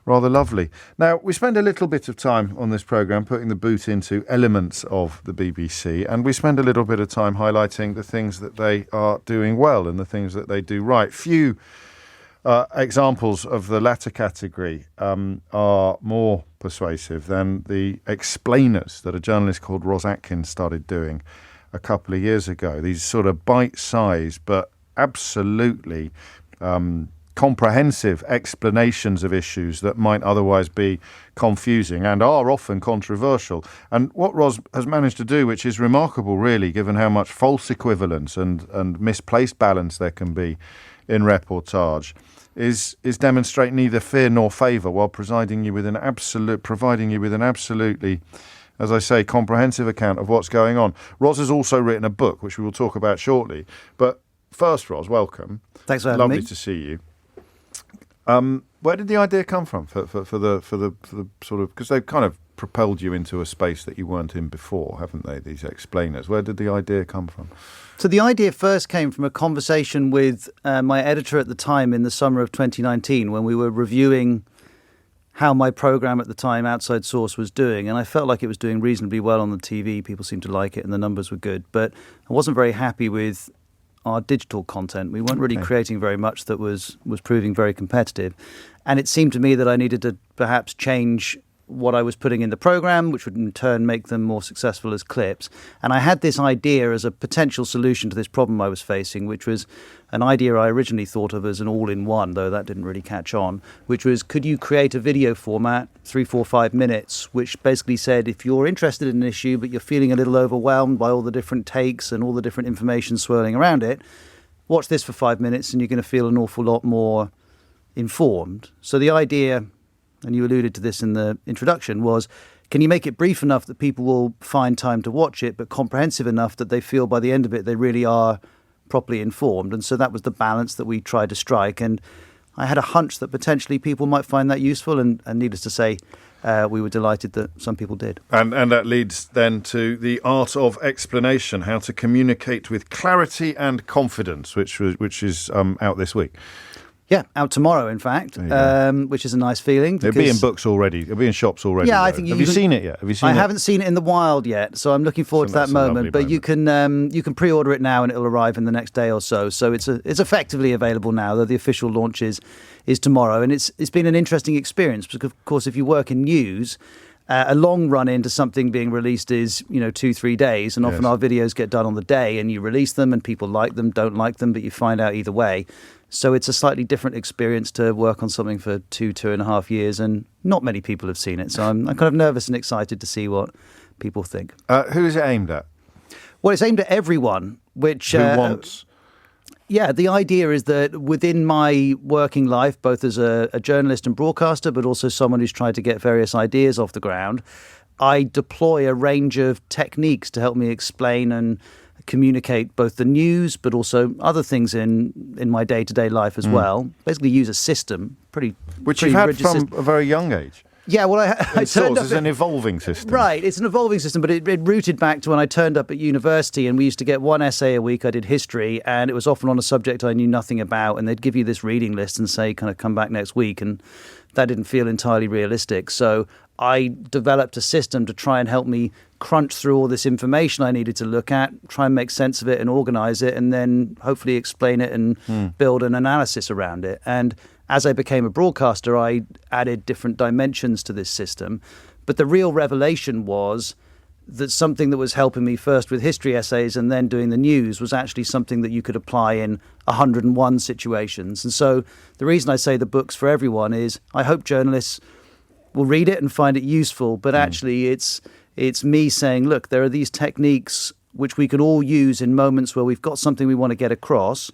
rather lovely. Now, we spend a little bit of time on this programme putting the boot into elements of the BBC, and we spend a little bit of time highlighting the things that they are doing well and the things that they do right. Few examples of the latter category are more persuasive than the explainers that a journalist called Ros Atkins started doing a couple of years ago. These sort of bite-sized but absolutely comprehensive explanations of issues that might otherwise be confusing and are often controversial. And what Ros has managed to do, which is remarkable really, given how much false equivalence and misplaced balance there can be in reportage, is demonstrate neither fear nor favour while providing you with an absolutely, as I say, comprehensive account of what's going on. Ros has also written a book, which we will talk about shortly. But first, Ros, welcome. Thanks for having me. Lovely to see you. Where did the idea come from for the sort of, because they've kind of propelled you into a space that you weren't in before, haven't they, these explainers? Where did the idea come from? So the idea first came from a conversation with my editor at the time in the summer of 2019 when we were reviewing how my programme at the time, Outside Source, was doing. And I felt like it was doing reasonably well on the TV. People seemed to like it and the numbers were good. But I wasn't very happy with our digital content. We weren't really creating very much that was proving very competitive. And it seemed to me that I needed to perhaps change what I was putting in the programme, which would in turn make them more successful as clips. And I had this idea as a potential solution to this problem I was facing, which was an idea I originally thought of as an all-in-one, though that didn't really catch on, which was, could you create a video format, 3, 4, 5 minutes, which basically said, if you're interested in an issue, but you're feeling a little overwhelmed by all the different takes and all the different information swirling around it, watch this for 5 minutes and you're going to feel an awful lot more informed. So the idea, and you alluded to this in the introduction, was, can you make it brief enough that people will find time to watch it, but comprehensive enough that they feel by the end of it they really are properly informed? And so that was the balance that we tried to strike. And I had a hunch that potentially people might find that useful, and needless to say, we were delighted that some people did. And that leads then to the art of explanation, how to communicate with clarity and confidence, which is out this week. Yeah, out tomorrow, in fact, which is a nice feeling. It'll be in books already. It'll be in shops already. Yeah, I think Have you seen it yet? I haven't seen it in the wild yet, so I'm looking forward to that moment. But you can pre-order it now, and it'll arrive in the next day or so. So it's effectively available now, though the official launch is tomorrow. And it's been an interesting experience because, of course, if you work in news, a long run into something being released is 2-3 days, and often our videos get done on the day, and you release them, and people like them, don't like them, but you find out either way. So it's a slightly different experience to work on something for 2.5 years, and not many people have seen it. So I'm kind of nervous and excited to see what people think. Who is it aimed at? Well, it's aimed at everyone, which... Who wants? Yeah, the idea is that within my working life, both as a journalist and broadcaster, but also someone who's tried to get various ideas off the ground, I deploy a range of techniques to help me explain and communicate both the news, but also other things in my day-to-day life as well. Basically use a system, which you've had from a very young age. Yeah, well, I turned up... It's an evolving system. Right, it's an evolving system, but it rooted back to when I turned up at university, and we used to get one essay a week. I did history, and it was often on a subject I knew nothing about, and they'd give you this reading list and say, kind of come back next week, and that didn't feel entirely realistic. So I developed a system to try and help me crunch through all this information I needed to look at, try and make sense of it and organise it, and then hopefully explain it and build an analysis around it. And as I became a broadcaster, I added different dimensions to this system. But the real revelation was that something that was helping me first with history essays and then doing the news was actually something that you could apply in 101 situations. And so the reason I say the book's for everyone is I hope journalists will read it and find it useful, but actually it's me saying, look, there are these techniques which we can all use in moments where we've got something we want to get across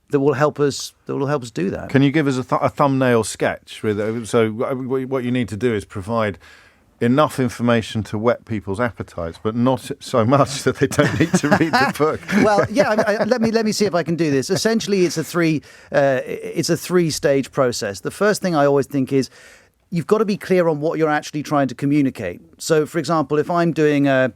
that will help us do that. Can you give us a thumbnail sketch? So what you need to do is provide enough information to whet people's appetites, but not so much that they don't need to read the book. Well, yeah. Let me see if I can do this. Essentially, it's a three-stage process. The first thing I always think is you've got to be clear on what you're actually trying to communicate. So, for example, if I'm doing a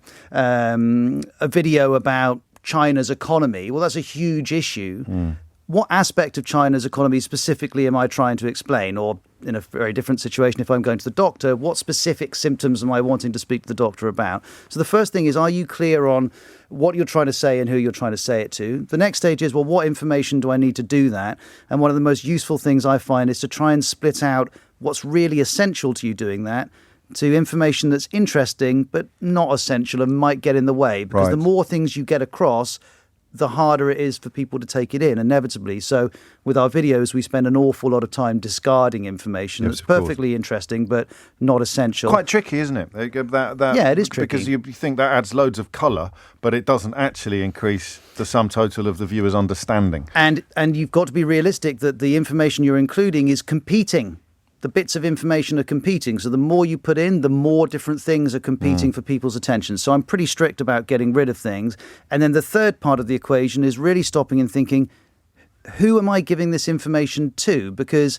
video about China's economy, well, that's a huge issue. What aspect of China's economy specifically am I trying to explain? Or in a very different situation, if I'm going to the doctor, what specific symptoms am I wanting to speak to the doctor about? So the first thing is, are you clear on what you're trying to say and who you're trying to say it to? The next stage is, well, what information do I need to do that? And one of the most useful things I find is to try and split out what's really essential to you doing that to information that's interesting but not essential and might get in the way. Because the more things you get across, the harder it is for people to take it in, inevitably. So with our videos, we spend an awful lot of time discarding information that's perfectly interesting but not essential. Quite tricky, isn't it? Yeah, it is tricky. Because you think that adds loads of colour, but it doesn't actually increase the sum total of the viewer's understanding. And you've got to be realistic that the information you're including is competing. The bits of information are competing. So the more you put in, the more different things are competing for people's attention. So I'm pretty strict about getting rid of things. And then the third part of the equation is really stopping and thinking, who am I giving this information to? Because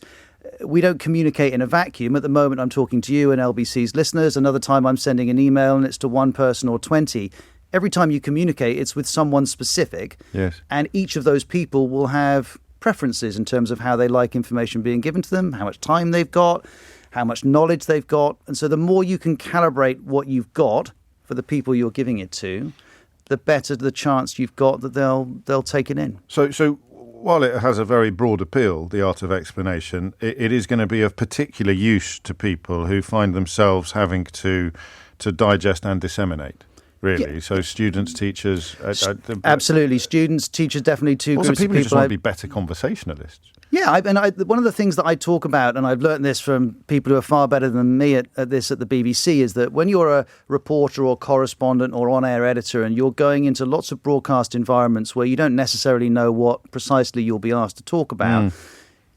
we don't communicate in a vacuum. At the moment, I'm talking to you and LBC's listeners. Another time I'm sending an email and it's to one person or 20. Every time you communicate, it's with someone specific. Yes. And each of those people will have preferences in terms of how they like information being given to them, how much time they've got, how much knowledge they've got. And so the more you can calibrate what you've got for the people you're giving it to, the better the chance you've got that they'll take it in. So while it has a very broad appeal, the art of explanation, it is going to be of particular use to people who find themselves having to digest and disseminate. Really? Yeah. So students, teachers... Absolutely. Students, teachers, definitely two groups of people. People who just want to be better conversationalists. Yeah, one of the things that I talk about, and I've learned this from people who are far better than me at this at the BBC, is that when you're a reporter or correspondent or on-air editor and you're going into lots of broadcast environments where you don't necessarily know what precisely you'll be asked to talk about,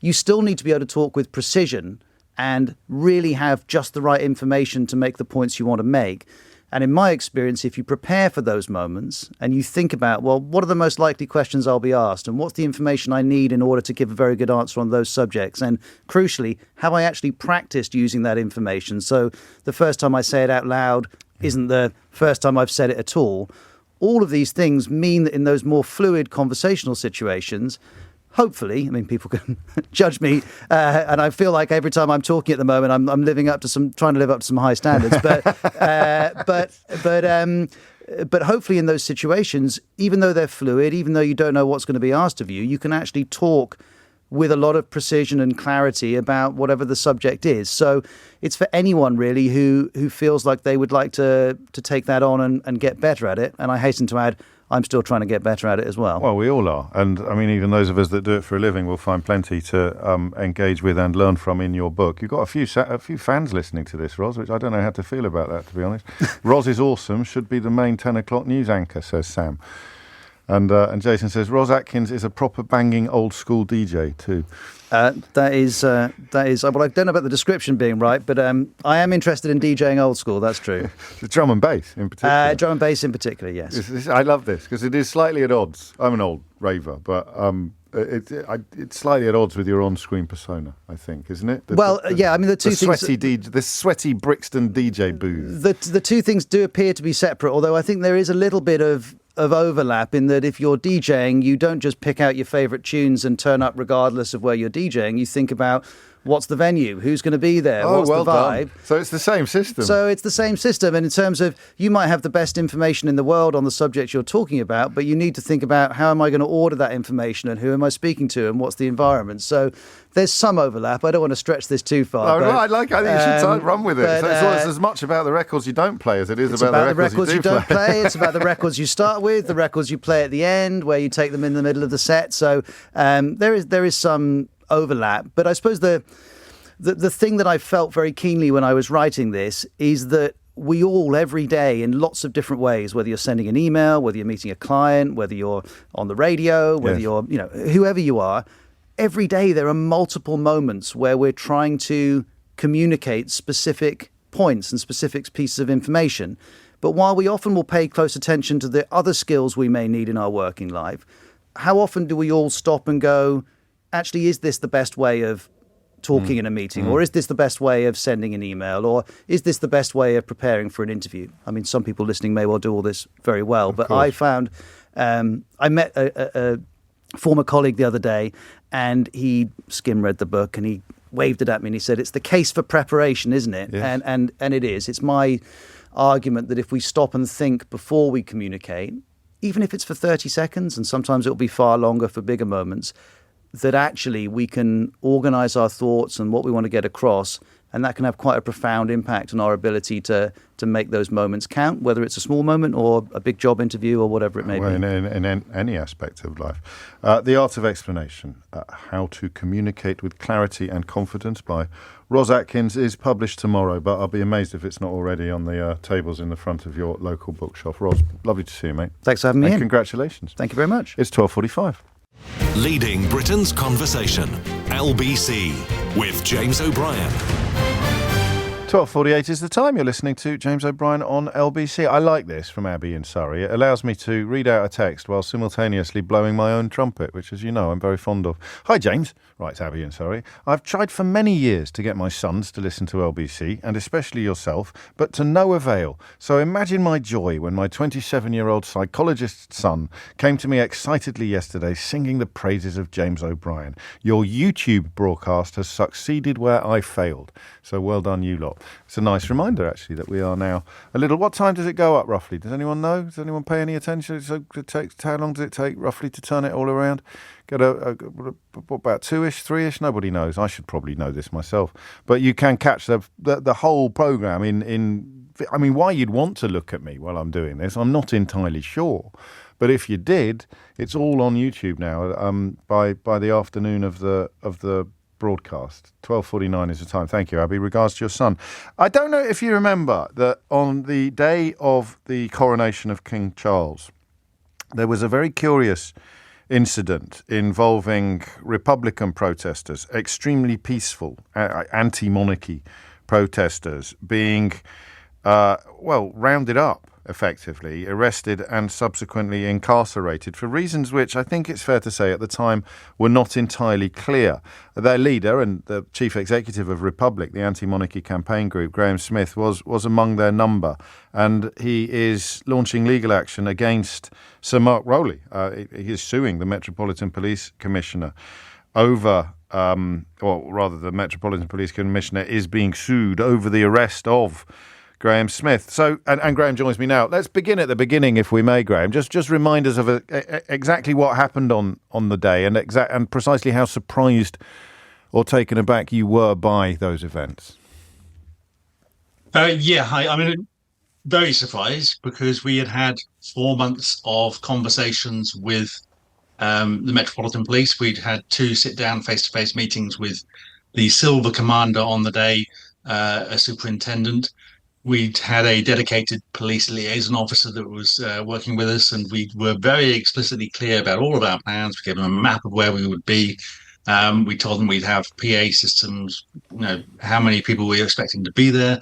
you still need to be able to talk with precision and really have just the right information to make the points you want to make. And in my experience, if you prepare for those moments and you think about, well, what are the most likely questions I'll be asked and what's the information I need in order to give a very good answer on those subjects? And crucially, have I actually practiced using that information? So the first time I say it out loud isn't the first time I've said it at all. All of these things mean that in those more fluid conversational situations, hopefully, I mean, people can judge me, and I feel like every time I'm talking at the moment, I'm trying to live up to some high standards. But hopefully, in those situations, even though they're fluid, even though you don't know what's going to be asked of you, you can actually talk with a lot of precision and clarity about whatever the subject is. So it's for anyone really who feels like they would like to take that on and get better at it. And I hasten to add, I'm still trying to get better at it as well. Well, we all are. And I mean, even those of us that do it for a living will find plenty to engage with and learn from in your book. You've got a few fans listening to this, Ros, which I don't know how to feel about that, to be honest. Ros is awesome, should be the main 10 o'clock news anchor, says Sam. And Jason says, Ros Atkins is a proper banging old school DJ too. That is. Well, I don't know about the description being right, but I am interested in DJing old school. That's true. The drum and bass in particular. Drum and bass in particular, yes. I love this because it is slightly at odds. I'm an old raver, but it's slightly at odds with your on-screen persona, I think, isn't it? Yeah. I mean, the two things. The sweaty Brixton DJ booth. The two things do appear to be separate, although I think there is a little bit of overlap in that if you're DJing, you don't just pick out your favourite tunes and turn up regardless of where you're DJing. You think about what's the venue, who's going to be there, what's the vibe. So it's the same system. And in terms of, you might have the best information in the world on the subject you're talking about, but you need to think about, how am I going to order that information, and who am I speaking to, and what's the environment. So there's some overlap. I don't want to stretch this too far. I think you should run with it. It's as much about the records you don't play as it is about the records you don't play. It's about the records you start with, the records you play at the end, where you take them in the middle of the set. So there is some overlap. But I suppose the thing that I felt very keenly when I was writing this is that we all, every day, in lots of different ways, whether you're sending an email, whether you're meeting a client, whether you're on the radio, whether you're, whoever you are, every day there are multiple moments where we're trying to communicate specific points and specific pieces of information. But while we often will pay close attention to the other skills we may need in our working life, how often do we all stop and go, actually, is this the best way of talking in a meeting? Or is this the best way of sending an email? Or is this the best way of preparing for an interview? I mean, some people listening may well do all this very well, but I found, I met a former colleague the other day, and he skim-read the book, and he waved it at me, and he said, it's the case for preparation, isn't it? Yes. And it is. It's my argument that if we stop and think before we communicate, even if it's for 30 seconds, and sometimes it'll be far longer for bigger moments, that actually we can organise our thoughts and what we want to get across, and that can have quite a profound impact on our ability to make those moments count, whether it's a small moment or a big job interview or whatever it may be. In any aspect of life. The Art of Explanation, How to Communicate with Clarity and Confidence by Ros Atkins is published tomorrow, but I'll be amazed if it's not already on the tables in the front of your local bookshop. Ros, lovely to see you, mate. Thanks for having me in. Congratulations. Thank you very much. It's 12:45. Leading Britain's Conversation, LBC, with James O'Brien. 12:48 is the time. You're listening to James O'Brien on LBC. I like this from Abby in Surrey. It allows me to read out a text while simultaneously blowing my own trumpet, which, as you know, I'm very fond of. Hi, James, writes Abby in Surrey. I've tried for many years to get my sons to listen to LBC, and especially yourself, but to no avail. So imagine my joy when my 27-year-old psychologist son came to me excitedly yesterday singing the praises of James O'Brien. Your YouTube broadcast has succeeded where I failed. So well done, you lot. It's a nice reminder, actually, that we are now a little... What time does it go up, roughly? Does anyone know? Does anyone pay any attention? So how long does it take, roughly, to turn it all around? Get about 2-ish, 3-ish? Nobody knows. I should probably know this myself. But you can catch the whole programme in... I mean, why you'd want to look at me while I'm doing this, I'm not entirely sure. But if you did, it's all on YouTube now by the afternoon of the broadcast. 12:49 is the time. Thank you, Abby. Regards to your son. I don't know if you remember that on the day of the coronation of King Charles, there was a very curious incident involving Republican protesters, extremely peaceful anti-monarchy protesters being, rounded up, effectively, arrested and subsequently incarcerated for reasons which I think it's fair to say at the time were not entirely clear. Their leader and the chief executive of Republic, the anti-monarchy campaign group, Graham Smith, was among their number, and he is launching legal action against Sir Mark Rowley. He is suing the Metropolitan Police Commissioner over the Metropolitan Police Commissioner is being sued over the arrest of Graham Smith. So, and Graham joins me now. Let's begin at the beginning, if we may, Graham. Just remind us of exactly what happened on the day and precisely how surprised or taken aback you were by those events. I mean, very surprised, because we had 4 months of conversations with the Metropolitan Police. We'd had 2 sit-down face-to-face meetings with the Silver Commander on the day, a superintendent. We'd had a dedicated police liaison officer that was working with us, and we were very explicitly clear about all of our plans. We gave them a map of where we would be. We told them we'd have PA systems, how many people we were expecting to be there.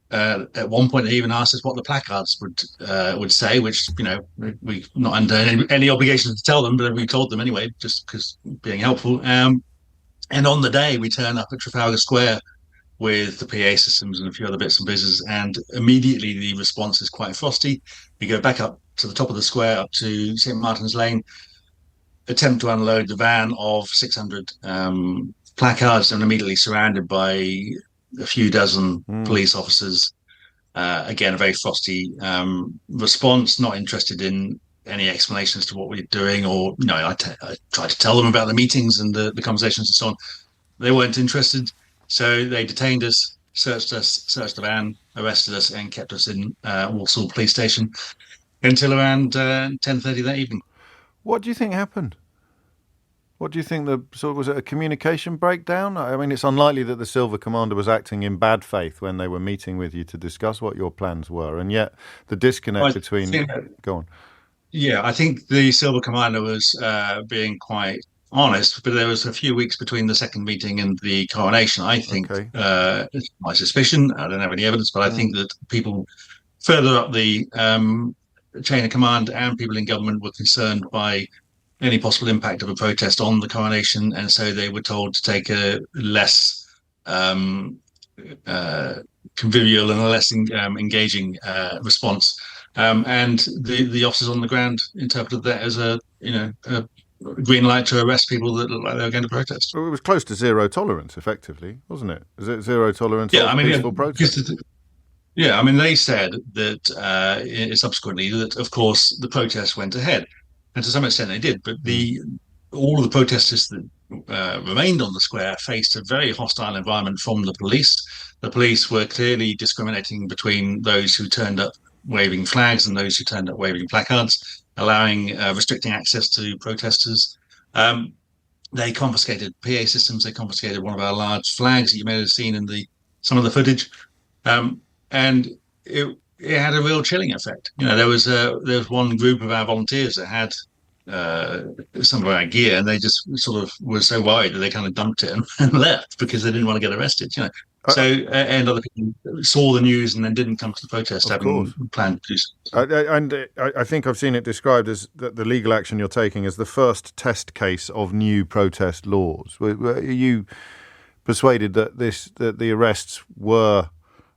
At one point, they even asked us what the placards would say, which, we're not under any obligation to tell them, but we told them anyway, just because being helpful. And on the day, we turned up at Trafalgar Square with the PA systems and a few other bits and pieces, and immediately the response is quite frosty. We go back up to the top of the square, up to St Martin's Lane, attempt to unload the van of 600 placards and immediately surrounded by a few dozen police officers. Again, a very frosty response, not interested in any explanation as to what we're doing, or I tried to tell them about the meetings and the conversations and so on. They weren't interested, so they detained us, searched the van, arrested us, and kept us in Walsall Police Station until around 10:30 that evening. What do you think happened? What do you think was it a communication breakdown? I mean, it's unlikely that the Silver Commander was acting in bad faith when they were meeting with you to discuss what your plans were, and yet the disconnect between... Go on. Yeah, I think the Silver Commander was being quite honest, but there was a few weeks between the second meeting and the coronation. I think, it's my suspicion, I don't have any evidence, but I think that people further up the chain of command and people in government were concerned by any possible impact of a protest on the coronation, and so they were told to take a less convivial and a less engaging response. And the officers on the ground interpreted that as a green light to arrest people that looked like they were going to protest. Well, it was close to zero tolerance, effectively, wasn't it? Is it zero tolerance of peaceful protest? Yeah, I mean, they said that subsequently that, of course, the protest went ahead. And to some extent they did, but all of the protesters that remained on the square faced a very hostile environment from the police. The police were clearly discriminating between those who turned up waving flags and those who turned up waving placards, restricting access to protesters. They confiscated PA systems. They confiscated one of our large flags that you may have seen in some of the footage, and it had a real chilling effect. There was one group of our volunteers that had some of our gear, and they just sort of were so worried that they kind of dumped it and left because they didn't want to get arrested. And other people saw the news and then didn't come to the protest having planned to do so. I think I've seen it described as the legal action you're taking as the first test case of new protest laws. Were you persuaded that the arrests were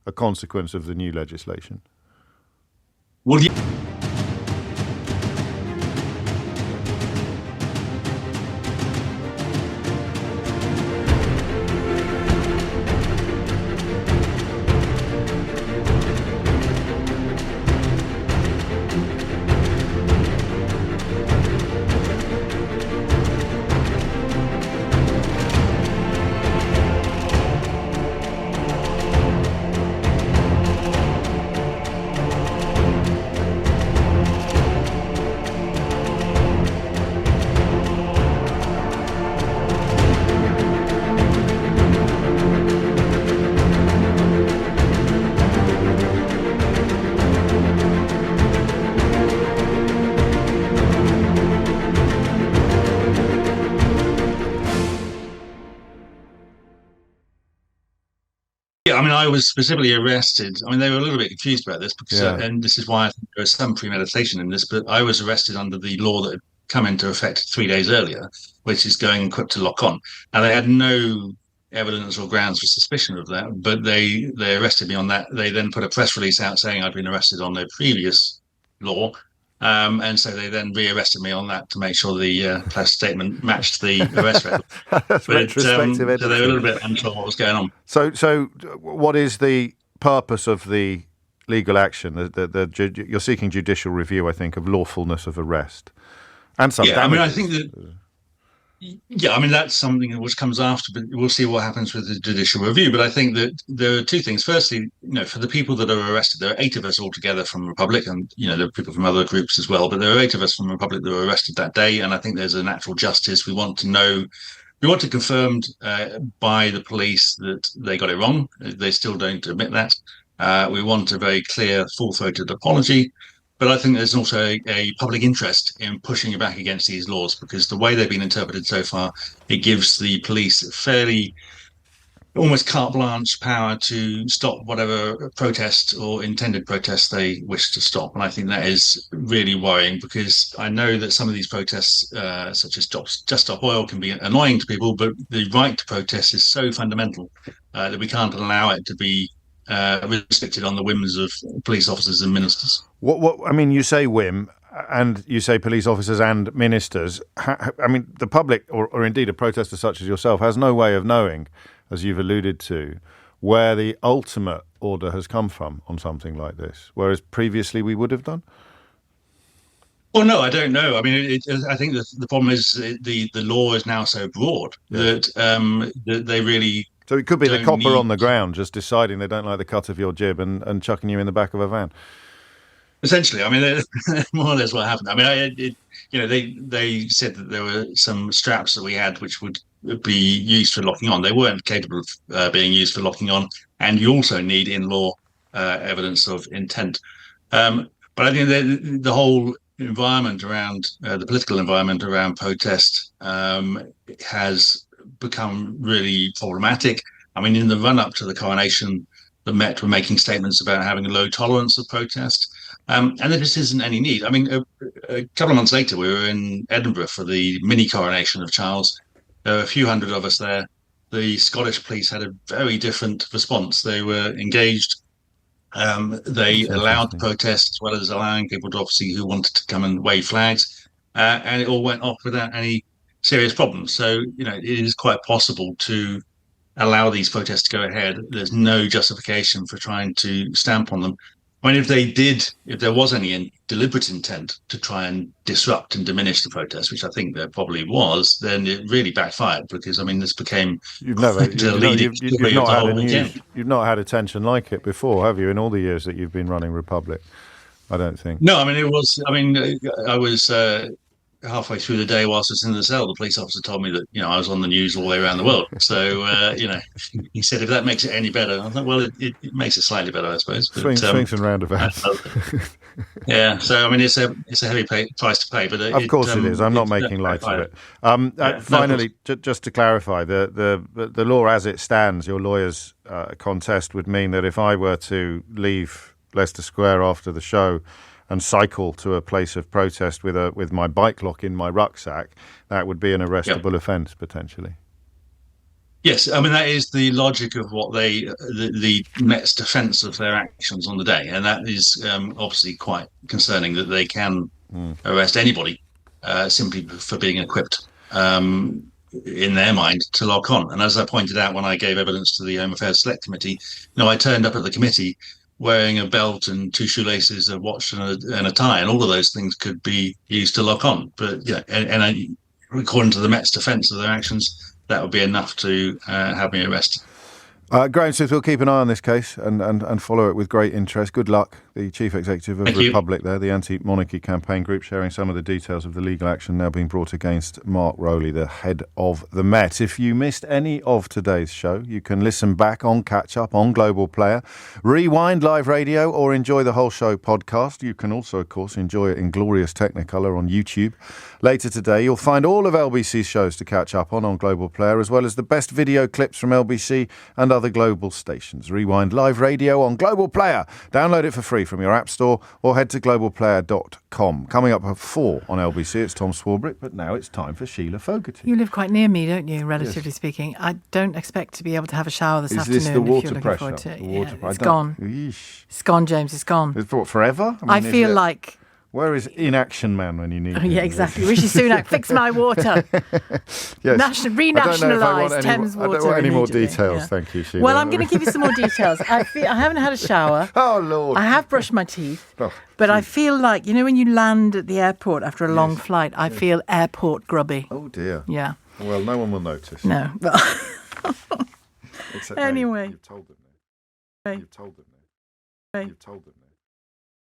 a consequence of the new legislation? Well, I mean, I was specifically arrested. I mean, they were a little bit confused about this because, and this is why I think there was some premeditation in this, but I was arrested under the law that had come into effect 3 days earlier, which is going quick to lock on. And they had no evidence or grounds for suspicion of that, but they arrested me on that. They then put a press release out saying I'd been arrested on their previous law. And so they then re-arrested me on that to make sure the press statement matched the arrest record. That's retrospective. So they were a little bit unsure what was going on. So what is the purpose of the legal action? You're seeking judicial review, I think, of lawfulness of arrest and some damages. I mean, I think that. Yeah, I mean, that's something which comes after, but we'll see what happens with the judicial review. But I think that there are two things. Firstly, for the people that are arrested, there are 8 of us altogether from Republic, and, there are people from other groups as well. But there are 8 of us from Republic that were arrested that day. And I think there's a natural justice. We want confirmed by the police that they got it wrong. They still don't admit that. We want a very clear, full-throated apology. But I think there's also a public interest in pushing back against these laws, because the way they've been interpreted so far, it gives the police fairly almost carte blanche power to stop whatever protest or intended protest they wish to stop. And I think that is really worrying, because I know that some of these protests, such as Just Stop Oil, can be annoying to people, but the right to protest is so fundamental that we can't allow it to be restricted on the whims of police officers and ministers. What I mean, you say whim. and you say police officers and ministers. I mean, the public, or indeed a protester such as yourself, has no way of knowing, as you've alluded to, where the ultimate order has come from on something like this, whereas previously we would have done? Well, no, I don't know. I mean, I think the problem is the law is now so broad that they really. So it could be the copper need... on the ground just deciding they don't like the cut of your jib and chucking you in the back of a van. Essentially, I mean, more or less what happened. I mean, they said that there were some straps that we had which would be used for locking on. They weren't capable of being used for locking on, and you also need in-law evidence of intent. But I think the whole environment around the political environment around protest has become really problematic. I mean, in the run-up to the coronation, the Met were making statements about having a low tolerance of protest. And there just isn't any need. I mean, a couple of months later, we were in Edinburgh for the mini coronation of Charles. There were a few hundred of us there. The Scottish police had a very different response. They were engaged. They allowed the protest as well as allowing people to obviously who wanted to come and wave flags. And it all went off without any serious problems. So, it is quite possible to allow these protests to go ahead. There's no justification for trying to stamp on them. I mean, if there was any deliberate intent to try and disrupt and diminish the protest, which I think there probably was, then it really backfired because, I mean, this became you've not had attention like it before, have you, in all the years that you've been running Republic? I don't think. No, I mean, I was halfway through the day whilst I was in the cell, the police officer told me that, I was on the news all the way around the world. So, he said, if that makes it any better, I thought, well, it makes it slightly better, I suppose. But, swings and roundabouts. Yeah. So, I mean, it's a heavy price to pay, but of course it is. I'm not making light of it. Finally, just to clarify, the law as it stands, your lawyer's contest would mean that if I were to leave Leicester Square after the show and cycle to a place of protest with my bike lock in my rucksack, that would be an arrestable offence, potentially. Yes, I mean, that is the logic of what the Met's defence of their actions on the day. And that is obviously quite concerning that they can arrest anybody simply for being equipped, in their mind, to lock on. And as I pointed out when I gave evidence to the Home Affairs Select Committee, I turned up at the committee wearing a belt and two shoelaces, a watch and a tie, and all of those things could be used to lock on. But according to the Met's defence of their actions, that would be enough to have me arrested. Graham Smith, we'll keep an eye on this case and follow it with great interest. Good luck. The Chief Executive of Republic there, the anti-monarchy campaign group, sharing some of the details of the legal action now being brought against Mark Rowley, the head of the Met. If you missed any of today's show, you can listen back on Catch Up on Global Player, rewind live radio, or enjoy the whole show podcast. You can also, of course, enjoy it in glorious Technicolor on YouTube. Later today, you'll find all of LBC's shows to catch up on Global Player, as well as the best video clips from LBC and other global stations. Rewind live radio on Global Player. Download it for free from your app store or head to globalplayer.com. Coming up at 4 on LBC, it's Tom Swarbrick, but now it's time for Sheila Fogarty. You live quite near me, don't you, relatively speaking? I don't expect to be able to have a shower this afternoon. Is this the water if you're pressure? Looking forward to it. The water It's gone. Eesh. It's gone, James, it's gone. It's what, forever? I feel like... Where is Inaction Man when you need him? Yeah, exactly. Rishi Sunak, fix my water. Yes. Renationalise Thames Water. I don't want any more details, thank you, Sheila. Well, I'm going to give you some more details. I haven't had a shower. Oh, Lord. I have brushed my teeth. But I feel like, when you land at the airport after a long flight, I feel airport grubby. Oh, dear. Yeah. Well, no one will notice. No. Anyway. You've told them now. You've told them now. You've told them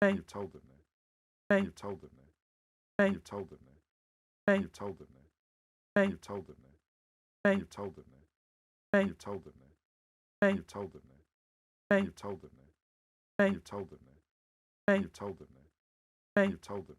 now. You've told them now. You've told them now. You've told them now. You've told them now. You've told them now. You've told them now. You've told them now. You've told them now. You've told them now. You've told them now. You've told them now. You've told them now. You've told them